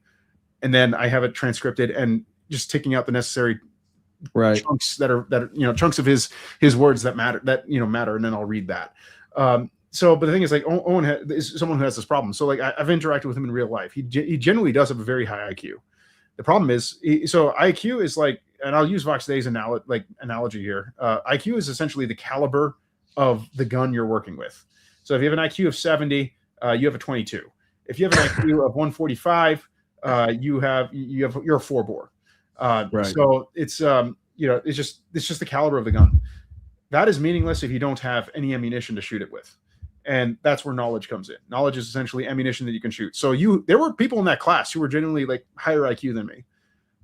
And then I have it transcripted and just taking out the necessary chunks that are, chunks of his words that matter, and then I'll read that. But the thing is, like, Owen is someone who has this problem. So, like, I've interacted with him in real life. He generally does have a very high IQ. The problem is, IQ is like, and I'll use Vox Day's analogy here. IQ is essentially the caliber of the gun you're working with. So if you have an IQ of 70, you have a 22. If you have an IQ of 145, you're a 4-bore. So it's it's just the caliber of the gun. That is meaningless if you don't have any ammunition to shoot it with. And that's where knowledge comes in. Knowledge is essentially ammunition that you can shoot. So there were people in that class who were genuinely like higher IQ than me,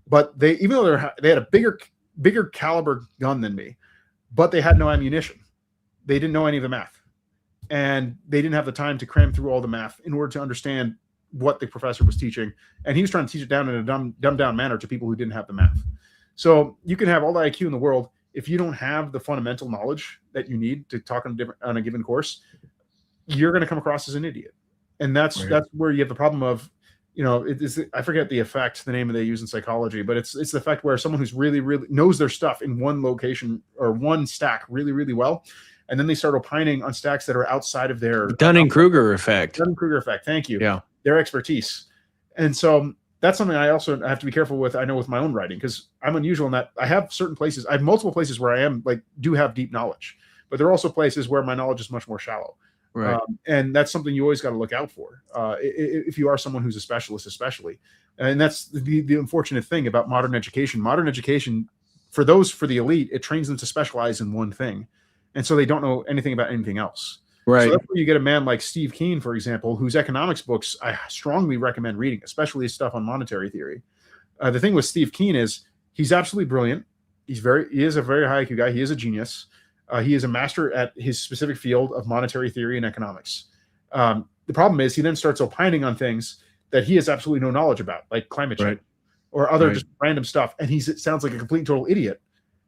but even though they had a bigger caliber gun than me, but they had no ammunition. They didn't know any of the math, and they didn't have the time to cram through all the math in order to understand what the professor was teaching, and he was trying to teach it down in a dumbed down manner to people who didn't have the math. So you can have all the IQ in the world. If you don't have the fundamental knowledge that you need to talk on a given course, you're going to come across as an idiot. And that's where you have the problem of, I forget the name they use in psychology, but it's the effect where someone who's really, really knows their stuff in one location or one stack really, really well, and then they start opining on stacks that are outside of their Dunning-Kruger effect. Dunning-Kruger effect. Thank you. Yeah. Their expertise. And so that's something I also have to be careful with. I know with my own writing, because I'm unusual in that I have multiple places where I do have deep knowledge, but there are also places where my knowledge is much more shallow. Right. And that's something you always got to look out for if you are someone who's a specialist, especially. And that's the unfortunate thing about modern education. Modern education, for the elite, it trains them to specialize in one thing. And so they don't know anything about anything else. Right. So that's where you get a man like Steve Keen, for example, whose economics books I strongly recommend reading, especially his stuff on monetary theory. The thing with Steve Keen is he's absolutely brilliant. He is a very high IQ guy. He is a genius. He is a master at his specific field of monetary theory and economics. The problem is he then starts opining on things that he has absolutely no knowledge about, like climate change or other just random stuff. And it sounds like a complete and total idiot,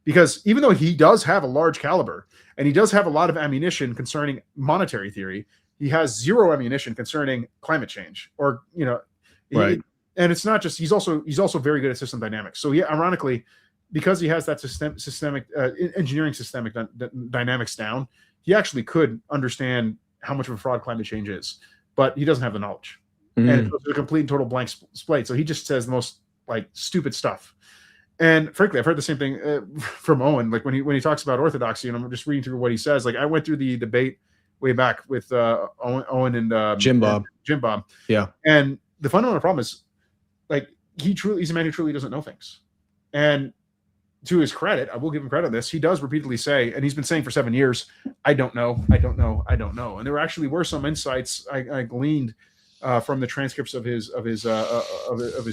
because even though he does have a large caliber and he does have a lot of ammunition concerning monetary theory, he has zero ammunition concerning climate change and it's not just, he's also very good at system dynamics. So ironically, because he has that systemic engineering systemic dynamics down, he actually could understand how much of a fraud climate change is, but he doesn't have the knowledge. And it's a complete and total blank slate. So he just says the most stupid stuff. And frankly, I've heard the same thing from Owen. Like when he talks about orthodoxy, and I'm just reading through what he says. Like I went through the debate way back with Owen and Jim Bob. Yeah. And the fundamental problem is he's a man who truly doesn't know things. And to his credit, I will give him credit on this, he does repeatedly say, and he's been saying for 7 years, I don't know. And there actually were some insights I gleaned from the transcripts of his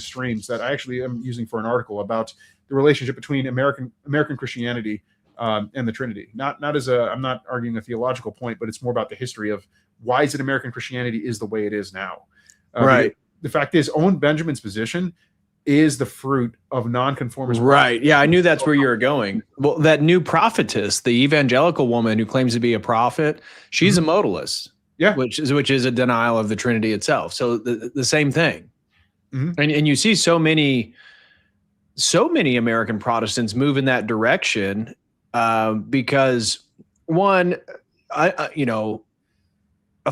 streams that I actually am using for an article about the relationship between American Christianity and the Trinity. I'm not arguing a theological point, but it's more about the history of why is it American Christianity is the way it is now. Right. The fact is, Owen Benjamin's position is the fruit of nonconformist. Right. Yeah, I knew that's where you were going. Well, that new prophetess, the evangelical woman who claims to be a prophet, she's a modalist. Yeah. Which is a denial of the Trinity itself. So the same thing. And you see so many American Protestants move in that direction because one, a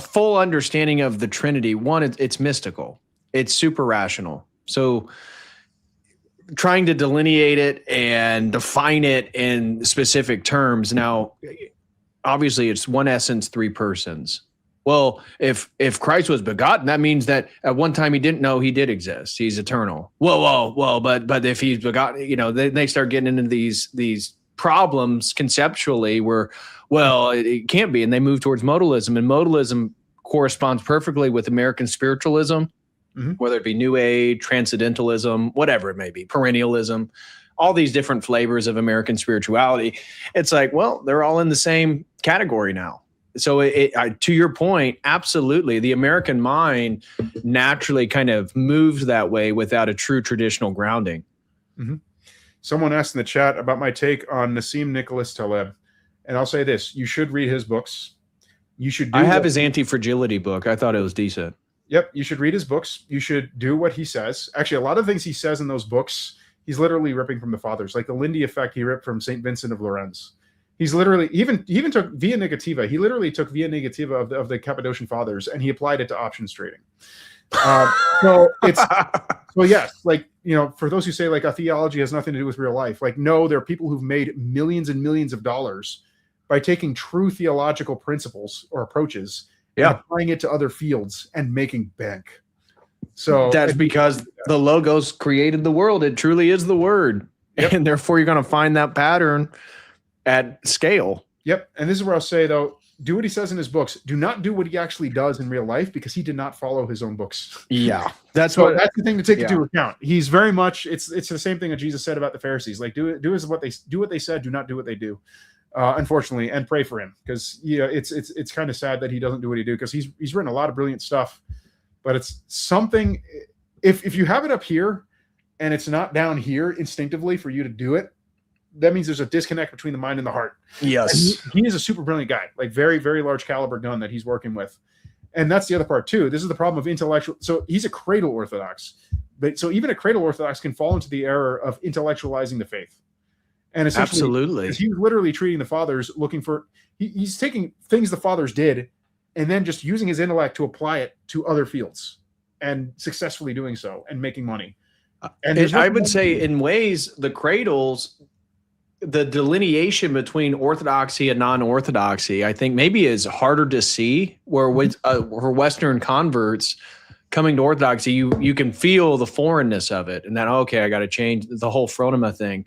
full understanding of the Trinity, one, it's mystical. It's super rational. So trying to delineate it and define it in specific terms. Now, obviously it's one essence, three persons. Well, if Christ was begotten, that means that at one time he didn't know he did exist. He's eternal. Well, but if he's begotten, they start getting into these problems conceptually where, well, it can't be. And they move towards modalism, and modalism corresponds perfectly with American spiritualism, whether it be New Age, Transcendentalism, whatever it may be, perennialism, all these different flavors of American spirituality. It's like, well, they're all in the same category now. So to your point, absolutely, the American mind naturally kind of moves that way without a true traditional grounding. Someone asked in the chat about my take on Nassim Nicholas Taleb, and I'll say this: you should read his books. You should. I have his anti-fragility book. I thought it was decent. Yep, you should read his books. You should do what he says. Actually, a lot of things he says in those books, he's literally ripping from the fathers. Like the Lindy effect, he ripped from St. Vincent of Lorens. He's literally he even took Via Negativa. He literally took Via Negativa of the Cappadocian fathers, and he applied it to options trading. So yes, for those who say like a theology has nothing to do with real life, like no, there are people who've made millions and millions of dollars by taking true theological principles or approaches, and applying it to other fields and making bank. So that's because the Logos created the world. It truly is the Word, and therefore you're going to find that pattern at scale. Yep. And this is where I'll say, though, do what he says in his books. Do not do what he actually does in real life, because he did not follow his own books. Yeah. That's the thing to take into account. He's very much, it's the same thing that Jesus said about the Pharisees. Like do what they said, do not do what they do. Unfortunately, and pray for him, because it's kind of sad that he doesn't do what he do, because he's written a lot of brilliant stuff. but it's something. If you have it up here and it's not down here instinctively for you to do it, that means there's a disconnect between the mind and the heart. Yes. And he is a super brilliant guy, like very, very large caliber gun that he's working with. And that's the other part too. This is the problem of intellectual. So he's a cradle orthodox, but so even a cradle orthodox can fall into the error of intellectualizing the faith. And essentially, absolutely, he was literally treating the fathers, looking for, he's taking things the fathers did and then just using his intellect to apply it to other fields and successfully doing so and making money. And I would say in ways, the cradles, the delineation between orthodoxy and non-orthodoxy, I think maybe is harder to see, where with for Western converts coming to orthodoxy, you can feel the foreignness of it, and then, okay, I got to change the whole phronema thing.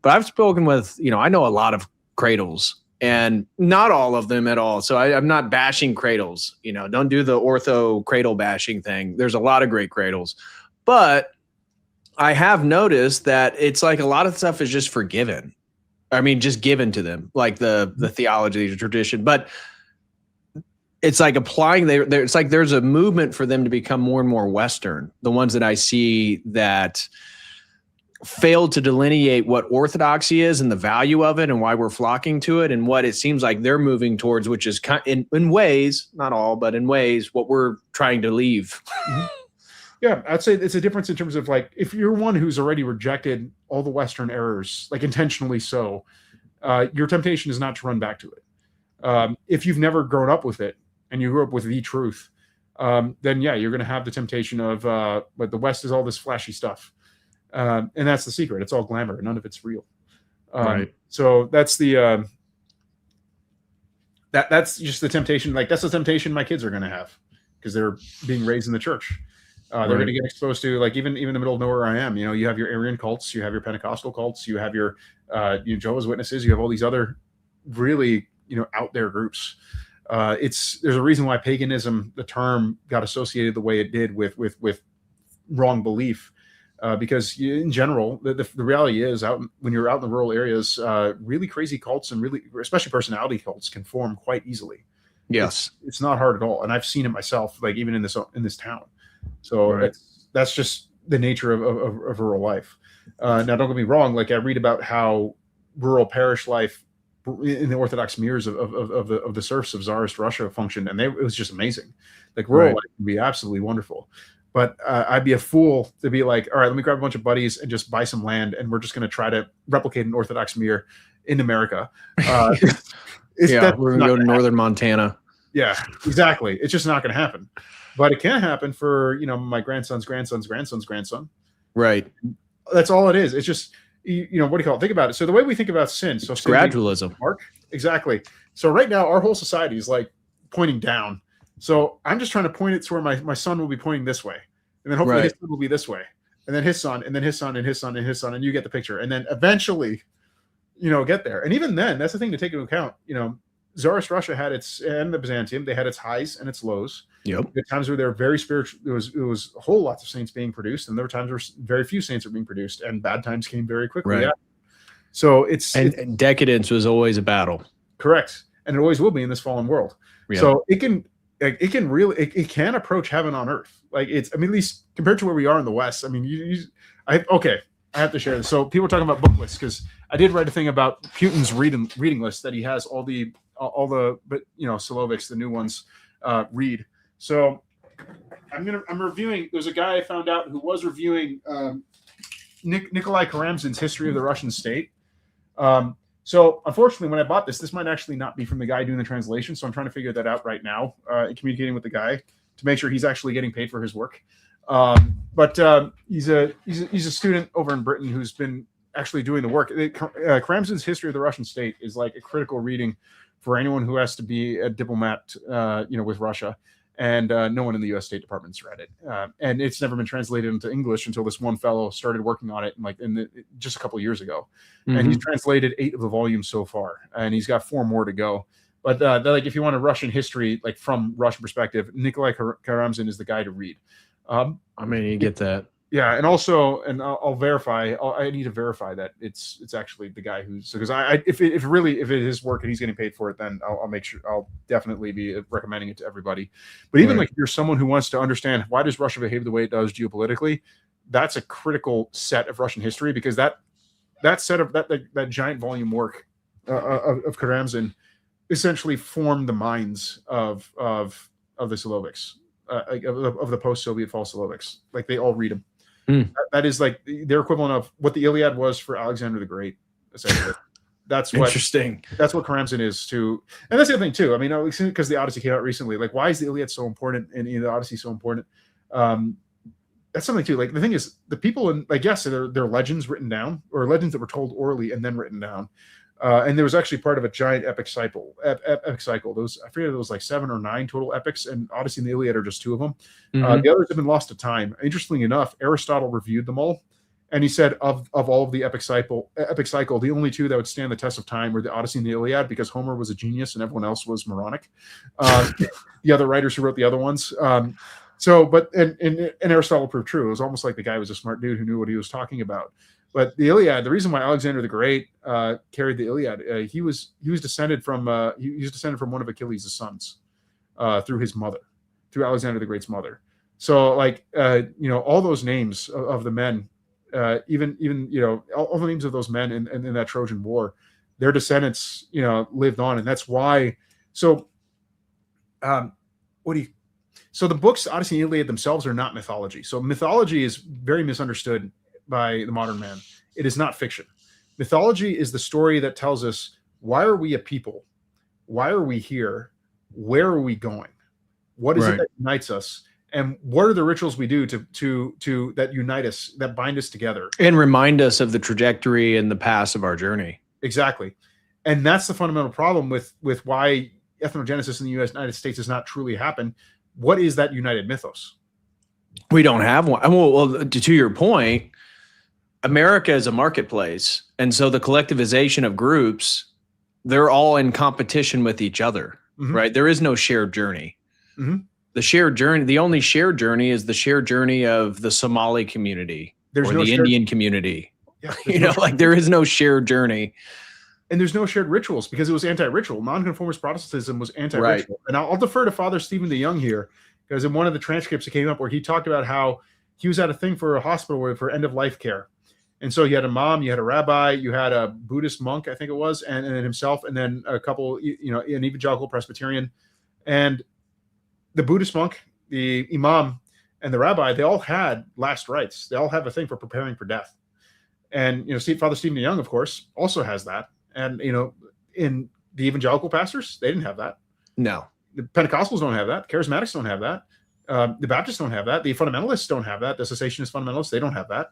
But I've spoken with, I know a lot of cradles, and not all of them at all. So I'm not bashing cradles, don't do the ortho cradle bashing thing. There's a lot of great cradles, but I have noticed that it's like a lot of stuff is just forgiven. I mean, just given to them, like the theology, the tradition, but it's like applying it's like there's a movement for them to become more and more Western. The ones that I see that failed to delineate what orthodoxy is and the value of it and why we're flocking to it and what it seems like they're moving towards, which is in ways, not all, but in ways, what we're trying to leave. Yeah, I'd say it's a difference in terms of like, if you're one who's already rejected all the Western errors, like intentionally so, your temptation is not to run back to it. If you've never grown up with it and you grew up with the truth, then yeah, you're going to have the temptation of, but the West is all this flashy stuff. And that's the secret. It's all glamour. None of it's real. Right. So that's the, that's just the temptation. Like that's the temptation my kids are going to have because they're being raised in the church. They're going to get exposed to, like, even in the middle of nowhere I am, you have your Arian cults, you have your Pentecostal cults, you have your Jehovah's Witnesses, you have all these other really, out there groups. There's a reason why paganism, the term, got associated the way it did with wrong belief. Because in general, the reality is when you're out in the rural areas, really crazy cults and really, especially personality cults, can form quite easily. Yes. It's not hard at all. And I've seen it myself, like even in this town. So that's just the nature of rural life. Now, don't get me wrong. Like I read about how rural parish life in the Orthodox mirrors of the serfs of Tsarist Russia functioned, and it was just amazing. Like rural life can be absolutely wonderful. But I'd be a fool to be like, all right, let me grab a bunch of buddies and just buy some land, and we're just going to try to replicate an Orthodox mirror in America. We're going to go to northern Montana. Yeah, exactly. It's just not going to happen. But it can happen for, my grandson's grandson's grandson's grandson. Right. That's all it is. It's just, what do you call it? Think about it. So the way we think about sin. So sin, gradualism. Mark, exactly. So right now, our whole society is like pointing down. So I'm just trying to point it to where my son will be pointing this way. And then hopefully his son will be this way. And then his son, and then his son, and his son, and his son. And you get the picture. And then eventually, get there. And even then, that's the thing to take into account. Tsarist Russia had and the Byzantium, they had its highs and its lows. Yep. There were times where they were very spiritual. It was a whole lot of saints being produced, and there were times where very few saints were being produced, and bad times came very quickly. Right. Yeah. So and decadence was always a battle. Correct, and it always will be in this fallen world. Yep. So it can approach heaven on earth. Like at least compared to where we are in the West. I mean, I have to share this. So people are talking about book lists because I did write a thing about Putin's reading list that he has all the Solovics, the new ones, read. So I'm reviewing. There's a guy I found out who was reviewing Nikolai Karamzin's History of the Russian State. So unfortunately, when I bought this might actually not be from the guy doing the translation. So I'm trying to figure that out right now, communicating with the guy to make sure he's actually getting paid for his work. But he's a student over in Britain who's been actually doing the work. Karamzin's History of the Russian State is like a critical reading for anyone who has to be a diplomat, with Russia. And no one in the U.S. State Department's read it. And it's never been translated into English until this one fellow started working on it just a couple of years ago. Mm-hmm. And he's translated 8 of the volumes so far, and he's got 4 more to go. But if you want a Russian history, like from Russian perspective, Nikolai Karamzin is the guy to read. You get that. Yeah, and also, and I'll verify. I need to verify that it's actually the guy who's, because if it is his work and he's getting paid for it, then I'll make sure, I'll definitely be recommending it to everybody. But even Right. like if you're someone who wants to understand why does Russia behave the way it does geopolitically, that's a critical set of Russian history, because that set of that giant volume work of Karamzin essentially formed the minds of the Slovics, of the post-Soviet fall Slovics. Like they all read them. That is like their equivalent of what the Iliad was for Alexander the Great, essentially. That's what Interesting. That's what Karamzin is to, and that's the other thing too. I mean, because the Odyssey came out recently, like why is the Iliad so important and the Odyssey so important? That's something too. Like the thing is, the people in, like, yes, they're legends written down, or legends that were told orally and then written down. And there was actually part of a giant epic cycle. Epic cycle. Those, I forget, it was like 7 or 9 total epics, and Odyssey and the Iliad are just 2 of them. The others have been lost to time. Interestingly enough, Aristotle reviewed them all, and he said of all of the epic cycle, the only 2 that would stand the test of time were the Odyssey and the Iliad, because Homer was a genius and everyone else was moronic. The other writers who wrote the other ones. But Aristotle proved true. It was almost like the guy was a smart dude who knew what he was talking about. But the Iliad, the reason why Alexander the Great carried the Iliad, he was descended from one of Achilles' sons through his mother, through Alexander the Great's mother. So like all those names of the men, even all the names of those men in that Trojan War, their descendants lived on, and that's why. So so the books Odyssey and Iliad themselves are not mythology. So mythology is very misunderstood by the modern man. It is not fiction. Mythology is the story that tells us, why are we a people? Why are we here? Where are we going? What is it that unites us? And what are the rituals we do to that unite us, that bind us together? And remind us of the trajectory and the path of our journey. Exactly. And that's the fundamental problem with why ethnogenesis in the United States has not truly happened. What is that united mythos? We don't have one. Well, to your point, America is a marketplace. And so the collectivization of groups, they're all in competition with each other, right? There is no shared journey. The shared journey, the only shared journey is the shared journey of the Somali community or the Indian community. Yeah, like there is no shared journey. And there's no shared rituals, because it was anti-ritual. Nonconformist Protestantism was anti-ritual. Right. And I'll defer to Father Stephen DeYoung here, because in one of the transcripts that came up where he talked about how he was at a thing for a hospital for end-of-life care. And so you had a mom, you had a rabbi, you had a Buddhist monk, I think it was, and then himself, and then a couple, an evangelical Presbyterian. And the Buddhist monk, the imam, and the rabbi, they all had last rites. They all have a thing for preparing for death. And, Father Stephen DeYoung, of course, also has that. And, in the evangelical pastors, they didn't have that. No. The Pentecostals don't have that. Charismatics don't have that. The Baptists don't have that. The fundamentalists don't have that. The cessationist fundamentalists, they don't have that.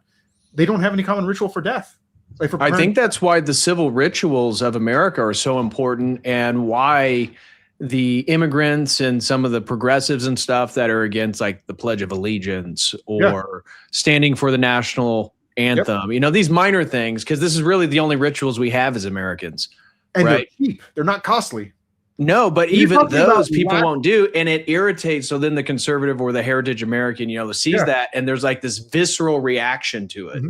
They don't have any common ritual for death. Like I think that's why the civil rituals of America are so important, and why the immigrants and some of the progressives and stuff that are against like the Pledge of Allegiance or standing for the national anthem, these minor things, because this is really the only rituals we have as Americans. And they're cheap. They're not costly. No, but even those people won't do, and it irritates. So then the conservative or the heritage American, sees that, and there's like this visceral reaction to it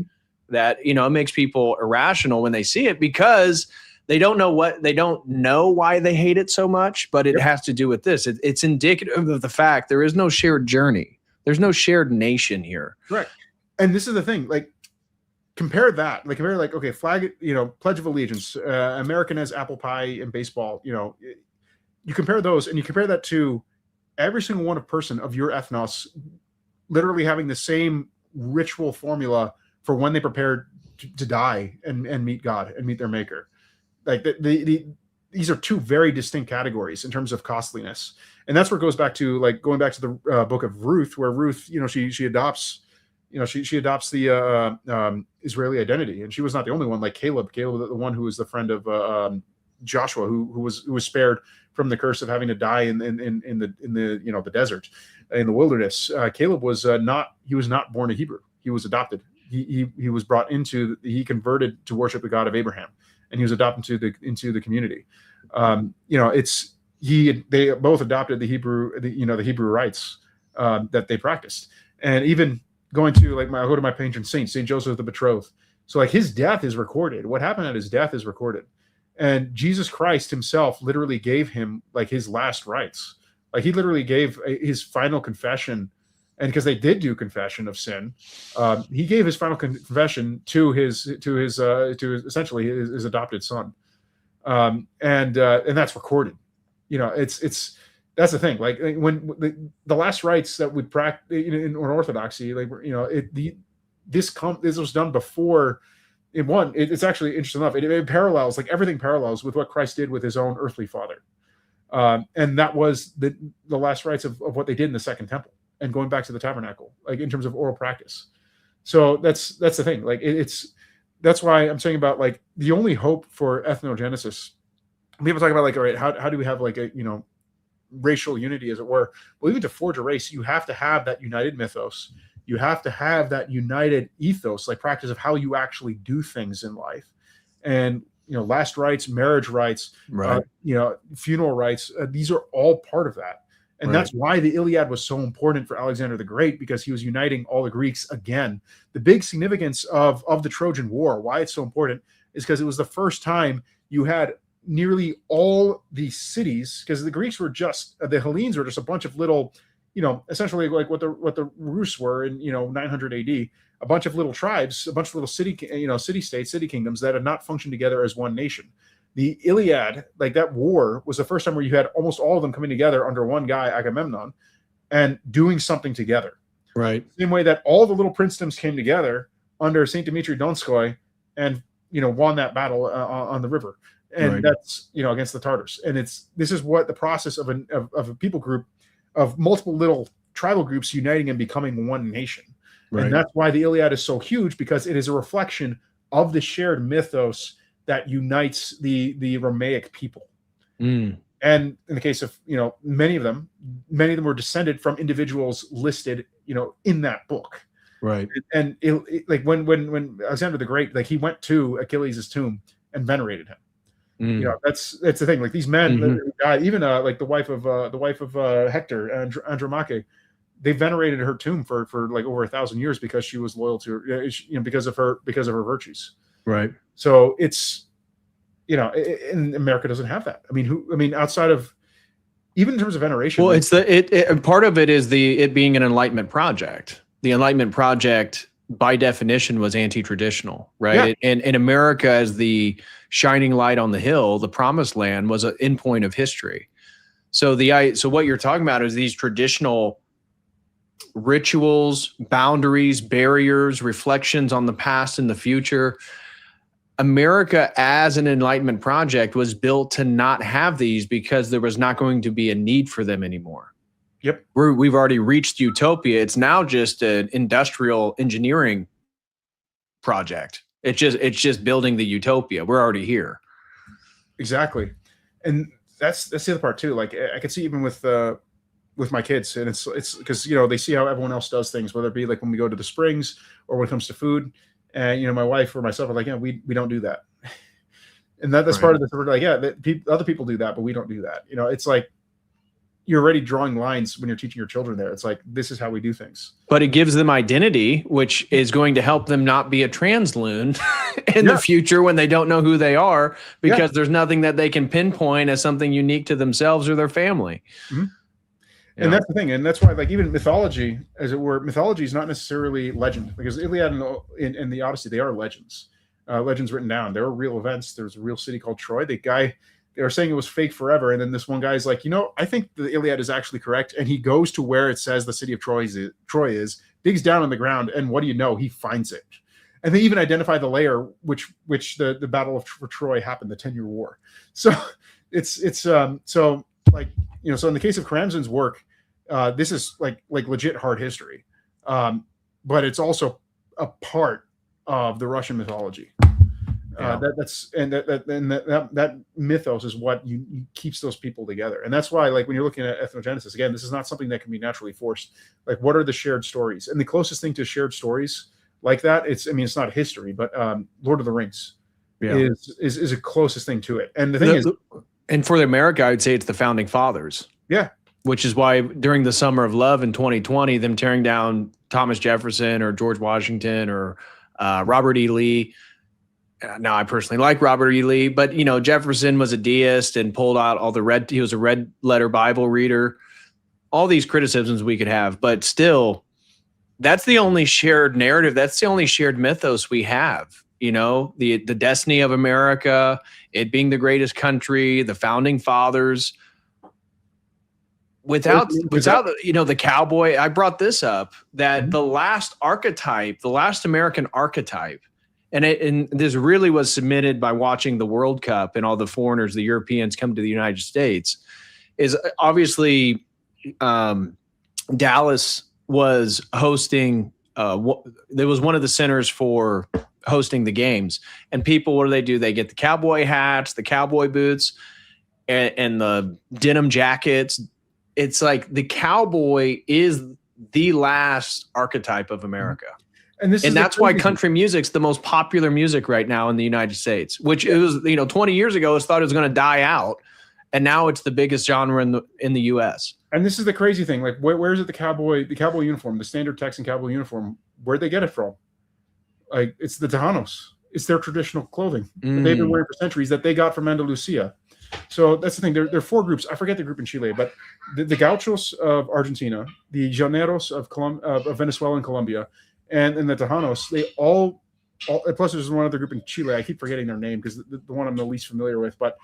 that, it makes people irrational when they see it, because they don't know why they hate it so much, but it has to do with this. It's indicative of the fact there is no shared journey. There's no shared nation here. Right. And this is the thing, like, compare okay, flag, Pledge of Allegiance, American as apple pie and baseball, you compare those, and you compare that to every single one of your ethnos literally having the same ritual formula for when they prepared to die and meet God and meet their maker. Like these are 2 very distinct categories in terms of costliness. And that's where it goes back to, like, going back to the book of Ruth, where Ruth, she adopts, she adopts the Israeli identity. And she was not the only one, like Caleb, the one who was the friend of Joshua, who was spared from the curse of having to die in the desert, in the wilderness. Caleb was not born a Hebrew. He was adopted. He was brought he converted to worship the God of Abraham, and he was adopted into the community. They both adopted the Hebrew rites that they practiced. And even going to like I go to my patron saint, Saint Joseph the Betrothed. So like his death is recorded. What happened at his death is recorded, and Jesus Christ himself literally gave him like his last rites. Like he literally gave his final confession, and because they did do confession of sin, he gave his final confession to his essentially his adopted son, and that's recorded. You know, it's that's the thing. Like when the last rites that we practice in Orthodoxy, like you know, this was done before. It's actually interesting enough. It parallels, like everything parallels with what Christ did with his own earthly father. And that was the last rites of what they did in the Second Temple, and going back to the tabernacle, like in terms of oral practice. So that's the thing. Like that's why I'm saying about like the only hope for ethnogenesis. People talk about like, all right, how do we have like a, you know, racial unity, as it were? Well, even to forge a race, you have to have that united mythos. You have to have that united ethos, like practice of how you actually do things in life. And you know, last rites, marriage rites, right. You know, funeral rites. These are all part of that. And that's why the Iliad was so important for Alexander the Great, because he was uniting all the Greeks again. The big significance of the Trojan War, why it's so important, is because it was the first time you had nearly all the cities, because the Greeks were just, the Hellenes were just a bunch of little, you know, essentially like what the Rus were in, you know, 900 AD. A bunch of little tribes, a bunch of little city-states, city kingdoms that had not functioned together as one nation. The Iliad, like that war, was the first time where you had almost all of them coming together under one guy, Agamemnon, and doing something together. Right. Same way that all the little princedoms came together under Saint Dimitri Donskoy and, you know, won that battle on the river. And that's, you know, against the Tartars. And this is what the process of a people group, of multiple little tribal groups uniting and becoming one nation. Right. And that's why the Iliad is so huge, because it is a reflection of the shared mythos that unites the Romaic people. And in the case of, you know, many of them were descended from individuals listed, you know, in that book. Right. And like when Alexander the Great, like he went to Achilles' tomb and venerated him. You know, that's the thing. Like these men, even like the wife of Hector, Andromache, they venerated her tomb for like over 1,000 years because she was loyal to her, you know, because of her virtues. Right. So it's, you know, and America doesn't have that. I mean, outside of, even in terms of veneration. Well, it's part of it is it being an Enlightenment project. The Enlightenment project, by definition, was anti-traditional, right? Yeah. And America, as the shining light on the hill, the promised land, was an endpoint of history. So what you're talking about is these traditional rituals, boundaries, barriers, reflections on the past and the future. America, as an Enlightenment project, was built to not have these because there was not going to be a need for them anymore. Yep. We've already reached utopia. It's now just an industrial engineering project. It's just building the utopia. We're already here. Exactly. And that's the other part too. Like I could see even with my kids, and it's because, you know, they see how everyone else does things, whether it be like when we go to the springs or when it comes to food. And, you know, my wife or myself are like, yeah, we don't do that. And that's part of this. We're like, yeah, other people do that, but we don't do that. You know, it's like, you're already drawing lines when you're teaching your children there. It's like, this is how we do things. But it gives them identity, which is going to help them not be a trans loon in the future when they don't know who they are, because there's nothing that they can pinpoint as something unique to themselves or their family. Mm-hmm. And that's the thing. And that's why, like, even mythology, as it were, mythology is not necessarily legend, because the Iliad and the Odyssey, they are legends, legends written down. There are real events. There's a real city called Troy. They were saying it was fake forever. And then this one guy's like, you know, I think the Iliad is actually correct. And he goes to where it says the city of Troy is, digs down on the ground. And what do you know? He finds it. And they even identify the layer which the battle of Troy happened, the 10-year war. So so like, you know, so in the case of Karamzin's work, this is like legit hard history. But it's also a part of the Russian mythology. That mythos is what keeps those people together. And that's why, like, when you're looking at ethnogenesis, again, this is not something that can be naturally forced. Like, what are the shared stories? And the closest thing to shared stories like that, it's not history, but Lord of the Rings is a closest thing to it. And the thing is, and for America, I would say it's the founding fathers. Yeah. Which is why during the Summer of Love in 2020, them tearing down Thomas Jefferson or George Washington or Robert E. Lee. Now, I personally like Robert E. Lee, but Jefferson was a deist and pulled out all he was a red letter Bible reader. All these criticisms we could have, but still, that's the only shared narrative. That's the only shared mythos we have. The destiny of America, it being the greatest country, the founding fathers. Without the cowboy, I brought this up, that the last American archetype, and this really was submitted by watching the World Cup and all the foreigners, the Europeans, come to the United States, is obviously Dallas was hosting. There was one of the centers for hosting the games, and people, what do? They get the cowboy hats, the cowboy boots, and the denim jackets. It's like the cowboy is the last archetype of America. And that's why country music's the most popular music right now in the United States, which it was, 20 years ago, it was thought it was going to die out. And now it's the biggest genre in the US. And this is the crazy thing. Like, where is it the cowboy uniform, the standard Texan cowboy uniform? Where'd they get it from? Like, it's the Tejanos. It's their traditional clothing that they've been wearing for centuries that they got from Andalusia. So that's the thing. There are four groups. I forget the group in Chile, but the Gauchos of Argentina, the Llaneros of Venezuela and Colombia, and the Tejanos, they all plus there's one other group in Chile. I keep forgetting their name because the one I'm the least familiar with, but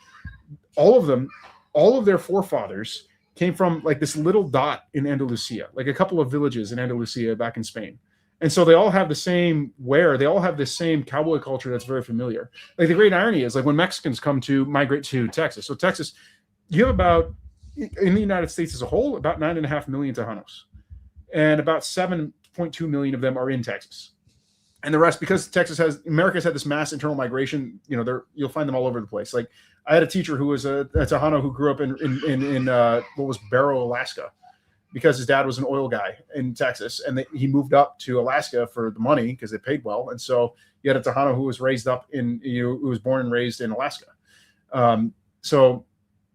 all of them, all of their forefathers came from like this little dot in Andalusia, like a couple of villages in Andalusia back in Spain. And so they all have the same wear. They all have the same cowboy culture that's very familiar. Like, the great irony is, like, when Mexicans come to migrate to Texas. So Texas, you have about, in the United States as a whole, about 9.5 million Tejanos. And about 7.2 million of them are in Texas. And the rest, because America's had this mass internal migration, you'll find them all over the place. Like, I had a teacher who was a Tejano who grew up in what was Barrow, Alaska, because his dad was an oil guy in Texas, and he moved up to Alaska for the money because it paid well. And so you had a Tejano who was who was born and raised in Alaska. So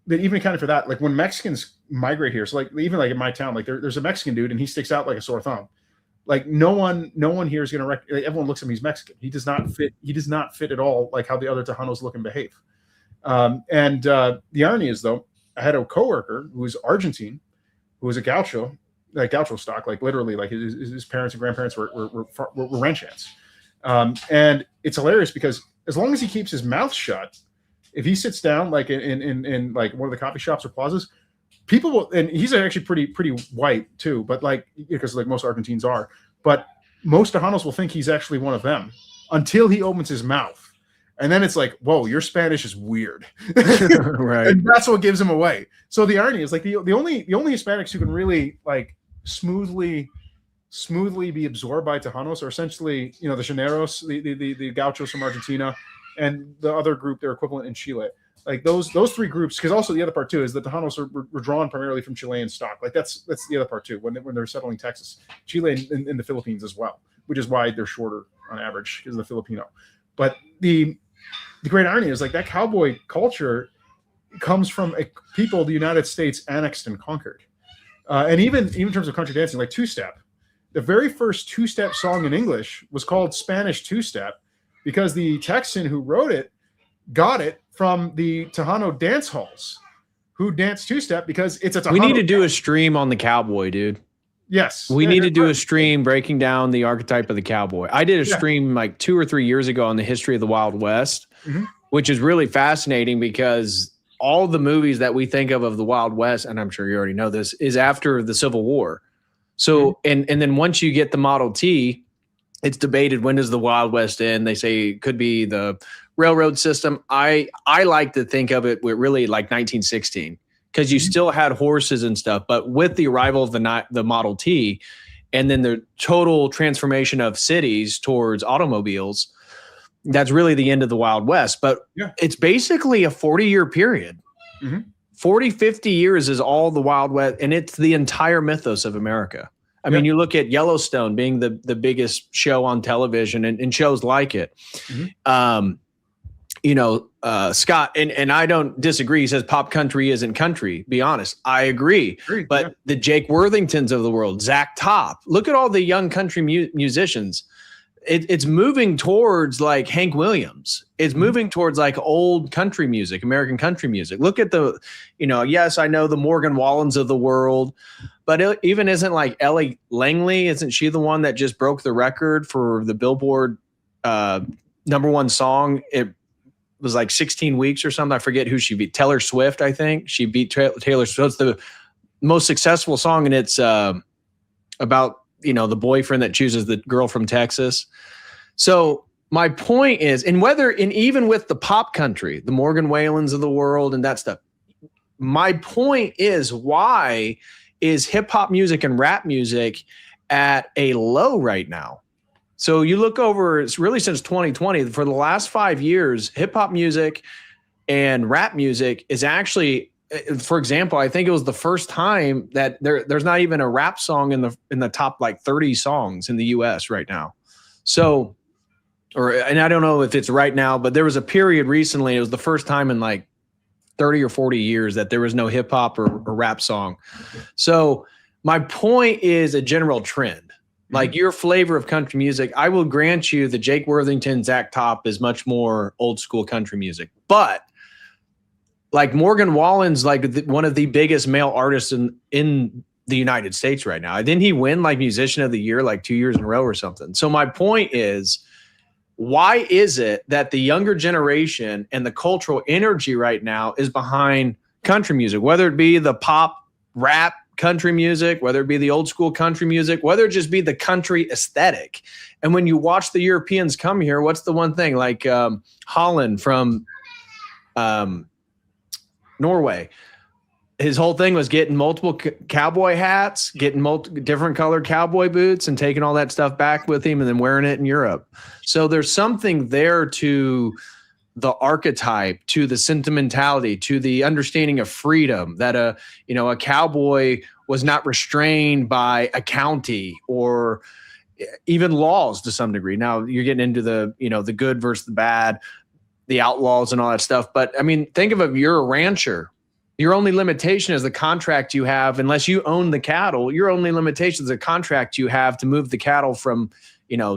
that even accounted for that. Like, when Mexicans migrate here, so like even like in my town, like there's a Mexican dude and he sticks out like a sore thumb. Like, no one here is going to everyone looks at him. He's Mexican. He does not fit. He does not fit at all like how the other Tejanos look and behave. The irony is, though, I had a coworker who was Argentine, who was a gaucho, like gaucho stock, like literally, like his parents and grandparents were ranch hands. And it's hilarious because as long as he keeps his mouth shut, if he sits down like in like one of the coffee shops or plazas, people will, and he's actually pretty white too, but like, because like most Argentines are, but most Tejanos will think he's actually one of them until he opens his mouth. And then it's like, whoa, your Spanish is weird. Right. And that's what gives him away. So the irony is, like, the only Hispanics who can really like smoothly be absorbed by Tejanos are essentially, the Llaneros, the Gauchos from Argentina, and the other group, their equivalent in Chile. Like those three groups, because also the other part too is that the Tejanos were drawn primarily from Chilean stock. Like that's the other part too, when they're settling Texas, Chile, and the Philippines as well, which is why they're shorter on average because of the Filipino. But the great irony is, like, that cowboy culture comes from people the United States annexed and conquered. And even in terms of country dancing, like two-step, the very first two-step song in English was called Spanish two-step because the Texan who wrote it got it from the Tejano dance halls who dance two-step because it's a Tejano. We need to do a stream on the cowboy, dude. Yes. We need to do a stream breaking down the archetype of the cowboy. I did a stream like 2 or 3 years ago on the history of the Wild West, which is really fascinating because all the movies that we think of the Wild West, and I'm sure you already know this, is after the Civil War. So, and then once you get the Model T, it's debated, when does the Wild West end? They say it could be the railroad system. I like to think of it with really like 1916. Because you still had horses and stuff, but with the arrival of the Model T, and then the total transformation of cities towards automobiles, that's really the end of the Wild West. But it's basically a 40-year period. 40, 50 years is all the Wild West, and it's the entire mythos of America. I mean, you look at Yellowstone being the biggest show on television and shows like it. Scott, and I don't disagree. He says pop country isn't country. Be honest. I agree. But yeah, the Jake Worthingtons of the world, Zach Top, look at all the young country musicians. It's moving towards like Hank Williams. It's moving towards like old country music, American country music. Look at the, yes, I know the Morgan Wallens of the world, but it even isn't like Ellie Langley. Isn't she the one that just broke the record for the Billboard #1 song? It was like 16 weeks or something. I forget who she beat. Taylor Swift, I think. She beat Taylor Swift. It's the most successful song, and it's about the boyfriend that chooses the girl from Texas. So my point is, and even with the pop country, the Morgan Whalens of the world and that stuff, my point is, why is hip hop music and rap music at a low right now? So you look over, it's really since 2020, for the last 5 years, hip hop music and rap music is actually, for example, I think it was the first time that there's not even a rap song in the top like 30 songs in the US right now. So, and I don't know if it's right now, but there was a period recently, it was the first time in like 30 or 40 years that there was no hip hop or rap song. So my point is a general trend. Like your flavor of country music, I will grant you the Jake Worthington, Zach Top is much more old school country music. But like Morgan Wallen's like one of the biggest male artists in the United States right now. Didn't he win like Musician of the Year like 2 years in a row or something? So my point is, why is it that the younger generation and the cultural energy right now is behind country music, whether it be the pop, rap, country music, whether it be the old school country music, whether it just be the country aesthetic? And when you watch the Europeans come here, what's the one thing like Holland from Norway? His whole thing was getting multiple cowboy hats, getting different colored cowboy boots, and taking all that stuff back with him and then wearing it in Europe. So there's something there to the archetype, to the sentimentality, to the understanding of freedom, that a cowboy was not restrained by a county or even laws to some degree. Now you're getting into the, the good versus the bad, the outlaws and all that stuff. But I mean, think of it, you're a rancher. Your only limitation is the contract you have, unless you own the cattle. Your only limitation is the contract you have to move the cattle from,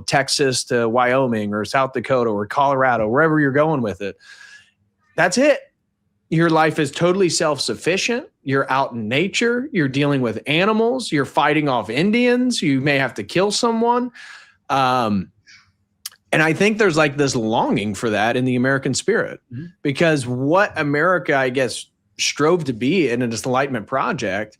Texas to Wyoming or South Dakota or Colorado, wherever you're going with it. That's it. Your life is totally self-sufficient. You're out in nature. You're dealing with animals. You're fighting off Indians. You may have to kill someone. And I think there's like this longing for that in the American spirit, because what America, I guess, strove to be in this Enlightenment project,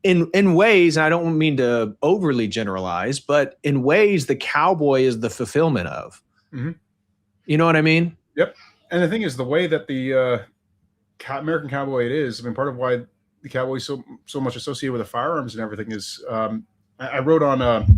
in ways, and I don't mean to overly generalize, but in ways the cowboy is the fulfillment of. You know what I mean? Yep. And the thing is, the way that the American cowboy it is, I mean, part of why the cowboy is so much associated with the firearms and everything is, I wrote on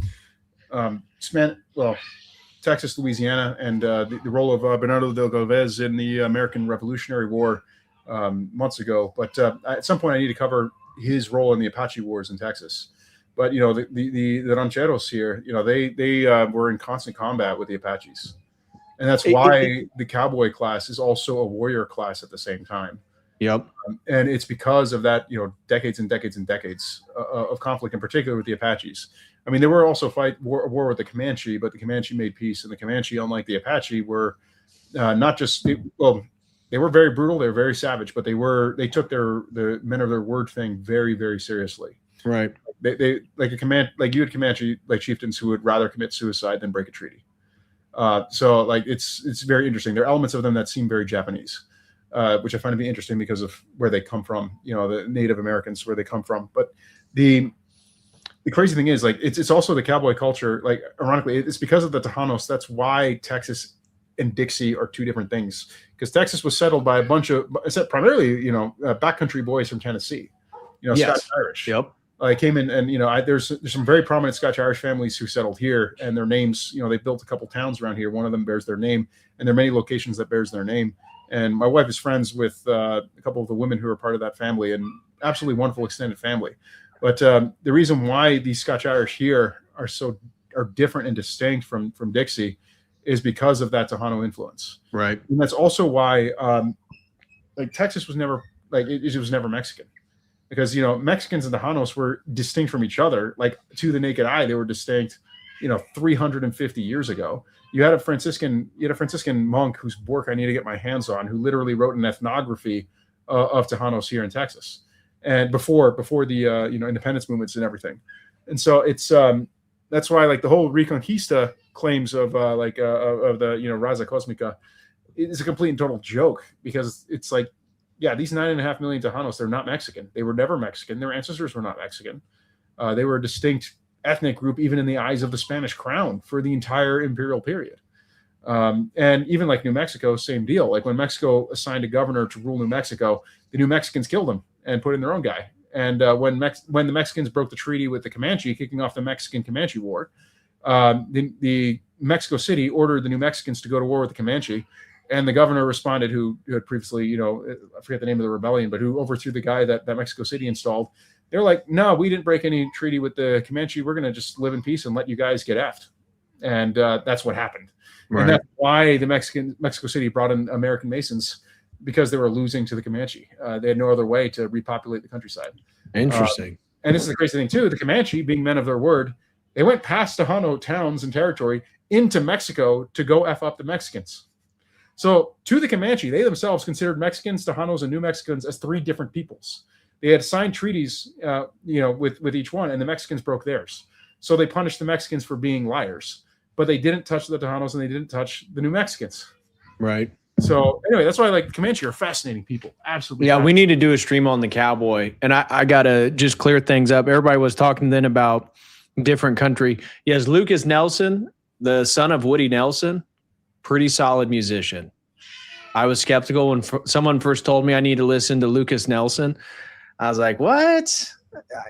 Texas, Louisiana, and the role of Bernardo del Galvez in the American Revolutionary War months ago. But at some point I need to cover his role in the Apache Wars in Texas. But the rancheros here, they were in constant combat with the Apaches, and that's why the cowboy class is also a warrior class at the same time. Yep. And it's because of that, decades and decades and decades of conflict, in particular with the Apaches. I mean, they were also war with the Comanche, but the Comanche made peace, and the Comanche, unlike the Apache, were not just they were very brutal. They were very savage, but they took the men of their word thing very, very seriously. Right. They like you had Comanche like chieftains who would rather commit suicide than break a treaty. So like it's very interesting. There are elements of them that seem very Japanese, which I find to be interesting because of where they come from. The Native Americans, where they come from. But the crazy thing is, like, it's also the cowboy culture. Like, ironically, it's because of the Tejanos. That's why Texas and Dixie are two different things, because Texas was settled by a bunch of primarily backcountry boys from Tennessee, Yes. Scotch Irish. Yep. I came in, and there's some very prominent Scotch Irish families who settled here, and their names, they built a couple towns around here. One of them bears their name, and there are many locations that bears their name. And my wife is friends with a couple of the women who are part of that family, and absolutely wonderful extended family. But the reason why these Scotch Irish here are different and distinct from Dixie is because of that Tejano influence. Right. And that's also why like Texas was never like it was never Mexican, because Mexicans and Tejanos were distinct from each other. Like to the naked eye, they were distinct 350 years ago. You had a Franciscan monk whose work I need to get my hands on, who literally wrote an ethnography of Tejanos here in Texas, and before the independence movements and everything. And so it's that's why like the whole Reconquista claims of the Raza Cosmica is a complete and total joke, because it's like, yeah, these 9.5 million Tejanos, they're not Mexican. They were never Mexican. Their ancestors were not Mexican. They were a distinct ethnic group, even in the eyes of the Spanish crown, for the entire imperial period. And even like New Mexico, same deal. Like when Mexico assigned a governor to rule New Mexico, the New Mexicans killed him and put in their own guy. And when the Mexicans broke the treaty with the Comanche, kicking off the Mexican-Comanche War, the Mexico City ordered the New Mexicans to go to war with the Comanche. And the governor responded, who had previously, I forget the name of the rebellion, but who overthrew the guy that Mexico City installed. They're like, no, we didn't break any treaty with the Comanche. We're going to just live in peace and let you guys get effed. And that's what happened. Right. And that's why the Mexico City brought in American Masons, because they were losing to the Comanche. They had no other way to repopulate the countryside. Interesting. And this is the crazy thing, too. The Comanche, being men of their word, they went past Tejano towns and territory into Mexico to go F up the Mexicans. So to the Comanche, they themselves considered Mexicans, Tejanos, and New Mexicans as three different peoples. They had signed treaties, with each one, and the Mexicans broke theirs. So they punished the Mexicans for being liars, but they didn't touch the Tejanos and they didn't touch the New Mexicans. Right. So anyway, that's why like Comanche are fascinating people. Absolutely. Yeah, we need to do a stream on the cowboy, and I gotta just clear things up. Everybody was talking then about different country. Yes, Lucas Nelson, the son of Woody Nelson, pretty solid musician. I was skeptical when someone first told me I need to listen to Lucas Nelson. I was like, what?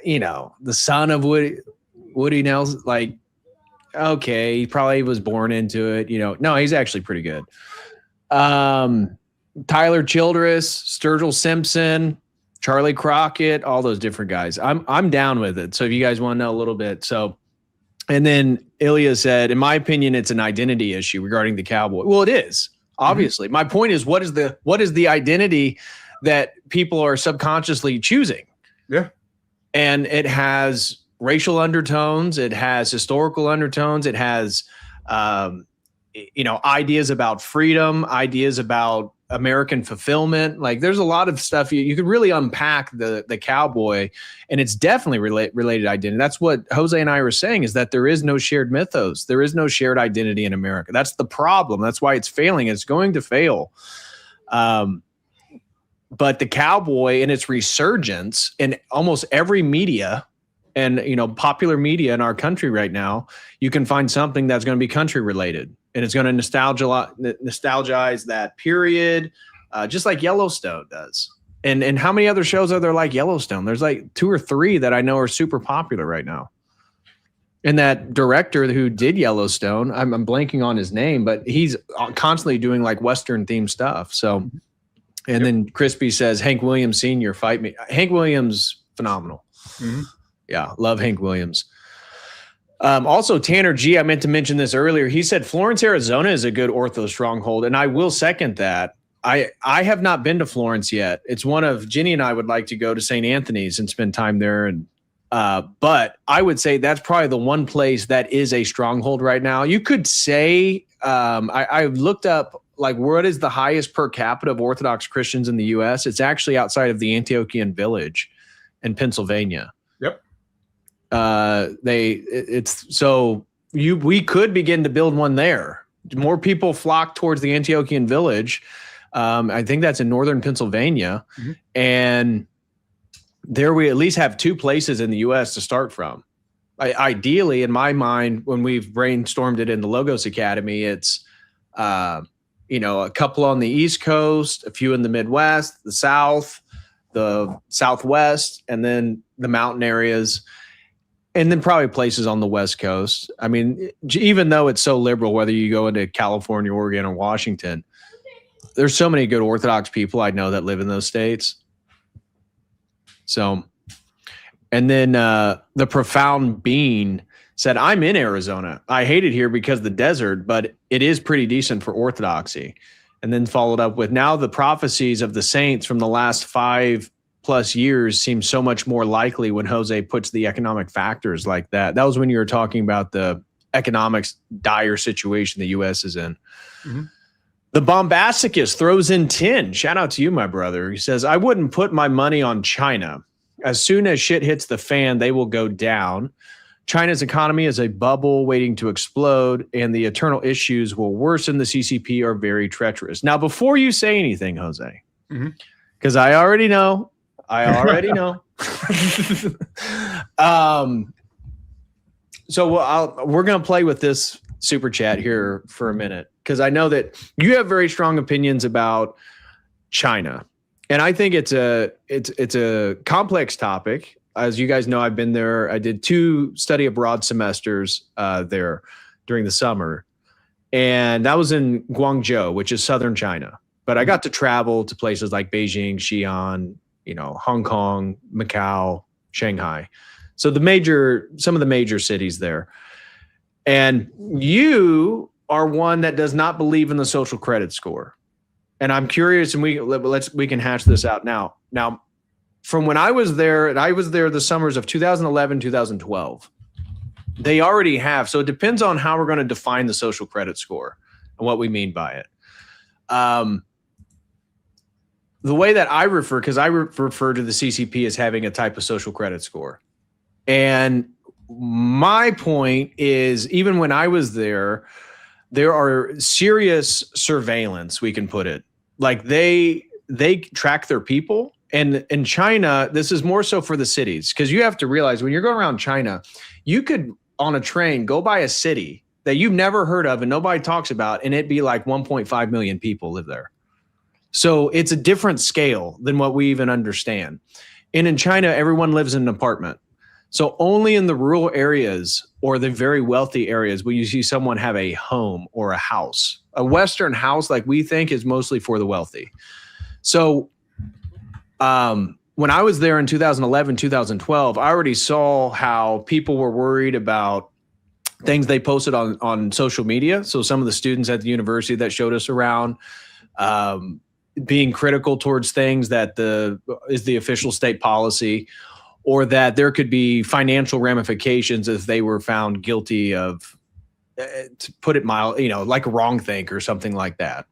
The son of Woody Nelson, like, okay, he probably was born into it. No, he's actually pretty good. Tyler Childress, Sturgill Simpson, Charlie Crockett, all those different guys. I'm down with it. So if you guys want to know a little bit. So, and then Ilya said, in my opinion, it's an identity issue regarding the cowboy. Well, it is, obviously. Mm-hmm. My point is, what is the identity that people are subconsciously choosing? Yeah. And it has racial undertones. It has historical undertones. It has, ideas about freedom, ideas about American fulfillment. Like there's a lot of stuff you could really unpack the cowboy, and it's definitely related identity. That's what Jose and I were saying, is that there is no shared mythos. There is no shared identity in America. That's the problem. That's why it's failing. It's going to fail. But the cowboy and its resurgence in almost every media and, popular media in our country right now, you can find something that's going to be country related, and it's going to nostalgize that period, just like Yellowstone does. And how many other shows are there like Yellowstone? There's like 2 or 3 that I know are super popular right now. And that director who did Yellowstone, I'm blanking on his name, but he's constantly doing like Western themed stuff. So, and then Crispy says, Hank Williams Sr., fight me. Hank Williams, phenomenal. Mm-hmm. Yeah, love Hank Williams. Also, Tanner G, I meant to mention this earlier. He said Florence, Arizona is a good ortho stronghold, and I will second that. I have not been to Florence yet. It's one of Jenny and I would like to go to St. Anthony's and spend time there. And but I would say that's probably the one place that is a stronghold right now. You could say I looked up like what is the highest per capita of Orthodox Christians in the U.S. It's actually outside of the Antiochian Village in Pennsylvania. Yep. We could begin to build one there. More people flock towards the Antiochian Village. I think that's in northern Pennsylvania. Mm-hmm. And there we at least have 2 places in the U.S. to start from. Ideally, in my mind, when we've brainstormed it in the Logos Academy, it's, a couple on the East Coast, a few in the Midwest, the South, the Southwest, and then the mountain areas. And then probably places on the West Coast. I mean, even though it's so liberal, whether you go into California, Oregon, or Washington, there's so many good Orthodox people I know that live in those states. So, and then the profound being said, I'm in Arizona. I hate it here because of the desert, but it is pretty decent for orthodoxy. And then followed up with, now the prophecies of the saints from the last 5+ years seem so much more likely when Jose puts the economic factors like that. That was when you were talking about the economics dire situation the U.S. is in. Mm-hmm. The Bombasticus throws in 10. Shout out to you, my brother. He says, I wouldn't put my money on China. As soon as shit hits the fan, they will go down. China's economy is a bubble waiting to explode, and the eternal issues will worsen. The CCP are very treacherous. Now, before you say anything, Jose, because I already know. So we're going to play with this super chat here for a minute, because I know that you have very strong opinions about China, and I think it's a complex topic. As you guys know, I've been there. I did 2 study abroad semesters there during the summer, and that was in Guangzhou, which is southern China. But I got to travel to places like Beijing, Xi'an, Hong Kong, Macau, Shanghai. So some of the major cities there. And you are one that does not believe in the social credit score. And I'm curious, and we can hash this out now. Now, from when I was there, and I was there the summers of 2011, 2012, they already have. So it depends on how we're going to define the social credit score and what we mean by it. The way that I refer, because I refer to the CCP as having a type of social credit score. And my point is, even when I was there are serious surveillance, we can put it. Like they track their people. And in China, this is more so for the cities, because you have to realize when you're going around China, you could, on a train, go by a city that you've never heard of and nobody talks about, and it'd be like 1.5 million people live there. So it's a different scale than what we even understand. And in China, everyone lives in an apartment. So only in the rural areas or the very wealthy areas will you see someone have a home or a house. A Western house, like we think, is mostly for the wealthy. So when I was there in 2011, 2012, I already saw how people were worried about things they posted on social media. So some of the students at the university that showed us around, being critical towards things that is the official state policy, or that there could be financial ramifications if they were found guilty of, to put it mild, like wrongthink or something like that.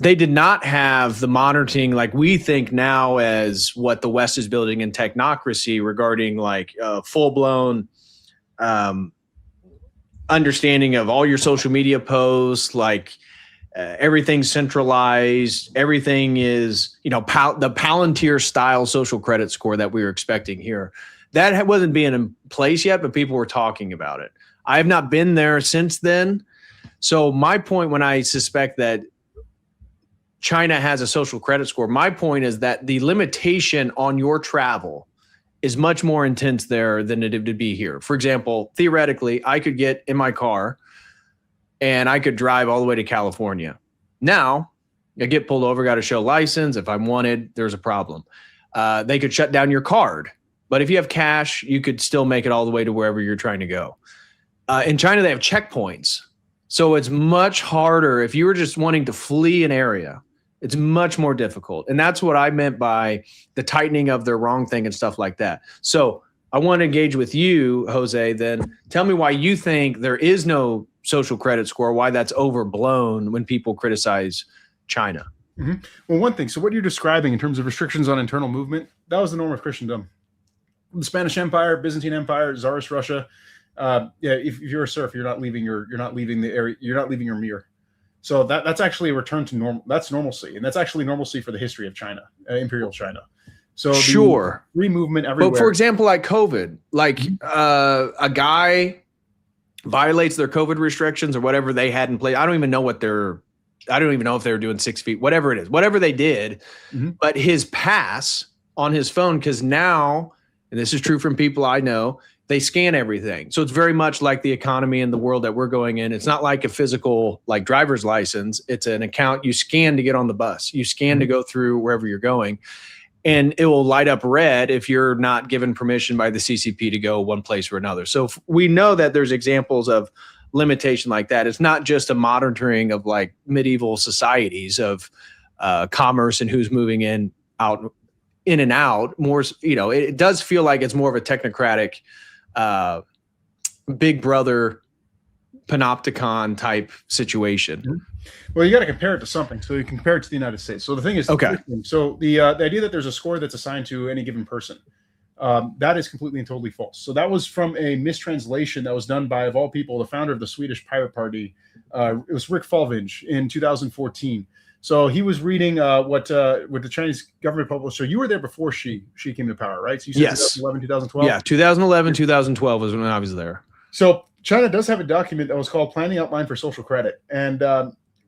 They did not have the monitoring like we think now as what the West is building in technocracy regarding like full-blown understanding of all your social media posts, like everything's centralized. Everything is, the Palantir style social credit score that we were expecting here. That wasn't being in place yet, but people were talking about it. I have not been there since then. So my point, when I suspect that China has a social credit score, my point is that the limitation on your travel is much more intense there than it would be here. For example, theoretically, I could get in my car and I could drive all the way to California. Now, I get pulled over, got to show license. If I'm wanted, there's a problem. They could shut down your card. But if you have cash, you could still make it all the way to wherever you're trying to go. In China, they have checkpoints. So it's much harder. If you were just wanting to flee an area, it's much more difficult. And that's what I meant by the tightening of their wrong thing and stuff like that. So I want to engage with you, Jose, then tell me why you think there is no social credit score, why that's overblown when people criticize China. Mm-hmm. Well, one thing, so what you're describing in terms of restrictions on internal movement, that was the norm of Christendom. The Spanish Empire, Byzantine Empire, Tsarist Russia. If you're a serf, you're not leaving the area, you're not leaving your mirror. So that's actually a return to normal. That's normalcy, and that's actually normalcy for the history of China, Imperial China. So sure, free movement everywhere. But for example, like COVID, like a guy violates their COVID restrictions or whatever they had in place. I don't even know if they were doing 6 feet, whatever it is, whatever they did. Mm-hmm. But his pass on his phone, because now, and this is true from people I know, they scan everything. So it's very much like the economy in the world that we're going in. It's not like a physical, like driver's license. It's an account you scan to get on the bus. You scan to go through wherever you're going. and it will light up red if you're not given permission by the CCP to go one place or another. So we know that there's examples of limitation like that. It's not just a monitoring of like medieval societies of commerce and who's moving in and out. More, it does feel like it's more of a technocratic, big brother panopticon type situation. Mm-hmm. Well, you got to compare it to something. So you compare it to the United States. So the thing is, okay. So the idea that there's a score that's assigned to any given person, that is completely and totally false. So that was from a mistranslation that was done by, of all people, the founder of the Swedish Pirate Party. It was Rick Falvinge in 2014. So he was reading what the Chinese government published. So you were there before she came to power, right? So you said yes. 2011, 2012? Yeah, 2011, 2012 was when I was there. So China does have a document that was called Planning Outline for Social Credit. And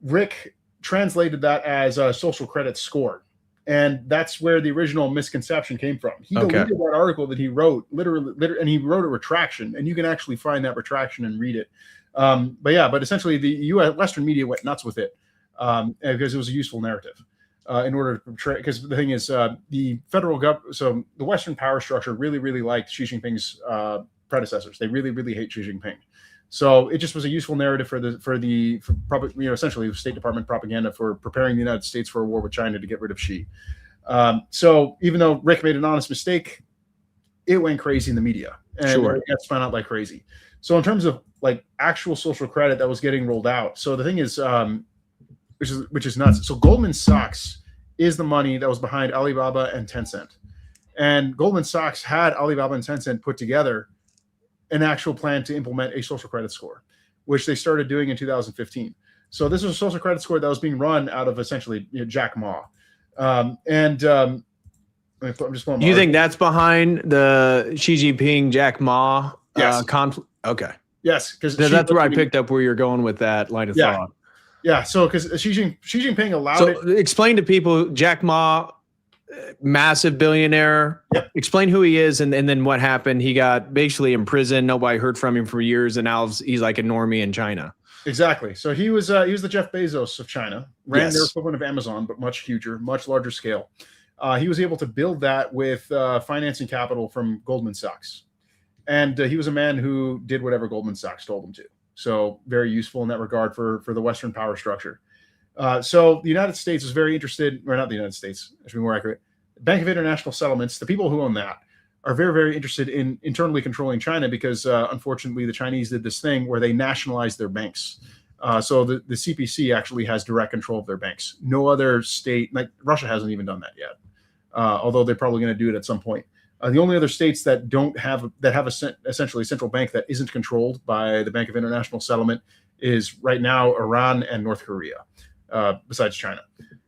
Rick translated that as a social credit score. And that's where the original misconception came from. He deleted that article that he wrote, literally, and he wrote a retraction. And you can actually find that retraction and read it. But essentially the U.S. Western media went nuts with it because it was a useful narrative. In order to portray, because the thing is, the federal government, so the Western power structure really, really liked Xi Jinping's predecessors. They really, really hate Xi Jinping. So it just was a useful narrative for essentially the State Department propaganda for preparing the United States for a war with China to get rid of Xi. So even though Rick made an honest mistake, it went crazy in the media, and it got spun out like crazy. So in terms of like actual social credit that was getting rolled out, so the thing is, which is nuts. So Goldman Sachs is the money that was behind Alibaba and Tencent, and Goldman Sachs had Alibaba and Tencent put together an actual plan to implement a social credit score, which they started doing in 2015. So this was a social credit score that was being run out of essentially Jack Ma. I'm just you think that's behind the Xi Jinping Jack Ma conflict? Okay. Yes, because that's where I picked up where you're going with that line of thought. Yeah. So because Xi Jinping allowed it. Explain to people Jack Ma, massive billionaire. Yep. Explain who he is and then what happened. He got basically imprisoned. Nobody heard from him for years, and now he's like a normie in China. Exactly. So he was the Jeff Bezos of China, ran their equivalent of Amazon, but much huger, much larger scale. He was able to build that with financing capital from Goldman Sachs, and he was a man who did whatever Goldman Sachs told him to. So very useful in that regard for the Western power structure. So the United States is very interested, or not the United States, I should be more accurate. Bank of International Settlements, the people who own that, are very, very interested in internally controlling China because, unfortunately, the Chinese did this thing where they nationalized their banks. So the CPC actually has direct control of their banks. No other state, like Russia, hasn't even done that yet, although they're probably going to do it at some point. The only other states that have essentially a central bank that isn't controlled by the Bank of International Settlement is right now Iran and North Korea. Besides China.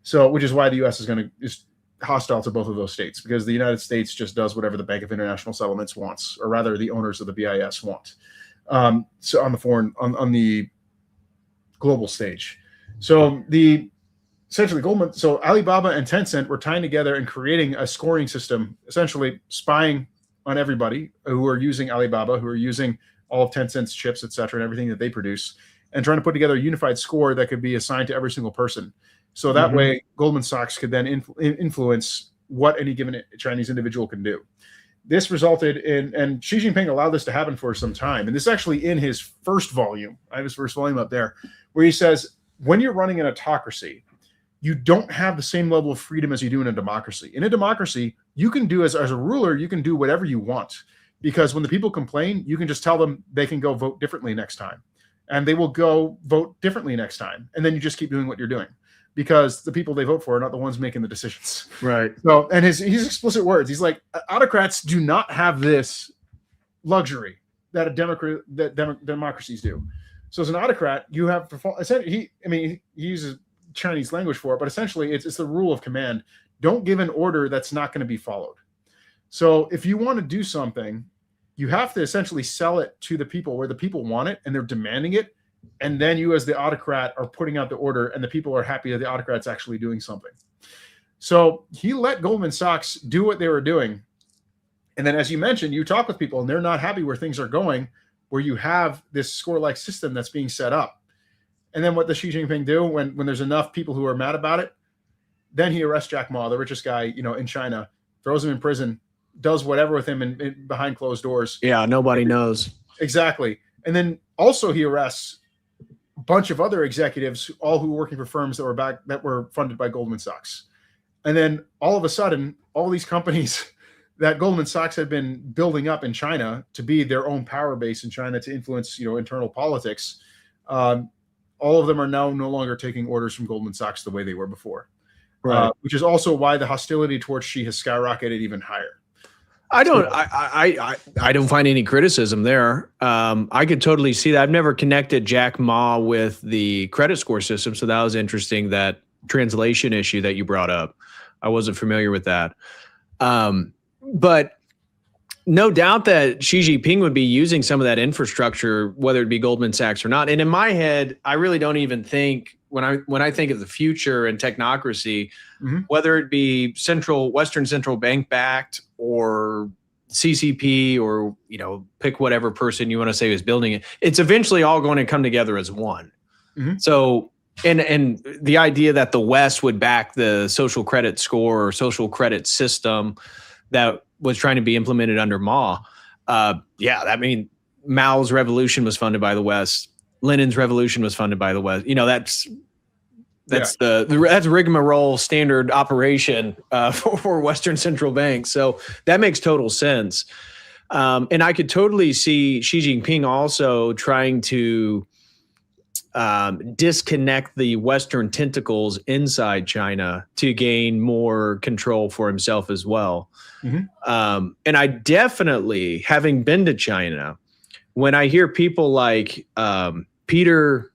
So, which is why the U.S. is hostile to both of those states, because the United States just does whatever the Bank of International Settlements wants, or rather the owners of the BIS want. So on the global stage. So so Alibaba and Tencent were tying together and creating a scoring system, essentially spying on everybody who are using Alibaba, who are using all of Tencent's chips, et cetera, and everything that they produce, and trying to put together a unified score that could be assigned to every single person. So that way, Goldman Sachs could then influence what any given Chinese individual can do. This resulted in, and Xi Jinping allowed this to happen for some time. And this is actually in his first volume. I have his first volume up there, where he says, when you're running an autocracy, you don't have the same level of freedom as you do in a democracy. In a democracy, you can do, as a ruler, you can do whatever you want. Because when the people complain, you can just tell them they can go vote differently next time. And they will go vote differently next time. And then you just keep doing what you're doing, because the people they vote for are not the ones making the decisions. Right. So, and his explicit words, he's like, autocrats do not have this luxury that democracies do. So as an autocrat, you have to, he uses Chinese language for it, but essentially it's the rule of command. Don't give an order that's not going to be followed. So if you want to do something, you have to essentially sell it to the people where the people want it and they're demanding it. And then you as the autocrat are putting out the order and the people are happy that the autocrat's actually doing something. So he let Goldman Sachs do what they were doing. And then, as you mentioned, you talk with people and they're not happy where things are going, where you have this score-like system that's being set up. And then what does Xi Jinping do when there's enough people who are mad about it? Then he arrests Jack Ma, the richest guy, in China, throws him in prison, does whatever with him in behind closed doors. Yeah, nobody knows. Exactly. And then also he arrests a bunch of other executives, all who were working for firms that were funded by Goldman Sachs. And then all of a sudden, all these companies that Goldman Sachs had been building up in China to be their own power base in China to influence, internal politics, all of them are now no longer taking orders from Goldman Sachs the way they were before. Right. Which is also why the hostility towards Xi has skyrocketed even higher. I don't find any criticism there. I could totally see that. I've never connected Jack Ma with the credit score system, so that was interesting. That translation issue that you brought up, I wasn't familiar with that. But no doubt that Xi Jinping would be using some of that infrastructure, whether it be Goldman Sachs or not. And in my head, I really don't even think when I think of the future and technocracy, whether it be Western central bank backed or CCP or, pick whatever person you want to say is building it, it's eventually all going to come together as one. So, and the idea that the West would back the social credit score or social credit system that was trying to be implemented under Mao. Mao's revolution was funded by the West. Lenin's revolution was funded by the West. That's that's rigmarole standard operation for Western central banks. So that makes total sense. And I could totally see Xi Jinping also trying to disconnect the Western tentacles inside China to gain more control for himself as well. And I definitely, having been to China, when I hear people like Peter,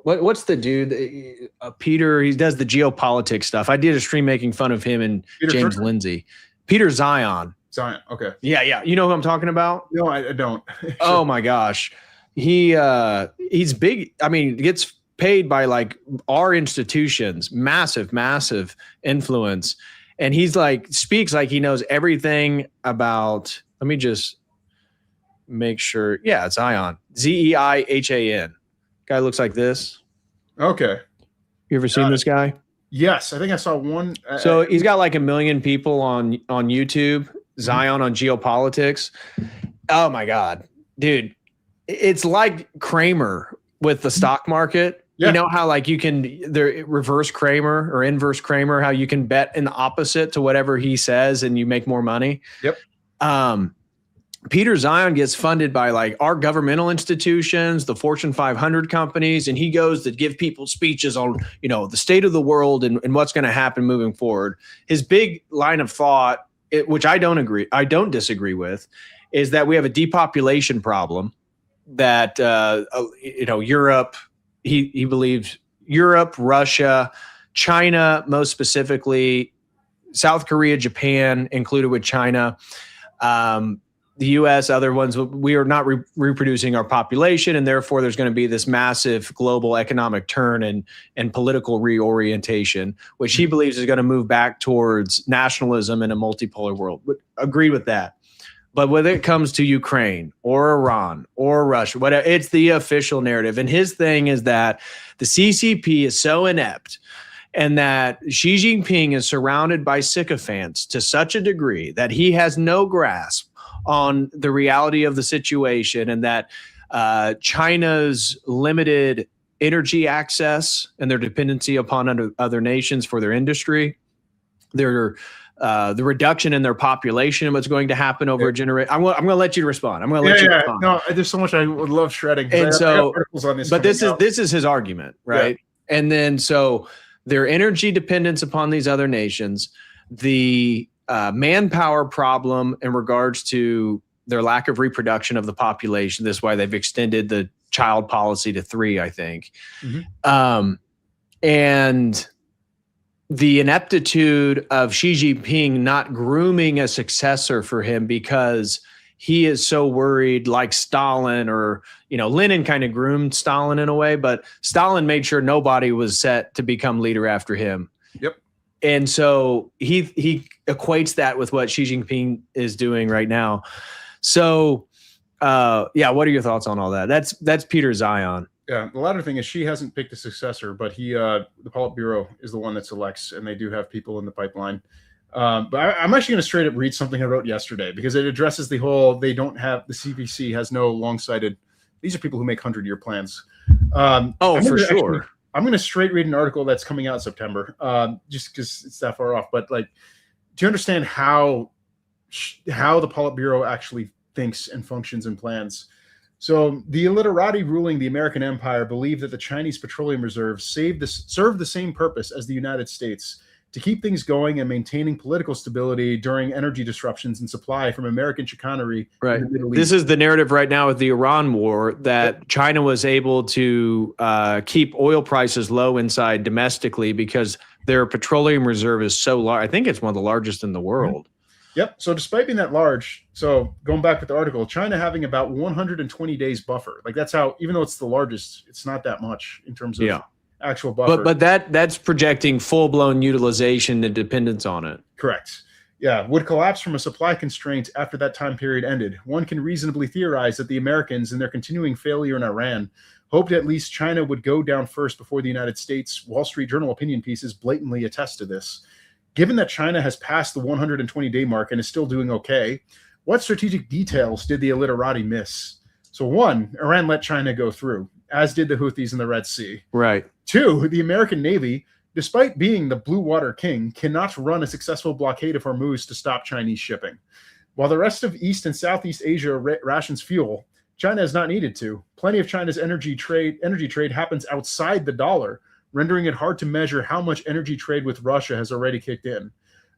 what's the dude? Peter, he does the geopolitics stuff. I did a stream making fun of him and James Lindsay. Peter Zion. Zion, okay. Yeah. You know who I'm talking about? No, I don't. Oh my gosh. He's big. I mean, gets paid by like our institutions, massive influence. And he's speaks like he knows everything about, let me just make sure. Yeah, it's Zion. Zeihan. Guy looks like this. Okay. You ever seen this guy? Yes, I think I saw one. So he's got like 1 million people on YouTube. Zion on geopolitics. Oh my God, dude. It's like Kramer with the stock market. Yeah. You know how the reverse Kramer or inverse Kramer, how you can bet in the opposite to whatever he says and you make more money. Yep. Peter Zion gets funded by our governmental institutions, the Fortune 500 companies, and he goes to give people speeches on, the state of the world and what's going to happen moving forward. His big line of thought, which I don't disagree with, is that we have a depopulation problem. That Europe, he believes Europe, Russia, China, most specifically, South Korea, Japan, included with China, the U.S., other ones. We are not reproducing our population, and therefore there's going to be this massive global economic turn and political reorientation, which he believes is going to move back towards nationalism in a multipolar world. Would agree with that. But when it comes to Ukraine or Iran or Russia, whatever, it's the official narrative. And his thing is that the CCP is so inept and that Xi Jinping is surrounded by sycophants to such a degree that he has no grasp on the reality of the situation, and that China's limited energy access and their dependency upon other nations for their industry, the reduction in their population, what's going to happen over a generation. I'm going to let you respond. I'm going to let you respond. No, there's so much I would love shredding. And so, but this is his argument, right? Yeah. And then so their energy dependence upon these other nations, the manpower problem in regards to their lack of reproduction of the population. This is why they've extended the child policy to 3, I think. And the ineptitude of Xi Jinping not grooming a successor for him because he is so worried, like Stalin or, Lenin kind of groomed Stalin in a way, but Stalin made sure nobody was set to become leader after him. Yep. And so he equates that with what Xi Jinping is doing right now. So, what are your thoughts on all that? That's Peter Zion. Yeah, the latter thing is Xi hasn't picked a successor, but the Politburo is the one that selects, and they do have people in the pipeline. But I'm actually going to straight up read something I wrote yesterday because it addresses the whole the CPC has no long-sighted. These are people who make 100-year plans. For sure. I'm going to straight read an article that's coming out in September, just because it's that far off. But like, do you understand how the Politburo actually thinks and functions and plans? So the illiterati ruling the American empire believed that the Chinese petroleum reserves served the same purpose as the United States, to keep things going and maintaining political stability during energy disruptions and supply from American chicanery right. in the Middle East. This is the narrative right now with the Iran war, that China was able to keep oil prices low inside domestically because their petroleum reserve is so large. I think it's one of the largest in the world. Yep. So despite being that large, so going back with the article, China having about 120 days buffer. Like that's how, even though it's the largest, it's not that much in terms of actual buffer. But that's projecting full-blown utilization and dependence on it. Correct. Yeah, would collapse from a supply constraint after that time period ended. One can reasonably theorize that the Americans, in their continuing failure in Iran, hoped at least China would go down first before the United States. Wall Street Journal opinion pieces blatantly attest to this. Given that China has passed the 120-day mark and is still doing okay, what strategic details did the illiterati miss? So one, Iran let China go through, as did the Houthis in the Red Sea. Right. Two, the American Navy, despite being the blue water king, cannot run a successful blockade of Hormuz to stop Chinese shipping. While the rest of East and Southeast Asia rations fuel, China has not needed to. Plenty of China's energy trade happens outside the dollar, rendering it hard to measure how much energy trade with Russia has already kicked in.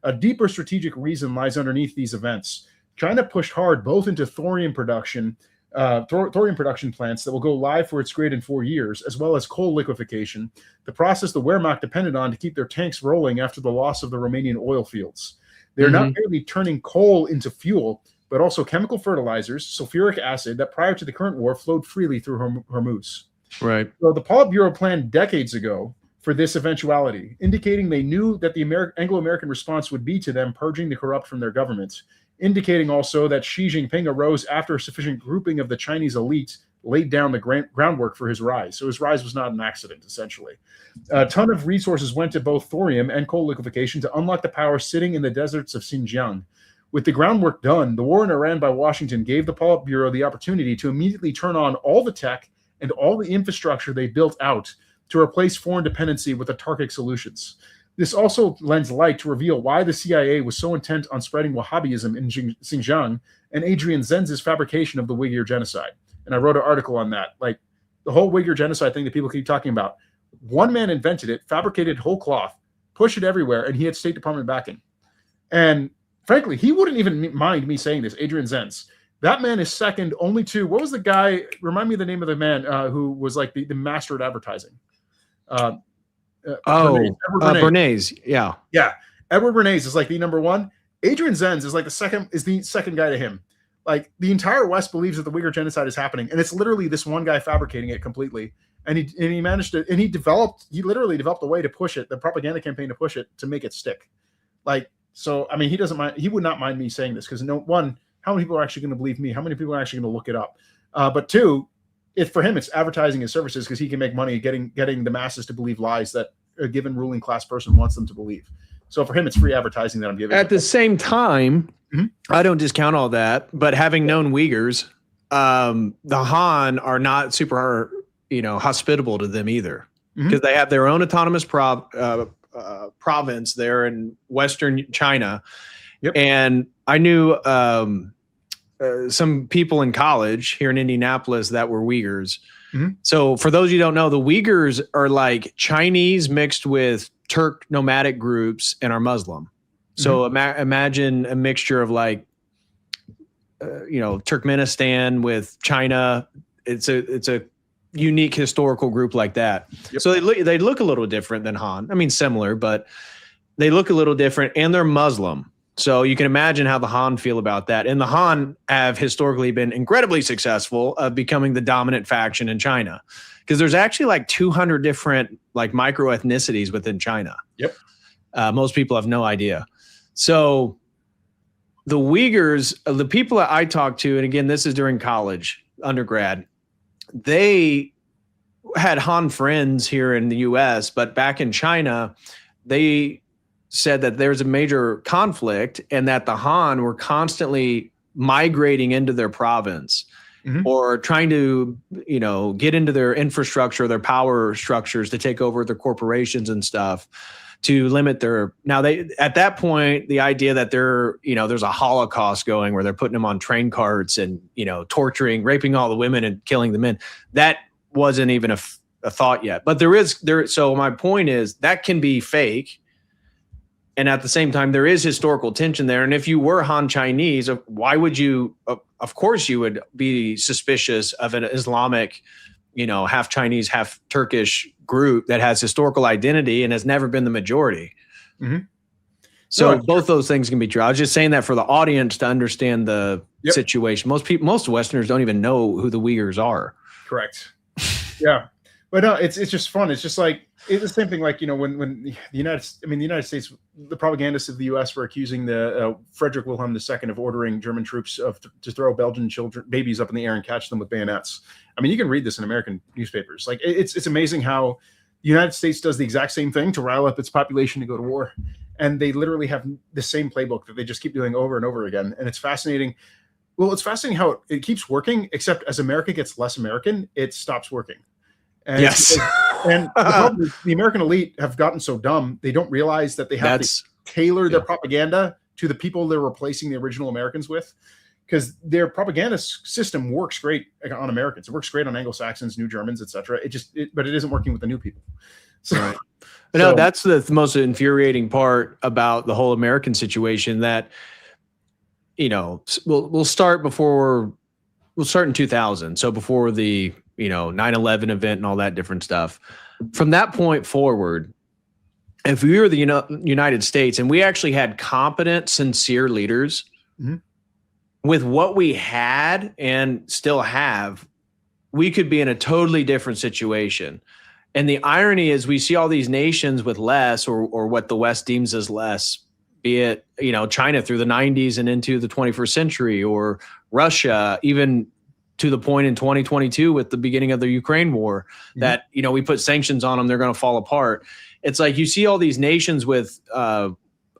A deeper strategic reason lies underneath these events. China pushed hard both into thorium production plants that will go live for its grid in 4 years, as well as coal liquefaction, the process the Wehrmacht depended on to keep their tanks rolling after the loss of the Romanian oil fields. They're not merely turning coal into fuel, but also chemical fertilizers, sulfuric acid, that prior to the current war flowed freely through Hormuz. Right. So the Politburo planned decades ago for this eventuality, indicating they knew that the Anglo-American response would be to them purging the corrupt from their government, indicating also that Xi Jinping arose after a sufficient grouping of the Chinese elite laid down the groundwork for his rise. So his rise was not an accident, essentially. A ton of resources went to both thorium and coal liquefaction to unlock the power sitting in the deserts of Xinjiang. With the groundwork done, the war in Iran by Washington gave the Politburo the opportunity to immediately turn on all the tech and all the infrastructure they built out to replace foreign dependency with autarkic solutions. This also lends light to reveal why the CIA was so intent on spreading Wahhabism in Xinjiang and Adrian Zenz's fabrication of the Uyghur genocide. And I wrote an article on that. Like the whole Uyghur genocide thing that people keep talking about. One man invented it, fabricated whole cloth, pushed it everywhere, and he had State Department backing. And frankly, he wouldn't even mind me saying this, Adrian Zenz. That man is second only to, what was the guy, remind me of the name of the man who was like the master at advertising. Bernays. Yeah. Yeah. Edward Bernays is like the number one. Adrian Zenz is like the second guy to him. Like the entire West believes that the Uyghur genocide is happening. And it's literally this one guy fabricating it completely. And he managed to, and he literally developed a way to push it, the propaganda campaign to push it, to make it stick. Like, so, I mean, he would not mind me saying this because one, how many people are actually going to believe me? How many people are actually going to look it up? But two, for him, it's advertising his services because he can make money getting the masses to believe lies that a given ruling class person wants them to believe. So for him, it's free advertising that I'm giving. At the same time, I don't discount all that, but having known Uyghurs, the Han are not super, hospitable to them either, because they have their own autonomous province there in Western China. Yep. And I knew some people in college here in Indianapolis that were Uyghurs. So for those of you who don't know, the Uyghurs are like Chinese mixed with Turk nomadic groups and are Muslim. So imagine a mixture of like, Turkmenistan with China. It's a unique historical group like that. Yep. So they look a little different than Han. I mean, similar, but they look a little different, and they're Muslim. So you can imagine how the Han feel about that. And the Han have historically been incredibly successful of becoming the dominant faction in China, because there's actually like 200 different like micro ethnicities within China. Yep. Most people have no idea. So the Uyghurs, the people that I talked to, and again, this is during college, undergrad, they had Han friends here in the US, but back in China, they said that there's a major conflict and that the Han were constantly migrating into their province or trying to, get into their infrastructure, their power structures to take over their corporations and stuff to limit their. Now at that point, the idea that there's a Holocaust going where they're putting them on train carts and, torturing, raping all the women and killing the men, that wasn't even a thought yet. But so my point is that can be fake. And at the same time, there is historical tension there. And if you were Han Chinese, why would you, of course you would be suspicious of an Islamic, half Chinese, half Turkish group that has historical identity and has never been the majority. So both those things can be true. I was just saying that for the audience to understand the situation. Most Westerners don't even know who the Uyghurs are. Correct. Yeah. But no, it's just fun. It's just like it's the same thing. Like when the United States, the propagandists of the U.S. were accusing the Frederick Wilhelm II of ordering German troops to throw Belgian babies up in the air and catch them with bayonets. I mean, you can read this in American newspapers. Like it's amazing how the United States does the exact same thing to rile up its population to go to war, and they literally have the same playbook that they just keep doing over and over again. And it's fascinating. Well, it's fascinating how it keeps working, except as America gets less American, it stops working. And yes. And the problem is the American elite have gotten so dumb, they don't realize that they have to tailor their propaganda to the people they're replacing the original Americans with, because their propaganda system works great on Americans. It works great on Anglo-Saxons, New Germans, etc. But it isn't working with the new people. So, right. No, that's the most infuriating part about the whole American situation. That we'll start in 2000. So before the 9/11 event and all that different stuff. From that point forward, if we were the United States and we actually had competent, sincere leaders with what we had and still have, we could be in a totally different situation. And the irony is we see all these nations with less or what the West deems as less, be it, China through the 90s and into the 21st century, or Russia, even to the point in 2022 with the beginning of the Ukraine war that, we put sanctions on them, they're going to fall apart. It's like you see all these nations with, at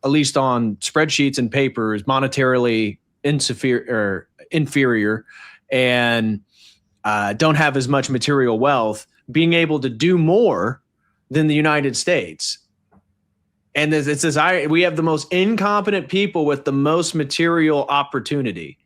least on spreadsheets and papers, monetarily inferior and don't have as much material wealth, being able to do more than the United States. And it's this, we have the most incompetent people with the most material opportunity,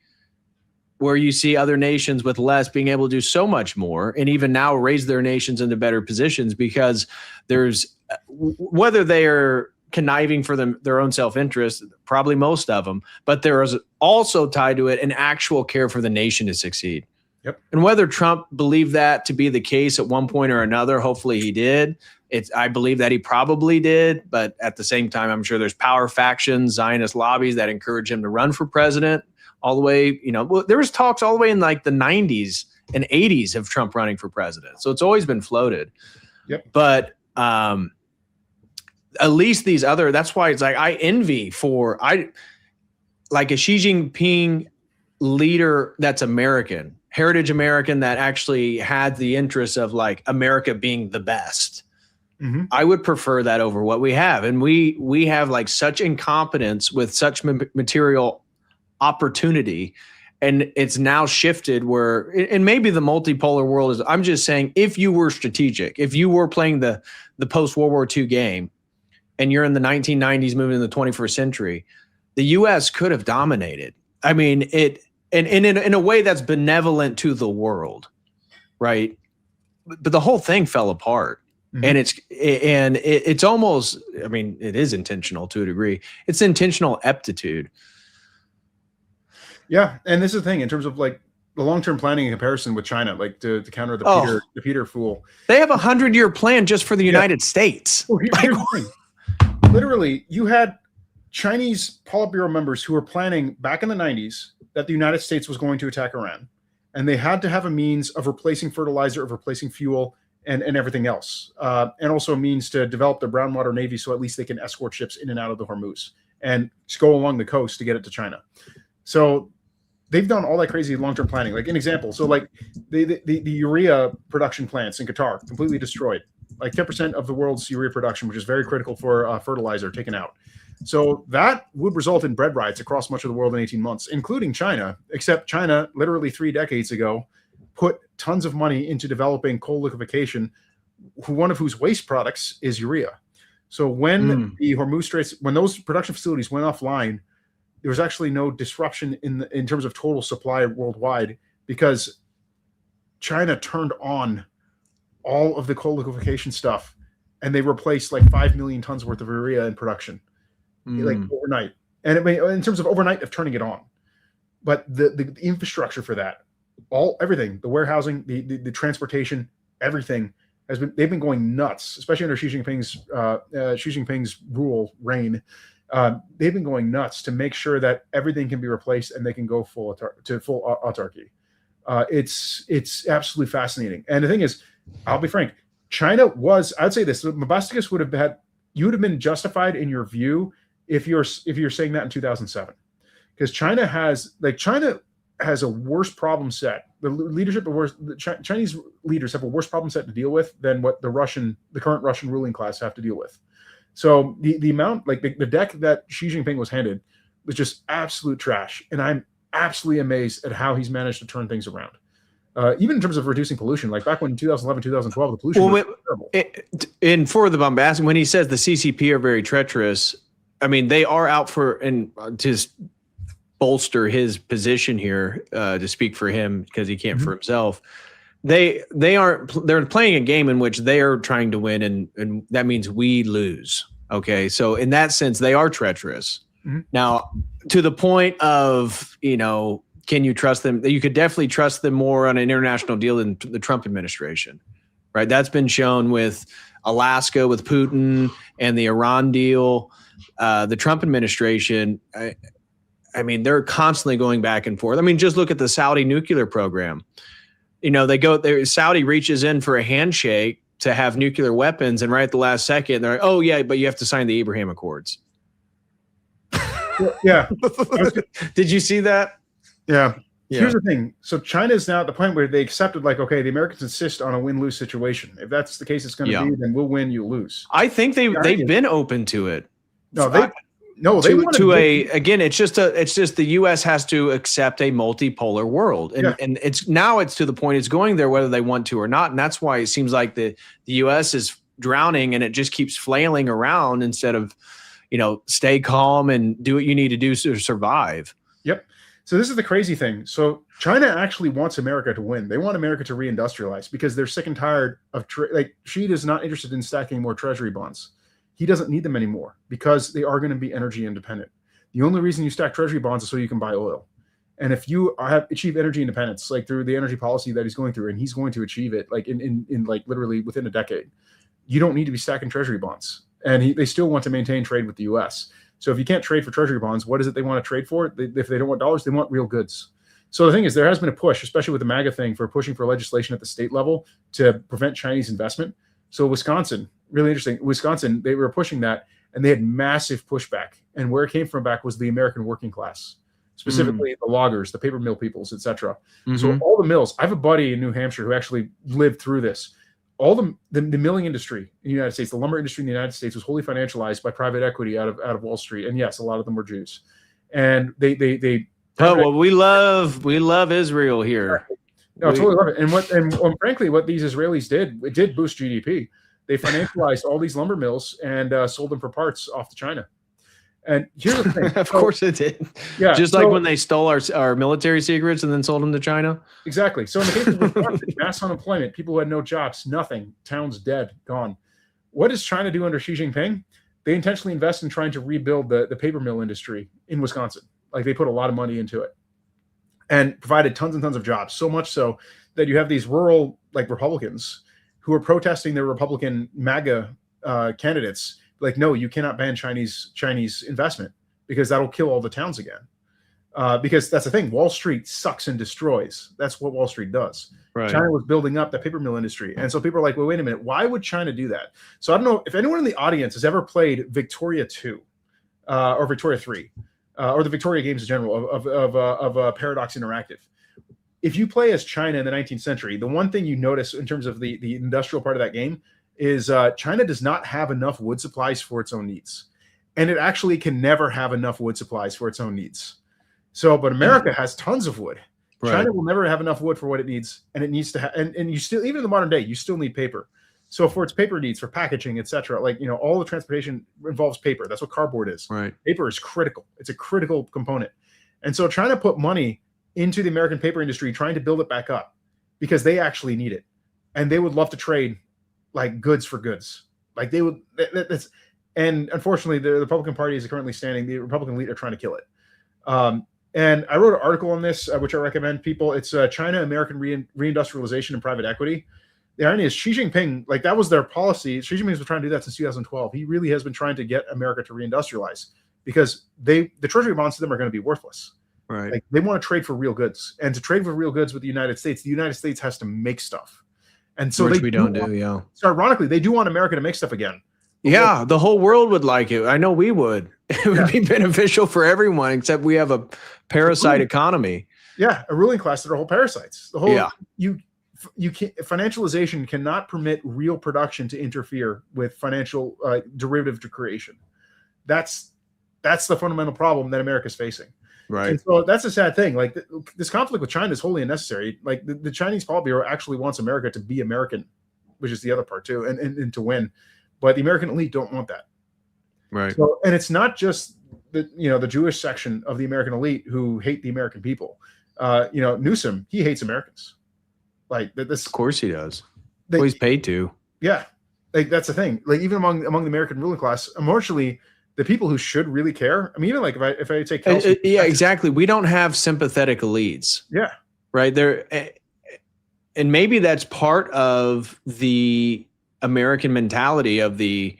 where you see other nations with less being able to do so much more, and even now raise their nations into better positions, because there's, whether they are conniving for their own self-interest, probably most of them, but there is also tied to it an actual care for the nation to succeed. Yep. And whether Trump believed that to be the case at one point or another, hopefully he did. I believe that he probably did, but at the same time, I'm sure there's power factions, Zionist lobbies that encourage him to run for president. All the way, there was talks all the way in like the 90s and 80s of Trump running for president. So it's always been floated. Yep. But at least these other, that's why it's like I envy like a Xi Jinping leader that's American, heritage American, that actually had the interests of like America being the best. I would prefer that over what we have. And we have like such incompetence with such material opportunity, and it's now shifted where, and maybe the multipolar world is, I'm just saying, if you were strategic, if you were playing the post World War II game and you're in the 1990s moving into the 21st century, the US could have dominated. I mean, and in a way that's benevolent to the world, right? But the whole thing fell apart. And it's almost, I mean, it is intentional to a degree. It's intentional aptitude. Yeah, and this is the thing in terms of like the long-term planning in comparison with China, like to counter the Peter fool. They have 100-year plan just for the United States. Well, here's the thing. Literally, you had Chinese Politburo members who were planning back in the 90s that the United States was going to attack Iran, and they had to have a means of replacing fertilizer, of replacing fuel, and everything else, and also a means to develop the brown water navy so at least they can escort ships in and out of the Hormuz and just go along the coast to get it to China. So they've done all that crazy long-term planning. Like an example, so like the urea production plants in Qatar completely destroyed. like 10% of the world's urea production, which is very critical for fertilizer, taken out. So that would result in bread riots across much of the world in 18 months, including China, except China literally 3 decades ago put tons of money into developing coal liquefaction, one of whose waste products is urea. So when the Hormuz Straits, when those production facilities went offline, there was actually no disruption in terms of total supply worldwide because China turned on all of the coal liquefaction stuff and they replaced like 5 million tons worth of urea in production. Like overnight, and in terms of overnight of turning it on, but the infrastructure for that, everything, the warehousing, the transportation, everything they've been going nuts, especially under Xi Jinping's reign. They've been going nuts to make sure that everything can be replaced and they can go full autarky. It's absolutely fascinating. And the thing is, I'll be frank, China was, I'd say this, Mabasticus you would have been justified in your view if you're saying that in 2007, because China has a worse problem set. The Chinese leaders have a worse problem set to deal with than what the current Russian ruling class have to deal with. So the amount, like the deck that Xi Jinping was handed was just absolute trash. And I'm absolutely amazed at how he's managed to turn things around. Even in terms of reducing pollution, like back when in 2011, 2012, the pollution was terrible. And for the bombastic, when he says the CCP are very treacherous, I mean, they are out for, and to bolster his position here, to speak for him because he can't for himself. They're playing a game in which they are trying to win, and that means we lose. Okay, so in that sense, they are treacherous. Now, to the point of, can you trust them? You could definitely trust them more on an international deal than the Trump administration, right? That's been shown with Alaska, with Putin, and the Iran deal. The Trump administration, I mean, they're constantly going back and forth. I mean, just look at the Saudi nuclear program. Saudi reaches in for a handshake to have nuclear weapons, and right at the last second, they're like, oh, yeah, but you have to sign the Abraham Accords. Yeah. Did you see that? Yeah. Here's the thing. So China's now at the point where they accepted, like, okay, the Americans insist on a win-lose situation. If that's the case it's going to be, then we'll win, you lose. I think they've been open to it. Again, it's just the U.S. has to accept a multipolar world, and it's to the point it's going there whether they want to or not, and that's why it seems like the U.S. is drowning and it just keeps flailing around instead of, stay calm and do what you need to do to survive. Yep. So this is the crazy thing. So China actually wants America to win. They want America to reindustrialize because they're sick and tired of Xi is not interested in stacking more treasury bonds. He doesn't need them anymore because they are going to be energy independent. The only reason you stack treasury bonds is so you can buy oil. And if you achieve energy independence, like through the energy policy that he's going through, and he's going to achieve it like in like literally within a decade, you don't need to be stacking treasury bonds. And they still want to maintain trade with the US. So if you can't trade for treasury bonds, what is it they want to trade for? If they don't want dollars, they want real goods. So the thing is, there has been a push, especially with the MAGA thing, for pushing for legislation at the state level to prevent Chinese investment. So Wisconsin, really interesting. Wisconsin, they were pushing that, and they had massive pushback. And where it came from back was the American working class, specifically the loggers, the paper mill peoples, etc. So all the mills. I have a buddy in New Hampshire who actually lived through this. All the milling industry in the United States, the lumber industry in the United States was wholly financialized by private equity out of Wall Street. And yes, a lot of them were Jews. And they we love Israel here. No, I totally love it. And frankly, what these Israelis did, it did boost GDP. They financialized all these lumber mills and sold them for parts off to China. And here's the thing. Of course it did. Yeah. Just like when they stole our military secrets and then sold them to China. Exactly. So in the case of Wisconsin, mass unemployment, people who had no jobs, nothing, towns dead, gone. What does China do under Xi Jinping? They intentionally invest in trying to rebuild the paper mill industry in Wisconsin. Like they put a lot of money into it and provided tons and tons of jobs. So much so that you have these rural like Republicans who are protesting their Republican MAGA candidates. Like, no, you cannot ban Chinese investment because that'll kill all the towns again. Because that's the thing, Wall Street sucks and destroys. That's what Wall Street does. Right. China was building up the paper mill industry. And so people are like, well, wait a minute, why would China do that? So I don't know if anyone in the audience has ever played Victoria 2 or Victoria 3 or the Victoria games in general of Paradox Interactive. If you play as China in the 19th century, the one thing you notice in terms of the industrial part of that game is China does not have enough wood supplies for its own needs. And it actually can never have enough wood supplies for its own needs. So, but America has tons of wood. Right. China will never have enough wood for what it needs, and it needs to have, and you still, even in the modern day, you still need paper. So for its paper needs, for packaging, etc., like, you know, all the transportation involves paper. That's what cardboard is. Right. Paper is critical. It's a critical component. And so trying to put money into the American paper industry, trying to build it back up because they actually need it. And they would love to trade like goods for goods. Like they would, and unfortunately the Republican Party is currently standing, the Republican elite are trying to kill it. And I wrote an article on this, which I recommend people. It's China, American reindustrialization and private equity. The irony is Xi Jinping, like that was their policy. Xi Jinping's been trying to do that since 2012. He really has been trying to get America to reindustrialize because the treasury bonds to them are going to be worthless. Right. Like they want to trade for real goods, and to trade for real goods with the United States has to make stuff. And so which we don't do. Yeah. So ironically, they do want America to make stuff again. Yeah, the whole world would like it. I know we would. It would be beneficial for everyone, except we have a parasite economy. Yeah, a ruling class that are whole parasites. The whole you can't, financialization cannot permit real production to interfere with financial derivative to creation. That's the fundamental problem that America's facing. Right. And so that's a sad thing. Like this conflict with China is wholly unnecessary. Like the Chinese Politburo actually wants America to be American, which is the other part too, and to win. But the American elite don't want that. Right. So, and it's not just the Jewish section of the American elite who hate the American people. Newsom, he hates Americans. Like this. Of course he does. He's paid to. Yeah. Like that's the thing. Like even among the American ruling class, emotionally, the people who should really care. I mean, even like if I take Kelsey, yeah, exactly. We don't have sympathetic elites. Yeah. Right there. And maybe that's part of the American mentality of the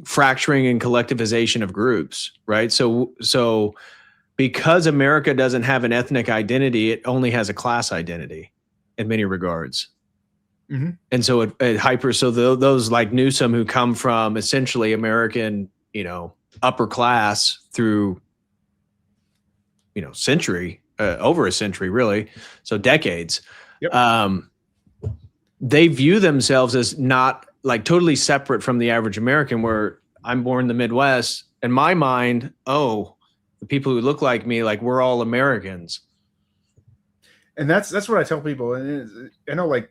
fracturing and collectivization of groups, right? So because America doesn't have an ethnic identity, it only has a class identity in many regards. Mm-hmm. And so those like Newsom who come from essentially American, upper class through, over a century, really. So decades. Yep. They view themselves as not like totally separate from the average American, where I'm born in the Midwest. In my mind, the people who look like me, like we're all Americans. And that's what I tell people. And I know like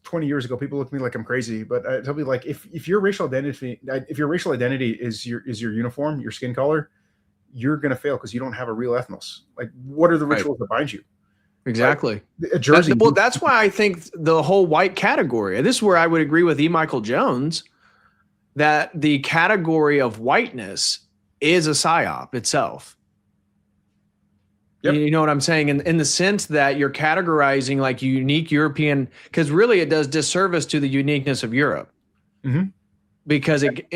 20 years ago, people looked at me like I'm crazy, but I tell people like, if your racial identity is your uniform, your skin color, you're going to fail because you don't have a real ethnos. Like what are the rituals that bind you? Exactly. Like, a jersey. That's why I think the whole white category, and this is where I would agree with E. Michael Jones, that the category of whiteness is a psyop itself. Yep. You know what I'm saying? In the sense that you're categorizing like unique European, because really it does disservice to the uniqueness of Europe. Mm-hmm. Because it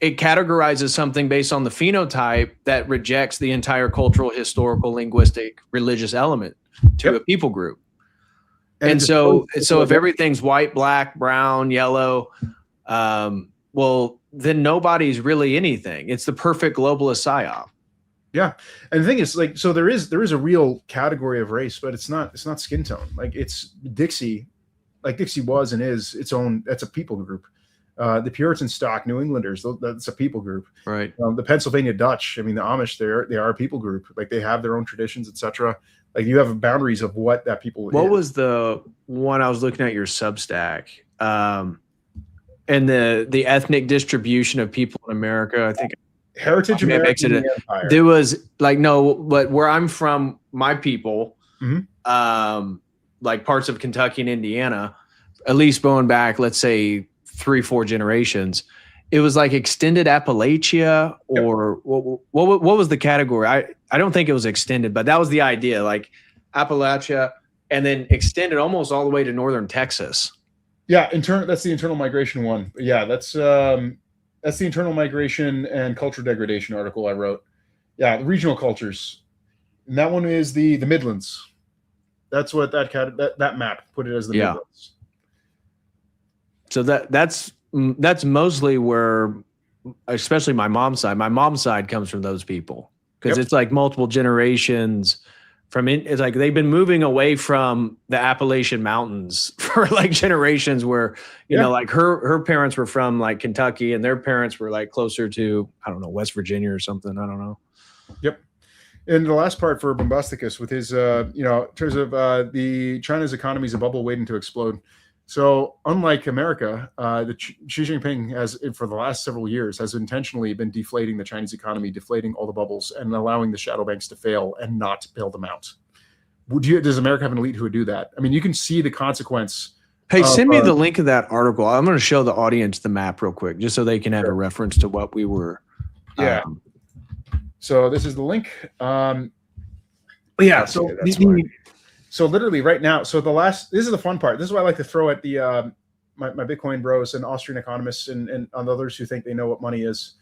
categorizes something based on the phenotype that rejects the entire cultural, historical, linguistic, religious element to a people group. And so if everything's white, black, brown, yellow, well, then nobody's really anything. It's the perfect globalist psyop. Yeah. And the thing is like, so there is a real category of race, but it's not skin tone. Like it's Dixie, like Dixie was and is its own, that's a people group. The Puritan stock, New Englanders, that's a people group. Right. The Pennsylvania Dutch, I mean, the Amish, they are a people group. Like they have their own traditions, etc. Like you have boundaries of what that people What was the one I was looking at your Substack? And the ethnic distribution of people in America, I think Heritage American Empire. There was like, no, but where I'm from, my people, mm-hmm. Like parts of Kentucky and Indiana, at least going back, let's say 3-4 generations, it was like extended Appalachia or what was the category? I don't think it was extended, but that was the idea, like Appalachia and then extended almost all the way to northern Texas. Yeah, that's the internal migration one. Yeah, that's the internal migration and culture degradation article I wrote. Yeah, the regional cultures. And that one is the Midlands. That's what that map put it as the Midlands. So that's mostly where, especially my mom's side. My mom's side comes from those people because it's like multiple generations It's like they've been moving away from the Appalachian Mountains for like generations, where you know, like her parents were from like Kentucky, and their parents were like closer to, I don't know, West Virginia or something. I don't know. Yep. And the last part for Bombasticus with his, you know, in terms of the China's economy is a bubble waiting to explode. So unlike America, Xi Jinping has, for the last several years, has intentionally been deflating the Chinese economy, deflating all the bubbles, and allowing the shadow banks to fail and not bail them out. Does America have an elite who would do that? I mean, you can see the consequence. Hey, send me the link of that article. I'm going to show the audience the map real quick, just so they can have a reference to what we were. Yeah. So this is the link. Yeah. So literally right now, so this is the fun part. This is what I like to throw at the my Bitcoin bros and Austrian economists and on others who think they know what money is.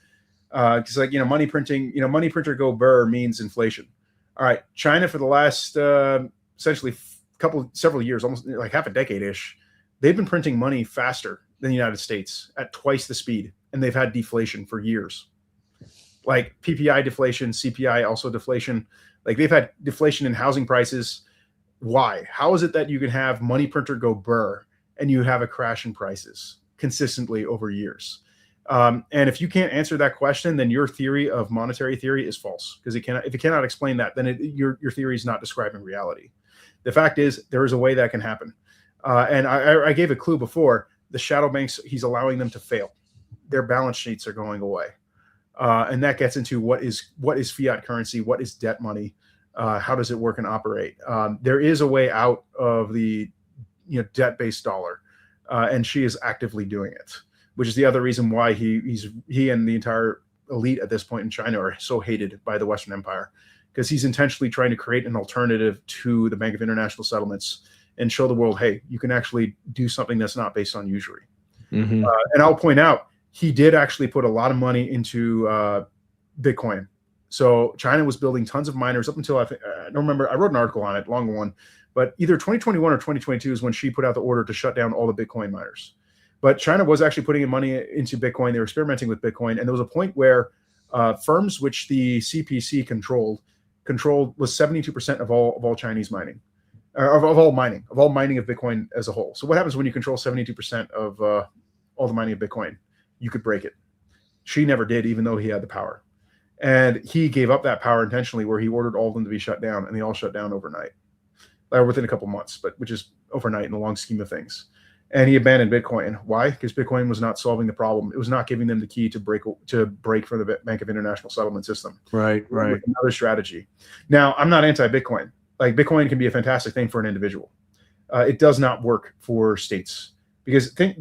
Because like, you know, money printing, you know, money printer go burr means inflation. All right, China for the last essentially several years, almost like half a decade-ish, they've been printing money faster than the United States at twice the speed, and they've had deflation for years. Like PPI deflation, CPI also deflation. Like they've had deflation in housing prices. Why? How is it that you can have money printer go burr and you have a crash in prices consistently over years? And if you can't answer that question, then your theory of monetary theory is false, because if it cannot explain that, then your theory is not describing reality. The fact is, there is a way that can happen. And I gave a clue before. The shadow banks, he's allowing them to fail. Their balance sheets are going away. And that gets into what is fiat currency, what is debt money, how does it work and operate. There is a way out of the debt-based dollar, and she is actively doing it, which is the other reason why he and the entire elite at this point in China are so hated by the Western Empire, because he's intentionally trying to create an alternative to the Bank of International Settlements and show the world, hey, you can actually do something that's not based on usury. Mm-hmm. And I'll point out, he did actually put a lot of money into Bitcoin. So China was building tons of miners up until I don't remember. I wrote an article on it, long one, but either 2021 or 2022 is when she put out the order to shut down all the Bitcoin miners. But China was actually putting in money into Bitcoin. They were experimenting with Bitcoin, and there was a point where firms which the CPC controlled was 72% of all Chinese mining, of all mining of Bitcoin as a whole. So what happens when you control 72% of all the mining of Bitcoin? You could break it. She never did, even though he had the power. And he gave up that power intentionally, where he ordered all of them to be shut down, and they all shut down overnight, or within a couple months, but which is overnight in the long scheme of things. And he abandoned Bitcoin. Why? Because Bitcoin was not solving the problem. It was not giving them the key to break from the Bank of International Settlement system. Right. Another strategy. Now, I'm not anti-Bitcoin. Like, Bitcoin can be a fantastic thing for an individual. It does not work for states, because think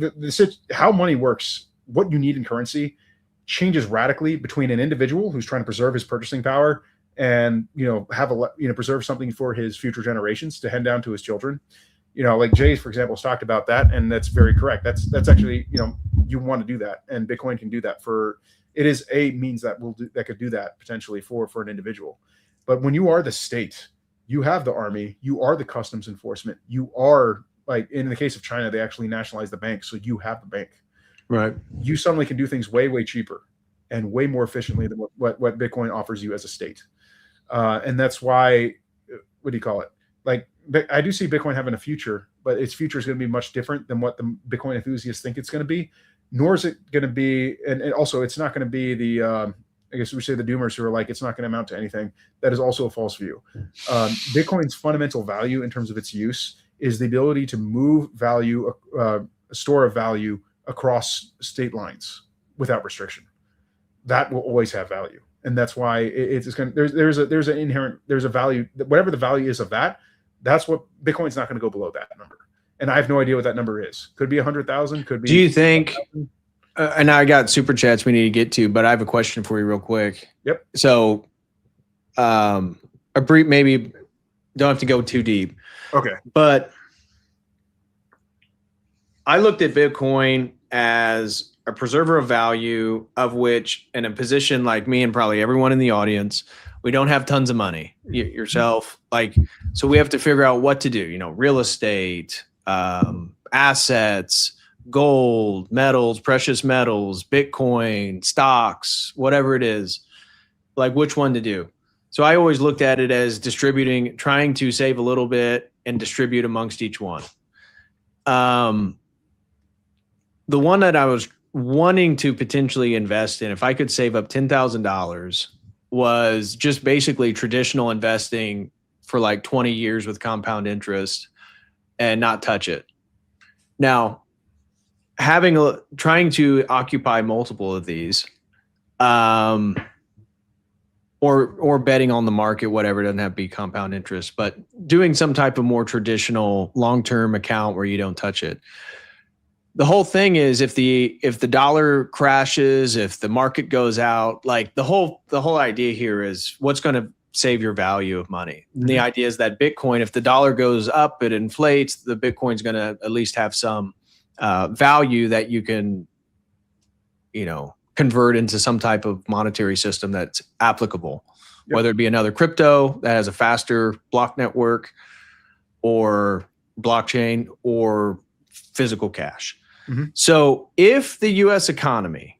how money works. What you need in currency changes radically between an individual who's trying to preserve his purchasing power and preserve something for his future generations to hand down to his children. Like Jay, for example, has talked about that, and that's very correct. That's actually, you want to do that, and Bitcoin can do that. It is a means that could do that potentially for an individual. But when you are the state, you have the army, you are the customs enforcement, you are, like in the case of China, they actually nationalized the bank, so you have the bank. Right. You suddenly can do things way, way cheaper and way more efficiently than what Bitcoin offers you as a state. And that's why, what do you call it? Like, I do see Bitcoin having a future, but its future is going to be much different than what the Bitcoin enthusiasts think it's going to be. Nor is it going to be, and also it's not going to be the, I guess we say the doomers who are like, it's not going to amount to anything. That is also a false view. Bitcoin's fundamental value in terms of its use is the ability to move value, a store of value across state lines without restriction. That will always have value, and that's why it's going to. There's a value. Whatever the value is of that, that's what Bitcoin's not going to go below that number. And I have no idea what that number is. Could be 100,000. Could be. Do you think? And I got super chats we need to get to, but I have a question for you real quick. Yep. So, a brief, maybe don't have to go too deep. Okay. But I looked at Bitcoin as a preserver of value, of which, in a position like me and probably everyone in the audience, we don't have tons of money. Yourself, so we have to figure out what to do. Real estate, assets, gold, metals, precious metals, Bitcoin, stocks, whatever it is. Like, which one to do? So I always looked at it as trying to save a little bit and distribute amongst each one. The one that I was wanting to potentially invest in, if I could save up $10,000, was just basically traditional investing for like 20 years with compound interest and not touch it. Now, trying to occupy multiple of these, or betting on the market, whatever, doesn't have to be compound interest, but doing some type of more traditional long-term account where you don't touch it. The whole thing is if the dollar crashes, if the market goes out, like the whole idea here is what's going to save your value of money. And the idea is that Bitcoin, if the dollar goes up, it inflates, the Bitcoin's going to at least have some value that you can, convert into some type of monetary system that's applicable, whether it be another crypto that has a faster block network or blockchain or physical cash. So if the US economy,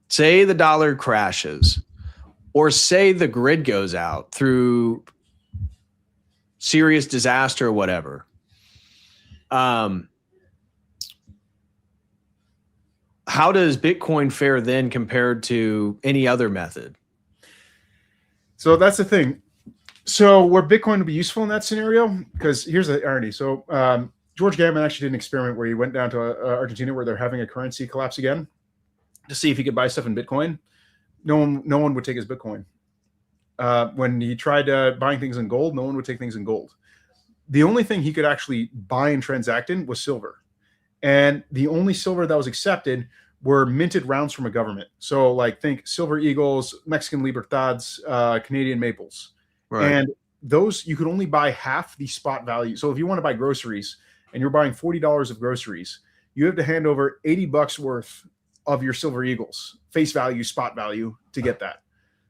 say the dollar crashes, or say the grid goes out through serious disaster or whatever, how does Bitcoin fare then compared to any other method? So that's the thing. So where Bitcoin would be useful in that scenario, because here's the irony. So George Gammon actually did an experiment where he went down to Argentina where they're having a currency collapse again to see if he could buy stuff in Bitcoin. No one would take his Bitcoin. When he tried buying things in gold, no one would take things in gold. The only thing he could actually buy and transact in was silver. And the only silver that was accepted were minted rounds from a government. So like think Silver Eagles, Mexican Libertads, Canadian Maples. Right. And those you could only buy half the spot value. So if you want to buy groceries and you're buying $40 of groceries, you have to hand over $80 worth of your Silver Eagles, face value, spot value, to get that.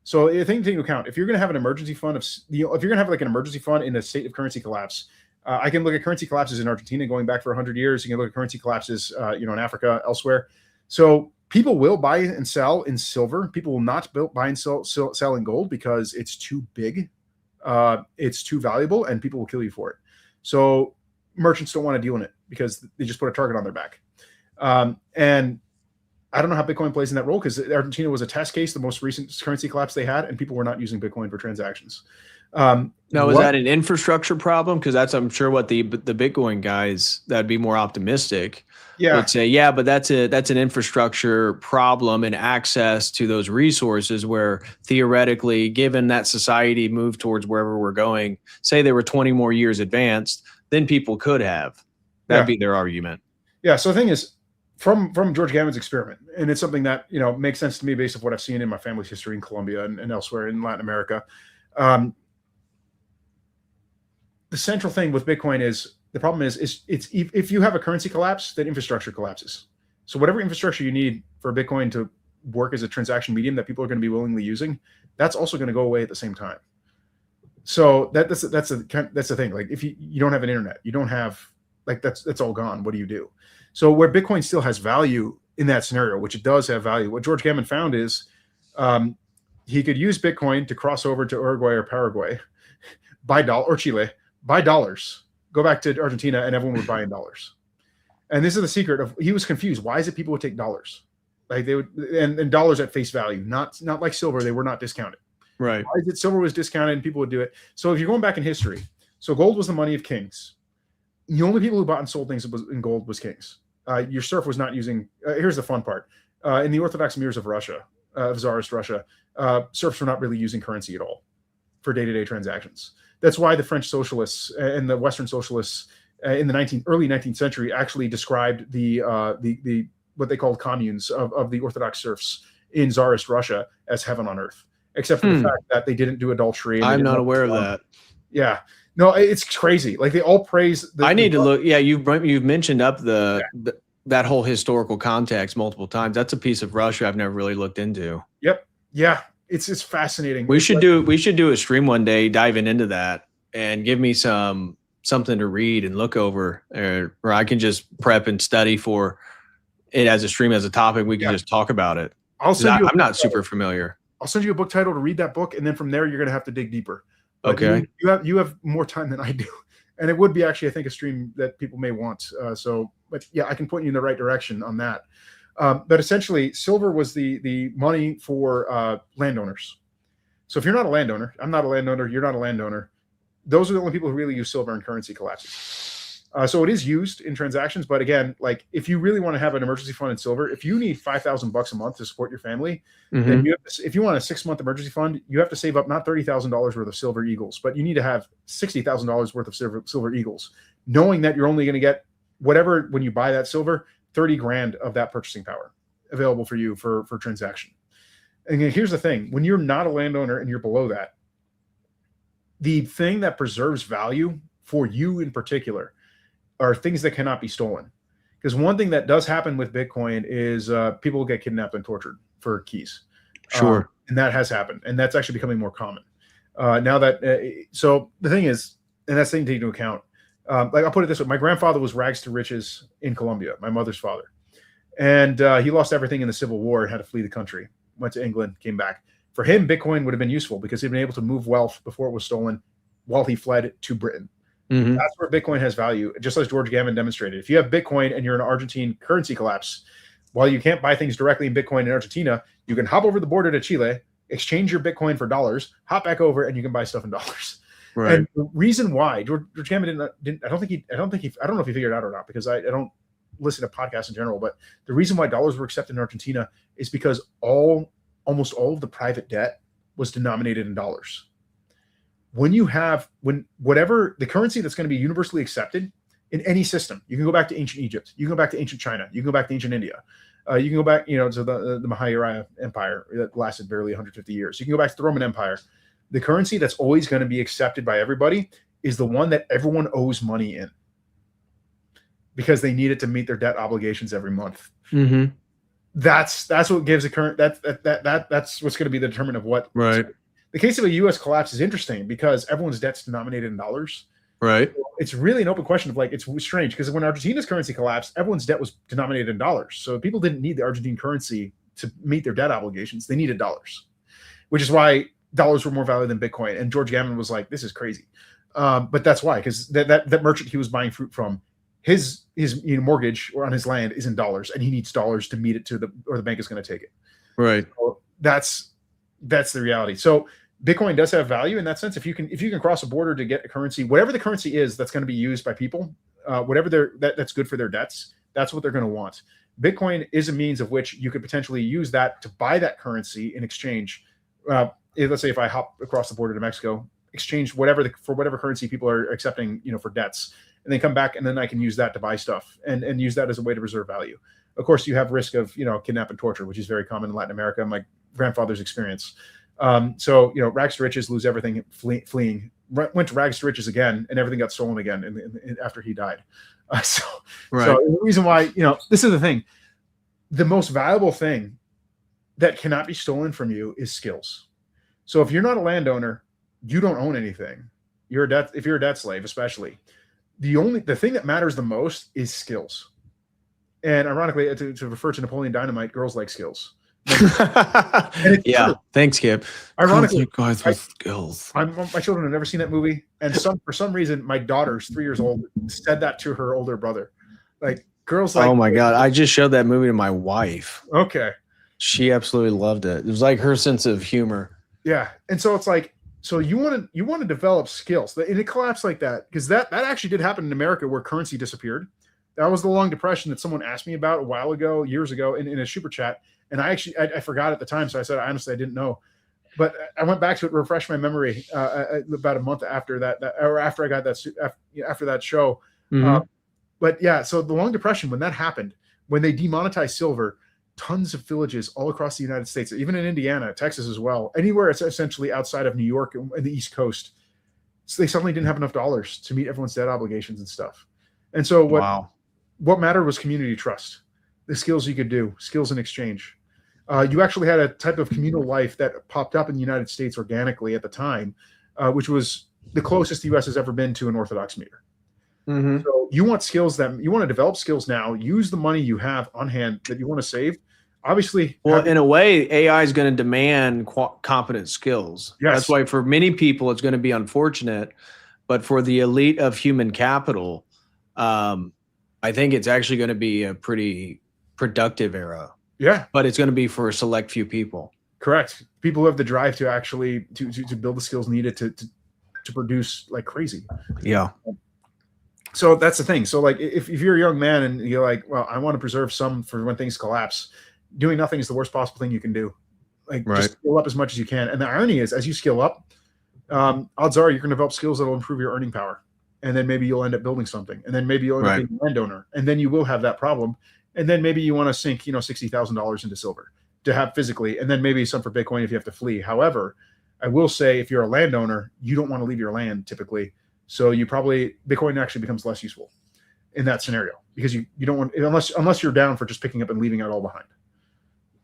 So the thing to take into account, if you're going to have an emergency fund if you're going to have like an emergency fund in a state of currency collapse, I can look at currency collapses in Argentina going back for 100 years. You can look at currency collapses, in Africa, elsewhere. So people will buy and sell in silver. People will not buy and sell in gold because it's too big. It's too valuable, and people will kill you for it. So merchants don't want to deal in it because they just put a target on their back. And I don't know how Bitcoin plays in that role because Argentina was a test case, the most recent currency collapse they had, and people were not using Bitcoin for transactions. Now, is that an infrastructure problem? Because that's, I'm sure, what the Bitcoin guys that'd be more optimistic would say. Yeah, but that's an infrastructure problem and access to those resources where theoretically, given that society moved towards wherever we're going, say they were 20 more years advanced, then people could have. That'd be their argument. Yeah. So the thing is, from George Gammon's experiment, and it's something that makes sense to me based on what I've seen in my family's history in Colombia and elsewhere in Latin America. The central thing with Bitcoin is the problem is if you have a currency collapse, then infrastructure collapses. So whatever infrastructure you need for Bitcoin to work as a transaction medium that people are going to be willingly using, that's also going to go away at the same time. So that's the thing. Like if you don't have an internet, you don't have, like, that's all gone. What do you do? So where Bitcoin still has value in that scenario, which it does have value, what George Gammon found is he could use Bitcoin to cross over to Uruguay or Paraguay, or Chile, buy dollars, go back to Argentina, and everyone would buy in dollars. And this is the secret of, he was confused. Why is it people would take dollars? Like they would, and dollars at face value, not like silver. They were not discounted. Right. Why is it silver was discounted and people would do it? So if you're going back in history, so gold was the money of kings. The only people who bought and sold things in gold was kings. Your serf was not using, here's the fun part. In the Orthodox mirrors of Russia, of Tsarist Russia, serfs were not really using currency at all for day-to-day transactions. That's why the French socialists and the Western socialists in the early 19th century actually described the what they called communes of the Orthodox serfs in Tsarist Russia as heaven on earth, except for the fact that they didn't do adultery. I'm not aware of that. Yeah. No, it's crazy. Like they all praise. I need to look. Yeah, you've mentioned up that whole historical context multiple times. That's a piece of Russia I've never really looked into. Yep. Yeah. It's fascinating. We should do a stream one day diving into that and give me something to read and look over, or I can just prep and study for it as a stream, as a topic. We can just talk about it. I'm not super familiar. I'll send you a book title to read that book, and then from there you're going to have to dig deeper. But Okay. you have more time than I do, and it would be actually, I think, a stream that people may want. But yeah, I can point you in the right direction on that. But essentially, silver was the money for landowners. So if you're not a landowner, I'm not a landowner, you're not a landowner, those are the only people who really use silver in currency collapses. So it is used in transactions, but again, like if you really want to have an emergency fund in silver, if you need $5,000 a month to support your family, then if you want a 6-month emergency fund, you have to save up not $30,000 worth of silver eagles, but you need to have $60,000 worth of silver eagles, knowing that you're only going to get whatever when you buy that silver, 30 grand of that purchasing power available for you for transaction. And here's the thing: when you're not a landowner and you're below that, the thing that preserves value for you in particular are things that cannot be stolen. Because one thing that does happen with Bitcoin is people will get kidnapped and tortured for keys. Sure. And that has happened. And that's actually becoming more common. Now that, so the thing is, and that's the thing to take into account. Like I'll put it this way. My grandfather was rags to riches in Colombia, my mother's father. And he lost everything in the Civil War and had to flee the country. Went to England, came back. For him, Bitcoin would have been useful because he'd been able to move wealth before it was stolen while he fled to Britain. That's where Bitcoin has value, just as George Gammon demonstrated. If you have Bitcoin and you're in an Argentine currency collapse, while you can't buy things directly in Bitcoin in Argentina, you can hop over the border to Chile, exchange your Bitcoin for dollars, hop back over, and you can buy stuff in dollars. Right. And the reason why George Gammon didn't I don't know if he figured it out or not, because I don't listen to podcasts in general, but the reason why dollars were accepted in Argentina is because almost all of the private debt was denominated in dollars. When whatever the currency that's going to be universally accepted in any system, you can go back to ancient Egypt, you can go back to ancient China, you can go back to ancient India, you can go back, to the Mahaira Empire that lasted barely 150 years. You can go back to the Roman Empire. The currency that's always going to be accepted by everybody is the one that everyone owes money in, because they need it to meet their debt obligations every month. That's what gives a current. That's what's going to be the determinant of what. Right. The case of a U.S. collapse is interesting because everyone's debt's denominated in dollars. Right. So it's really an open question of it's strange because when Argentina's currency collapsed, everyone's debt was denominated in dollars. So people didn't need the Argentine currency to meet their debt obligations. They needed dollars, which is why dollars were more valuable than Bitcoin. And George Gammon was like, this is crazy. But that's why, because that merchant he was buying fruit from, his mortgage or on his land is in dollars, and he needs dollars to meet it or the bank is going to take it. Right. So that's the reality. So Bitcoin does have value in that sense. If you can cross a border to get a currency, whatever the currency is that's going to be used by people, whatever that's good for their debts, that's what they're going to want. Bitcoin is a means of which you could potentially use that to buy that currency in exchange. Let's say if I hop across the border to Mexico, exchange for whatever currency people are accepting, for debts, and then come back, and then I can use that to buy stuff and use that as a way to reserve value. Of course, you have risk of kidnap and torture, which is very common in Latin America. My grandfather's experience. So rags to riches, lose everything, fleeing. Went to rags to riches again, and everything got stolen again after he died. So the reason why this is the thing: the most valuable thing that cannot be stolen from you is skills. So if you're not a landowner, you don't own anything. If you're a debt slave, especially, the thing that matters the most is skills. And ironically, to refer to Napoleon Dynamite, girls like skills. Yeah. True. Thanks, Kip. Ironically, guys with skills. My children have never seen that movie, and for some reason, my daughter's 3 years old said that to her older brother. Like girls like. Oh my god! I just showed that movie to my wife. Okay. She absolutely loved it. It was like her sense of humor. Yeah, and so it's like, so you want to develop skills in a collapse like that, because that actually did happen in America where currency disappeared. That was the long depression that someone asked me about a while ago, years ago, in a super chat. And I forgot at the time. So I said, honestly, I didn't know. But I went back to it, refresh my memory about a month after after I got after that show. But yeah, so the long depression, when that happened, when they demonetized silver, tons of villages all across the United States, even in Indiana, Texas as well, anywhere it's essentially outside of New York and the East Coast, so they suddenly didn't have enough dollars to meet everyone's debt obligations and stuff. And so what mattered was community trust, the skills you could do, skills in exchange. You actually had a type of communal life that popped up in the United States organically at the time, which was the closest the U.S. has ever been to an Orthodox meter. So you want skills you want to develop skills now, use the money you have on hand that you want to save obviously, Well, in a way, AI is going to demand competent skills. Yes. That's why for many people, it's going to be unfortunate. But for the elite of human capital, I think it's actually going to be a pretty productive era. Yeah. But it's going to be for a select few people. Correct. People who have the drive to actually to build the skills needed to produce like crazy. Yeah. So that's the thing. So like if you're a young man and you're like, well, I want to preserve some for when things collapse, doing nothing is the worst possible thing you can do. Like just skill up as much as you can. And the irony is, as you skill up, odds are you're going to develop skills that will improve your earning power. And then maybe you'll end up building something. And then maybe you'll end up being a landowner. And then you will have that problem. And then maybe you want to sink, $60,000 into silver to have physically, and then maybe some for Bitcoin if you have to flee. However, I will say if you're a landowner, you don't want to leave your land typically. So you probably, Bitcoin actually becomes less useful in that scenario because you don't want, unless you're down for just picking up and leaving it all behind.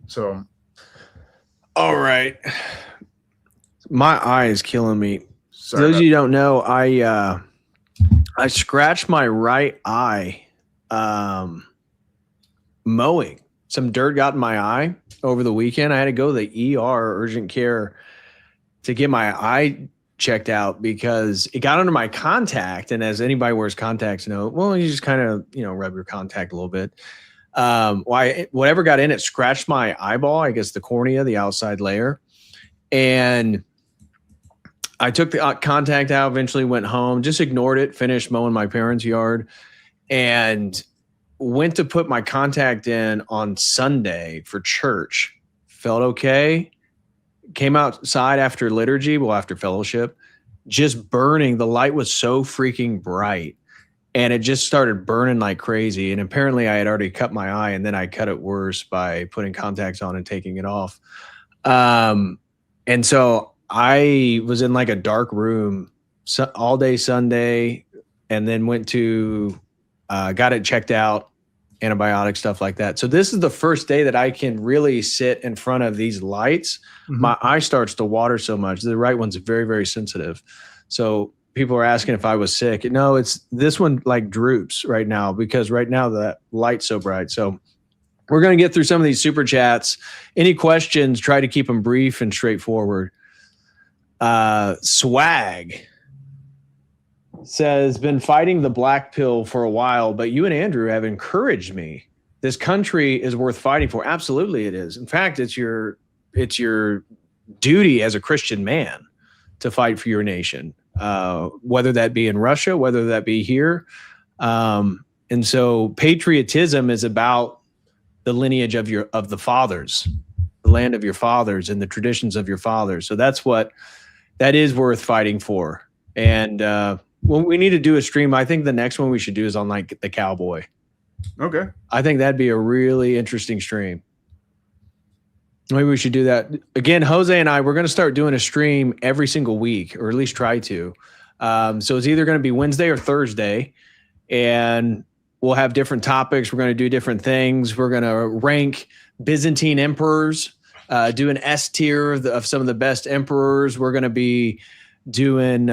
So. All right. My eye is killing me. Sorry, those of you who don't know, I scratched my right eye mowing. Some dirt got in my eye over the weekend. I had to go to the ER, urgent care, to get my eye checked out because it got under my contact. And as anybody wears contacts know, well, you just kind of, rub your contact a little bit. Whatever got in it scratched my eyeball, I guess the cornea, the outside layer. And I took the contact out, eventually went home, just ignored it, finished mowing my parents' yard, and went to put my contact in on Sunday for church. Felt okay. Came outside after liturgy, after fellowship, just burning. The light was so freaking bright and it just started burning like crazy. And apparently I had already cut my eye and then I cut it worse by putting contacts on and taking it off. And so I was in like a dark room all day Sunday and then went to, got it checked out, antibiotic stuff like that. So this is the first day that I can really sit in front of these lights. Mm-hmm. My eye starts to water so much. The right one's very, very sensitive. So people are asking if I was sick. No, it's this one like droops right now because right now the light's so bright. So we're going to get through some of these super chats. Any questions, try to keep them brief and straightforward. Swag says, been fighting the black pill for a while, but you and Andrew have encouraged me. This country is worth fighting for. Absolutely it is. In fact, it's your duty as a Christian man to fight for your nation, whether that be in Russia, whether that be here. And so patriotism is about the lineage of the fathers, the land of your fathers and the traditions of your fathers. So that is worth fighting for. And, well, we need to do a stream. I think the next one we should do is on like the cowboy. Okay. I think that'd be a really interesting stream. Maybe we should do that. Again, Jose and I, we're going to start doing a stream every single week, or at least try to. So it's either going to be Wednesday or Thursday, and we'll have different topics. We're going to do different things. We're going to rank Byzantine emperors, do an S tier of some of the best emperors. We're going to be doing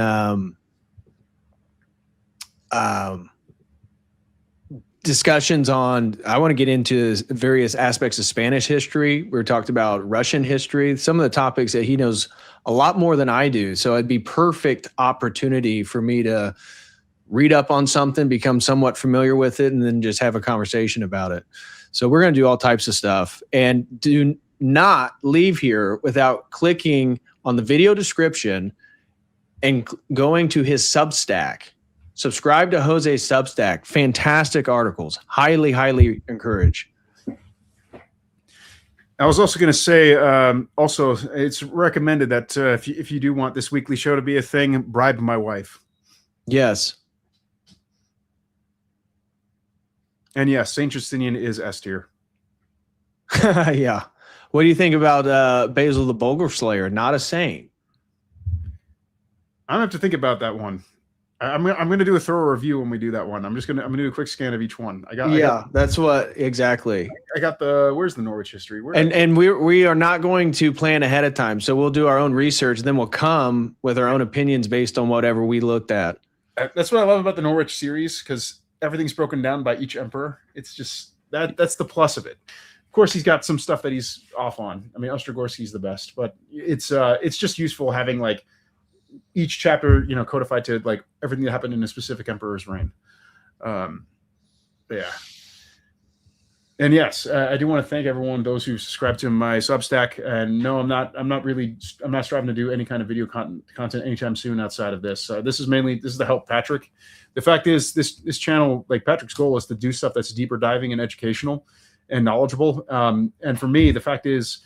discussions on, I want to get into various aspects of Spanish history. We talked about Russian history, some of the topics that he knows a lot more than I do. So it'd be perfect opportunity for me to read up on something, become somewhat familiar with it, and then just have a conversation about it. So we're going to do all types of stuff, and do not leave here without clicking on the video description and going to his Substack. Subscribe to Jose's Substack. Fantastic articles. Highly, highly encourage. I was also going to say, also, it's recommended that if you do want this weekly show to be a thing, bribe my wife. Yes. And yes, Saint Justinian is S tier. Yeah. What do you think about Basil the Bulgar Slayer? Not a saint. I don't have to think about that one. I'm going to do a thorough review when we do that one. I'm going to do a quick scan of each one. That's what exactly. I got where's the Norwich history? And we are not going to plan ahead of time. So we'll do our own research, then we'll come with our own opinions based on whatever we looked at. That's what I love about the Norwich series, because everything's broken down by each emperor. It's just that's the plus of it. course, he's got some stuff that he's off on. I mean, Ostrogorski's the best, but it's just useful having like each chapter, codified to like everything that happened in a specific emperor's reign. Yeah. And yes, I do want to thank everyone, those who subscribe to my Substack. And no, I'm not striving to do any kind of video content anytime soon outside of this. This is to help Patrick. The fact is, this channel, like Patrick's goal, is to do stuff that's deeper diving and educational and knowledgeable. And for me, the fact is,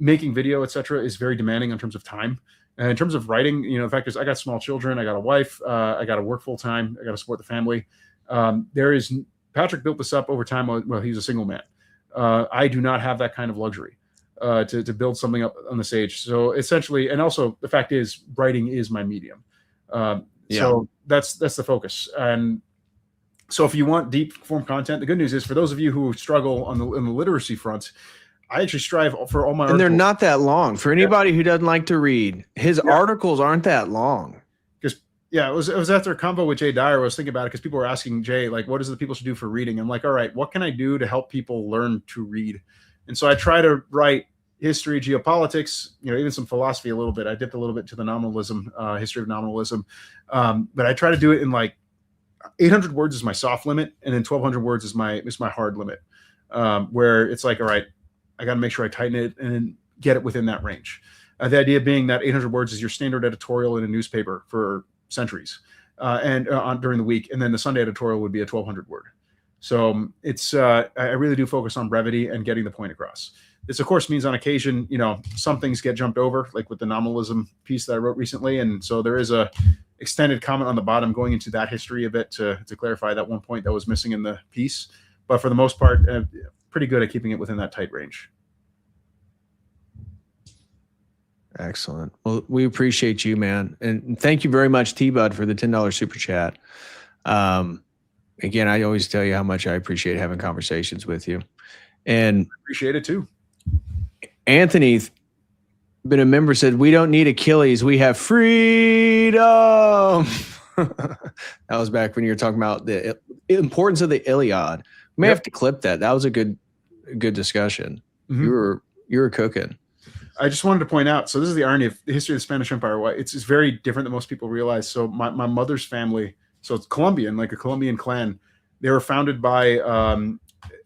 making video, etc., is very demanding in terms of time. And in terms of writing, the fact is, I got small children, I got a wife, I got to work full time, I got to support the family. Patrick built this up over time while he was a single man. I do not have that kind of luxury to build something up on the stage. So essentially, and also the fact is, writing is my medium. So that's the focus. And so if you want deep form content, the good news is, for those of you who struggle on the literacy front, I actually strive for all my articles. And they're not that long. For anybody who doesn't like to read, his articles aren't that long. Yeah, it was after a convo with Jay Dyer. I was thinking about it because people were asking Jay, like, what is it that people should do for reading? I'm like, all right, what can I do to help people learn to read? And so I try to write history, geopolitics, even some philosophy a little bit. I dipped a little bit to the nominalism, history of nominalism. But I try to do it in like 800 words is my soft limit, and then 1,200 words is my hard limit, where it's like, all right, I got to make sure I tighten it and then get it within that range. The idea being that 800 words is your standard editorial in a newspaper for centuries, and during the week, and then the Sunday editorial would be a 1,200 word. So it's I really do focus on brevity and getting the point across. This, of course, means on occasion, some things get jumped over, like with the nominalism piece that I wrote recently, and so there is a extended comment on the bottom going into that history a bit to clarify that one point that was missing in the piece. But for the most part, pretty good at keeping it within that tight range. Excellent. Well, we appreciate you, man. And thank you very much, T-Bud, for the $10 super chat. Again, I always tell you how much I appreciate having conversations with you. And I appreciate it too. Anthony, been a member, said, we don't need Achilles. We have freedom. That was back when you were talking about the importance of the Iliad. We may have to clip that. That was a good discussion. Mm-hmm. You were cooking. I just wanted to point out, so this is the irony of the history of the Spanish Empire. It's very different than most people realize. So my mother's family, so it's Colombian, like a Colombian clan. They were founded by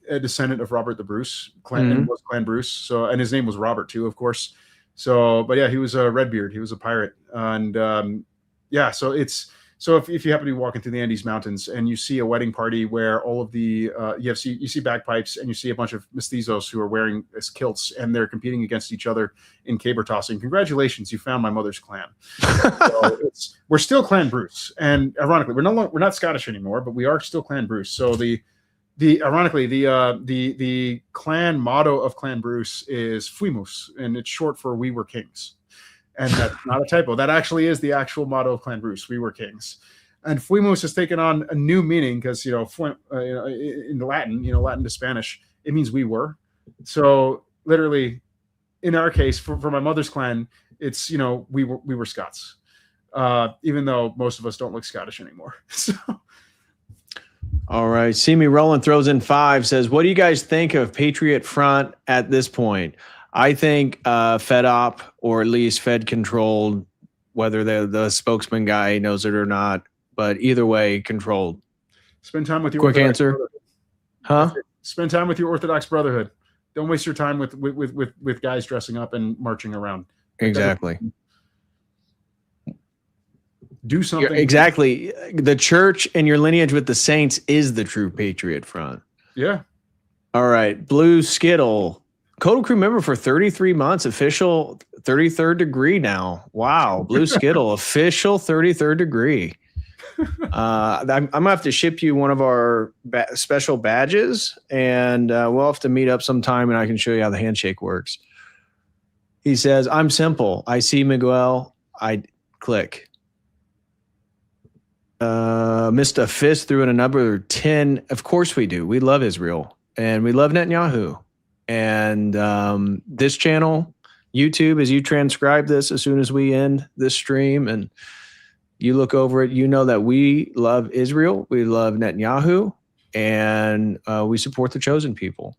a descendant of Robert the Bruce. Clan was Clan Bruce. So, and his name was Robert too, of course. So, but yeah, he was a Redbeard. He was a pirate. And so if you happen to be walking through the Andes Mountains and you see a wedding party where all of the you see bagpipes and you see a bunch of mestizos who are wearing kilts and they're competing against each other in caber tossing, congratulations, you found my mother's clan. So we're still Clan Bruce, and ironically, we're not Scottish anymore, but we are still Clan Bruce. So the clan motto of Clan Bruce is Fuimos, and it's short for "We Were Kings." And that's not a typo. That actually is the actual motto of Clan Bruce. We were kings. And fuimos has taken on a new meaning because, in Latin, Latin to Spanish, it means we were. So literally, in our case, for my mother's clan, it's, we were Scots, even though most of us don't look Scottish anymore. So. All right. See Me Rolling throws in 5, says, what do you guys think of Patriot Front at this point? I think Fed op, or at least Fed controlled, whether the spokesman guy knows it or not, but either way, controlled. Spend time with your quick answer, huh? Spend time with your Orthodox Brotherhood. Don't waste your time with guys dressing up and marching around. Exactly. Do something. Exactly. The church and your lineage with the saints is the true Patriot Front. Yeah. All right. Blue Skittle. Codal Crew member for 33 months, official 33rd degree now. Wow. Blue Skittle, official 33rd degree. I'm going to have to ship you one of our special badges, and we'll have to meet up sometime and I can show you how the handshake works. He says, I'm simple. I see Miguel. I click. Missed a fist through in a number 10. Of course we do. We love Israel and we love Netanyahu. And this channel, YouTube, as you transcribe this as soon as we end this stream and you look over it, you know that we love Israel, we love Netanyahu, and we support the chosen people.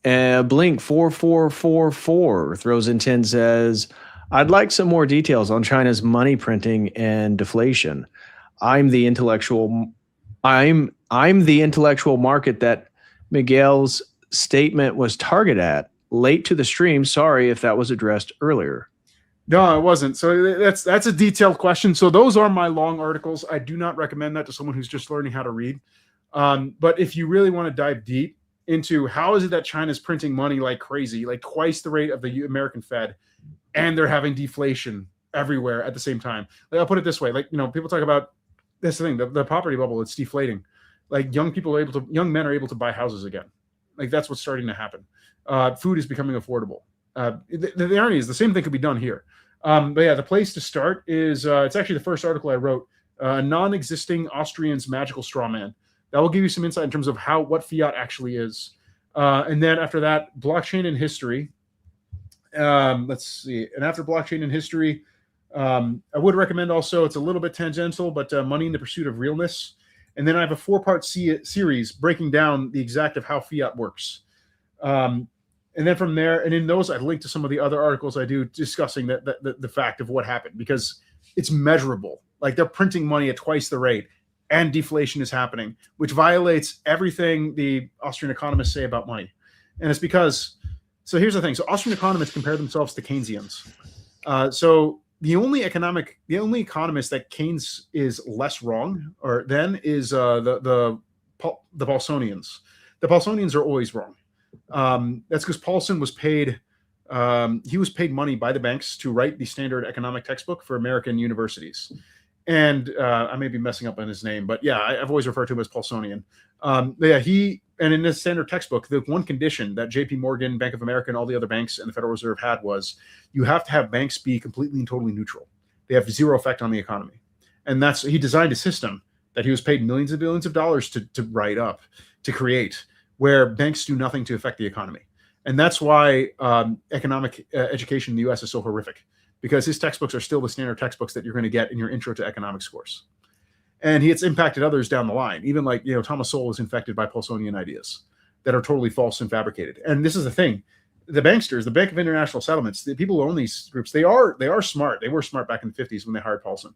Blink 4444 throws in 10, says, I'd like some more details on China's money printing and deflation. I'm the intellectual I'm the intellectual market that Miguel's statement was targeted at. Late to the stream. Sorry if that was addressed earlier. No, it wasn't. So that's a detailed question. So those are my long articles. I do not recommend that to someone who's just learning how to read. But if you really want to dive deep into how is it that China's printing money like crazy, like twice the rate of the American Fed, and they're having deflation everywhere at the same time. Like, I'll put it this way. Like, people talk about this thing, the property bubble, it's deflating. Like young men are able to buy houses again. Like that's what's starting to happen. Food is becoming affordable. The irony is the same thing could be done here. But yeah, the place to start is it's actually the first article I wrote, non-existing Austrian's magical straw man. That will give you some insight in terms of what fiat actually is. And then after that, blockchain and history. Let's see. And after blockchain and history, I would recommend also, it's a little bit tangential, but Money in the Pursuit of Realness. And then I have a 4-part series breaking down the exact of how fiat works. And then from there, and in those, I link to some of the other articles I do discussing the fact of what happened, because it's measurable. Like they're printing money at twice the rate and deflation is happening, which violates everything the Austrian economists say about money. And it's because, so here's the thing. So Austrian economists compare themselves to Keynesians. So the only economist that Keynes is less wrong is the Paulsonians. The Paulsonians are always wrong. That's because Paulson was paid. He was paid money by the banks to write the standard economic textbook for American universities. And I may be messing up on his name, but yeah, I've always referred to him as Paulsonian. And in this standard textbook, the one condition that JP Morgan, Bank of America, and all the other banks and the Federal Reserve had was you have to have banks be completely and totally neutral. They have zero effect on the economy. And he designed a system that he was paid millions and billions of dollars to write up, to create, where banks do nothing to affect the economy. And that's why economic education in the US is so horrific, because his textbooks are still the standard textbooks that you're going to get in your intro to economics course. And it's impacted others down the line. Even like, Thomas Sowell is infected by Paulsonian ideas that are totally false and fabricated. And this is the thing. The banksters, the Bank of International Settlements, the people who own these groups, they are smart. They were smart back in the 50s when they hired Paulson.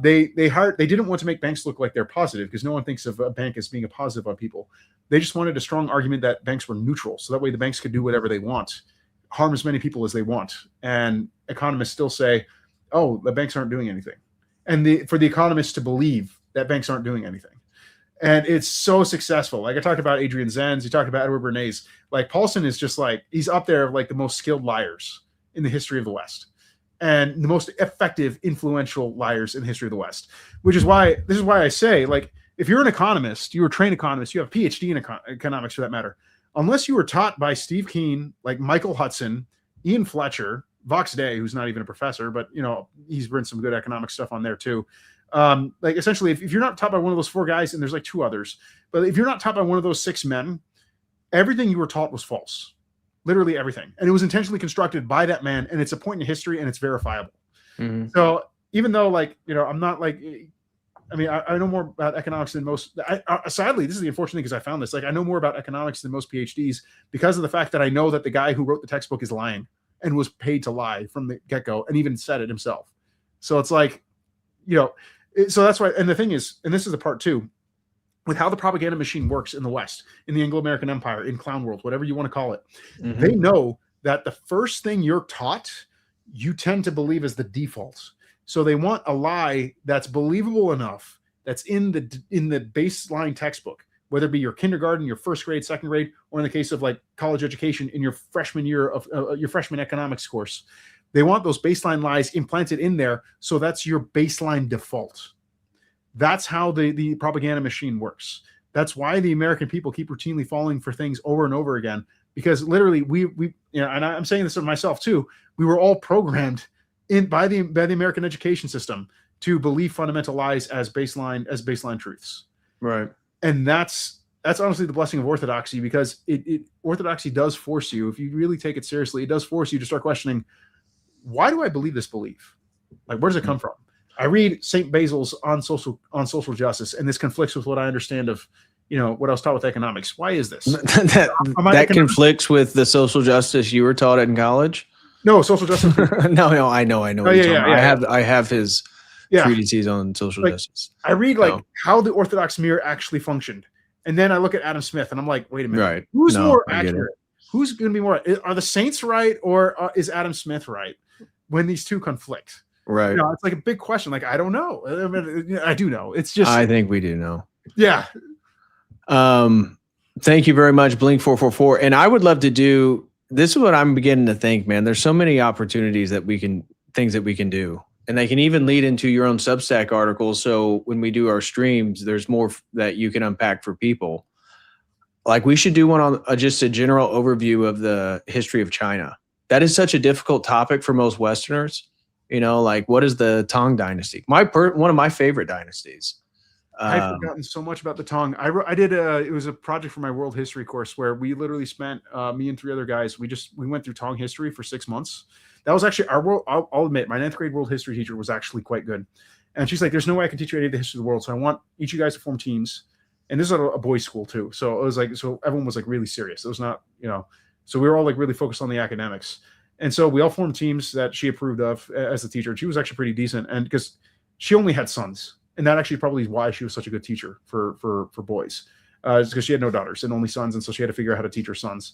They didn't want to make banks look like they're positive, because no one thinks of a bank as being a positive on people. They just wanted a strong argument that banks were neutral. So that way the banks could do whatever they want, harm as many people as they want. And economists still say, oh, the banks aren't doing anything. And for the economists to believe that banks aren't doing anything. And it's so successful. Like I talked about Adrian Zenz, you talked about Edward Bernays. Like Paulson is just like, he's up there like the most skilled liars in the history of the West, and the most effective, influential liars in the history of the West. This is why I say, like, if you're an economist, you're a trained economist, you have a PhD in economics for that matter, unless you were taught by Steve Keen, like Michael Hudson, Ian Fletcher, Vox Day, who's not even a professor, but he's written some good economic stuff on there too. Like essentially, if you're not taught by one of those 4 guys, and there's like 2 others, but if you're not taught by one of those 6 men, everything you were taught was false, literally everything. And it was intentionally constructed by that man. And it's a point in history, and it's verifiable. Mm-hmm. So even though I'm not like, I know more about economics than most. Sadly, this is the unfortunate thing, because I found this. Like, I know more about economics than most PhDs, because of the fact that I know that the guy who wrote the textbook is lying and was paid to lie from the get-go, and even said it himself. So it's like, so that's why. And the thing is, and this is the part too, with how the propaganda machine works in the West, in the Anglo-American Empire, in clown world, whatever you want to call it, mm-hmm. They know that the first thing you're taught, you tend to believe as the default. So they want a lie that's believable enough, that's in the baseline textbook, whether it be your kindergarten, your first grade, second grade, or in the case of like college education, in your freshman year of your freshman economics course. They want those baseline lies implanted in there, so that's your baseline default. That's how the propaganda machine works. That's why the American people keep routinely falling for things over and over again, because literally we and I'm saying this of myself too, we were all programmed by the American education system to believe fundamental lies as baseline truths. Right. And that's honestly the blessing of orthodoxy, because orthodoxy does force you, if you really take it seriously, it does force you to start questioning, why do I believe this belief? Like, where does it come from? I read St. Basil's on social justice, and this conflicts with what I understand of what I was taught with economics. Why is this? that conflicts with the social justice you were taught in college. No, social justice. no, I know. I have his treatises on social justice. I read how the Orthodox mirror actually functioned, and then I look at Adam Smith, and I'm like, wait a minute, right? Who's more accurate? Who's going to be more? Are the saints right, or is Adam Smith right when these two conflict? Right. It's like a big question. Like, I don't know. I mean, I do know. It's just. I think we do know. Yeah. Thank you very much, Blink 444. And I would love to do. This is what I'm beginning to think, man. There's so many opportunities things that we can do. And they can even lead into your own Substack articles. So when we do our streams, there's more that you can unpack for people. Like we should do one on just a general overview of the history of China. That is such a difficult topic for most Westerners. Like what is the Tang Dynasty? One of my favorite dynasties. I've forgotten so much about the Tang. I did it was a project for my world history course where we literally spent me and 3 other guys. We went through Tang history for 6 months. That was actually our world. I'll admit, my 9th grade world history teacher was actually quite good. And she's like, "There's no way I can teach you any of the history of the world. So I want each of you guys to form teams." And this is a boys' school too. So it was like, so everyone was like really serious. It was not, so we were all like really focused on the academics. And so we all formed teams that she approved of as the teacher. She was actually pretty decent, and because she only had sons. And that actually probably is why she was such a good teacher for boys, because she had no daughters and only sons, and so she had to figure out how to teach her sons.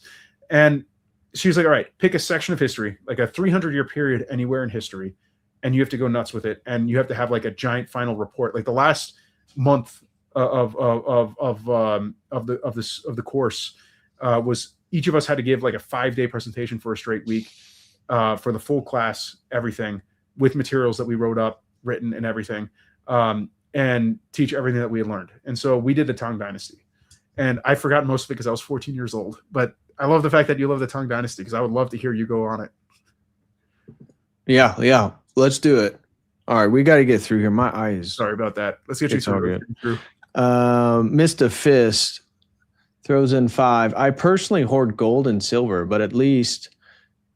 And she was like, "All right, pick a section of history, like a 300-year period anywhere in history, and you have to go nuts with it, and you have to have like a giant final report. Like the last month of the course was each of us had to give like a 5-day presentation for a straight week for the full class, everything with materials that we wrote up, written, and everything." And teach everything that we had learned. And so we did the Tang Dynasty. And I forgot most of it because I was 14 years old. But I love the fact that you love the Tang Dynasty because I would love to hear you go on it. Yeah. Let's do it. All right, we got to get through here. My eyes. Sorry about that. Let's get you through. Mr. Fist throws in 5. I personally hoard gold and silver, but at least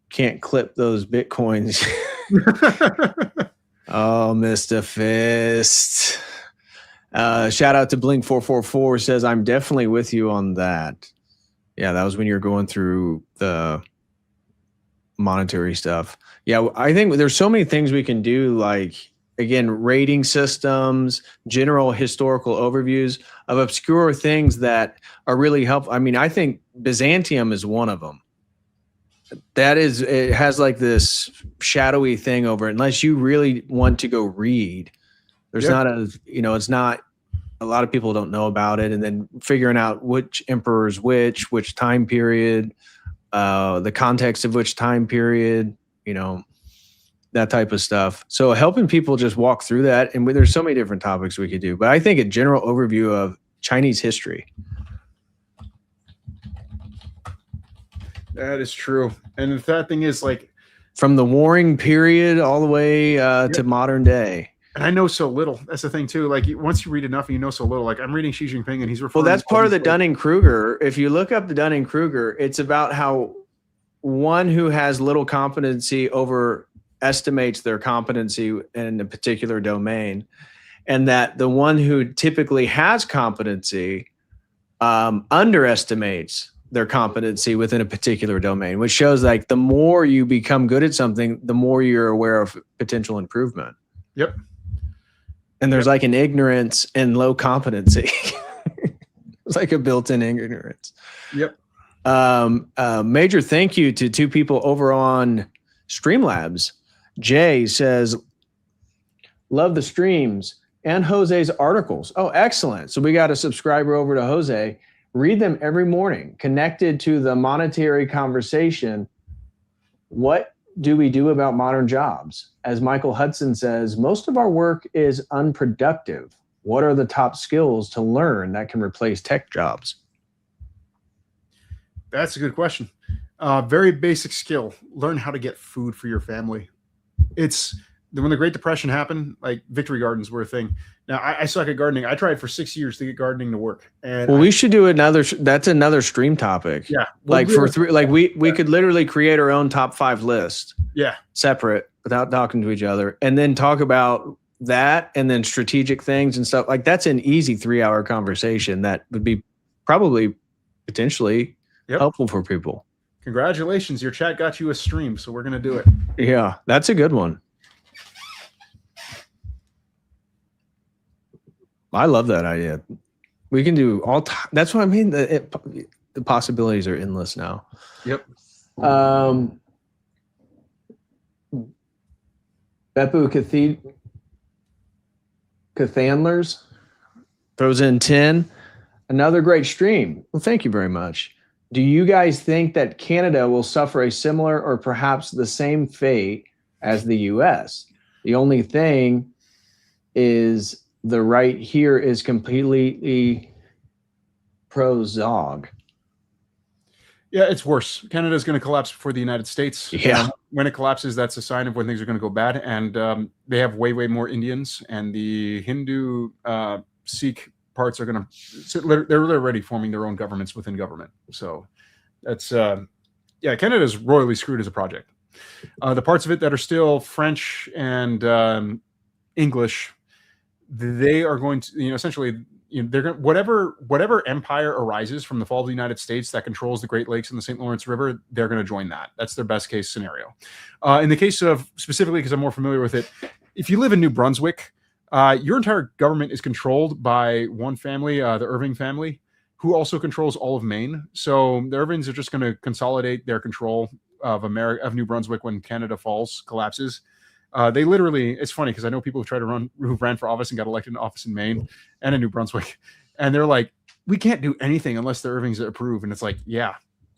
can't clip those Bitcoins. Oh, Mr. Fist. Shout out to Blink 444 says, "I'm definitely with you on that." Yeah, that was when you're going through the monetary stuff. Yeah, I think there's so many things we can do, like, again, rating systems, general historical overviews of obscure things that are really helpful. I mean, I think Byzantium is one of them. It has like this shadowy thing over it. Unless you really want to go read, there's not it's not, a lot of people don't know about it. And then figuring out which emperors, which time period, the context of which time period, that type of stuff. So helping people just walk through that. And there's so many different topics we could do, but I think a general overview of Chinese history. That is true. And the sad thing is, like, from the warring period all the way to modern day. And I know so little. That's the thing too. Like once you read enough and you know so little, like I'm reading Xi Jinping and he's referring. Well, that's part of the Dunning-Kruger. If you look up the Dunning-Kruger, it's about how one who has little competency overestimates their competency in a particular domain, and that the one who typically has competency underestimates their competency within a particular domain, which shows like the more you become good at something, the more you're aware of potential improvement. Yep. And there's like an ignorance and low competency. It's like a built-in ignorance. Yep. Major thank you to 2 people over on Streamlabs. Jay says, "Love the streams and Jose's articles." Oh, excellent. So we got a subscriber over to Jose. Read them every morning. Connected to the monetary conversation. What do we do about modern jobs? As Michael Hudson says, most of our work is unproductive. What are the top skills to learn that can replace tech jobs? That's a good question. Very basic skill. Learn how to get food for your family. It's when the Great Depression happened, like victory gardens were a thing. Now I suck at gardening. I tried for 6 years to get gardening to work. And we should do that's another stream topic. Yeah. Like we could literally create our own top 5 list. Yeah. Separate without talking to each other, and then talk about that and then strategic things and stuff. Like that's an easy 3-hour conversation that would be probably potentially Yep. helpful for people. Congratulations, your chat got you a stream, so we're gonna do it. Yeah, that's a good one. I love that idea. We can do all. That's what I mean. The possibilities are endless now. Yep. Beppu Cathandlers throws in 10. Another great stream. Well, thank you very much. Do you guys think that Canada will suffer a similar or perhaps the same fate as the US? The only thing is the right here is completely pro-Zog. Yeah, it's worse. Canada's going to collapse before the United States. Yeah. When it collapses, that's a sign of when things are going to go bad. And they have way more Indians, and the Hindu Sikh parts are going to. They're already forming their own governments within government. So that's Canada's royally screwed as a project. The parts of it that are still French and English, they are going to essentially. They're going whatever empire arises from the fall of the United States that controls the Great Lakes and the St. Lawrence River, they're going to join that. That's their best case scenario. In the case of specifically, because I'm more familiar with it, if you live in New Brunswick, your entire government is controlled by one family, the Irving family, who also controls all of Maine. So the Irvings are just going to consolidate their control of New Brunswick when Canada collapses. They literally, it's funny because I know people who ran for office and got elected in office in Maine and in New Brunswick, and they're like, we can't do anything unless the Irvings approve. And it's like, yeah,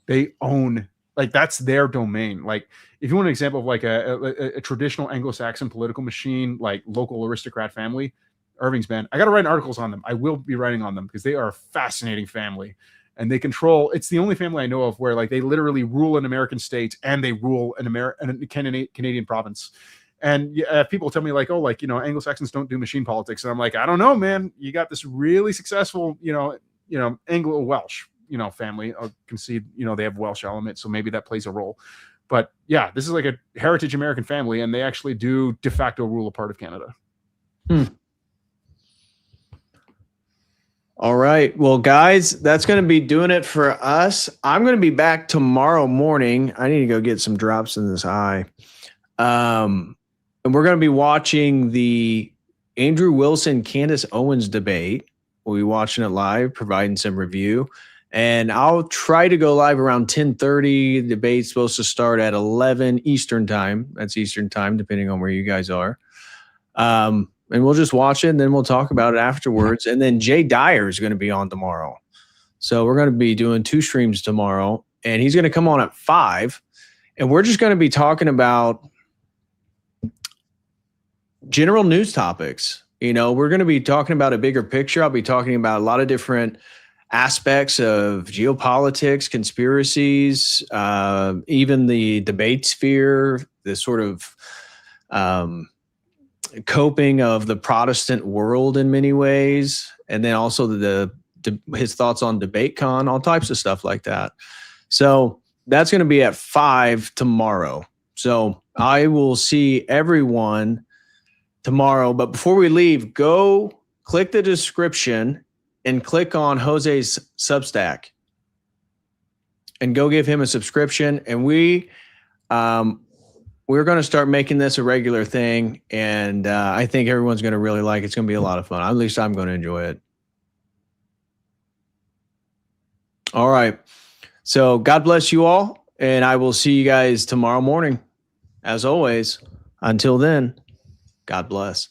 they own, like, that's their domain. Like, if you want an example of like a traditional Anglo-Saxon political machine, like local aristocrat family, Irvings, man, I got to write articles on them. I will be writing on them because they are a fascinating family. And they control, it's the only family I know of where like they literally rule an American state and they rule a Canadian province. And people tell me like, oh, like, Anglo-Saxons don't do machine politics. And I'm like, I don't know, man. You got this really successful, Anglo-Welsh, family. I'll concede, they have Welsh element. So maybe that plays a role. But yeah, this is like a heritage American family. And they actually do de facto rule a part of Canada. All right. Well, guys, that's going to be doing it for us. I'm going to be back tomorrow morning. I need to go get some drops in this eye. And we're going to be watching the Andrew Wilson, Candace Owens debate. We'll be watching it live, providing some review. And I'll try to go live around 10:30. The debate's supposed to start at 11 Eastern time. That's Eastern time, depending on where you guys are. And we'll just watch it, and then we'll talk about it afterwards. And then Jay Dyer is going to be on tomorrow. So we're going to be doing 2 streams tomorrow. And he's going to come on at 5. And we're just going to be talking about general news topics. We're going to be talking about a bigger picture. I'll be talking about a lot of different aspects of geopolitics, conspiracies, even the debate sphere, the sort of coping of the Protestant world in many ways, and then also his thoughts on DebateCon, all types of stuff like that. So that's going to be at 5 tomorrow. So I will see everyone tomorrow. But before we leave, go click the description and click on Jose's Substack and go give him a subscription. And we're going to start making this a regular thing. And I think everyone's going to really like it. It's going to be a lot of fun. At least I'm going to enjoy it. All right. So God bless you all. And I will see you guys tomorrow morning. As always, until then, God bless.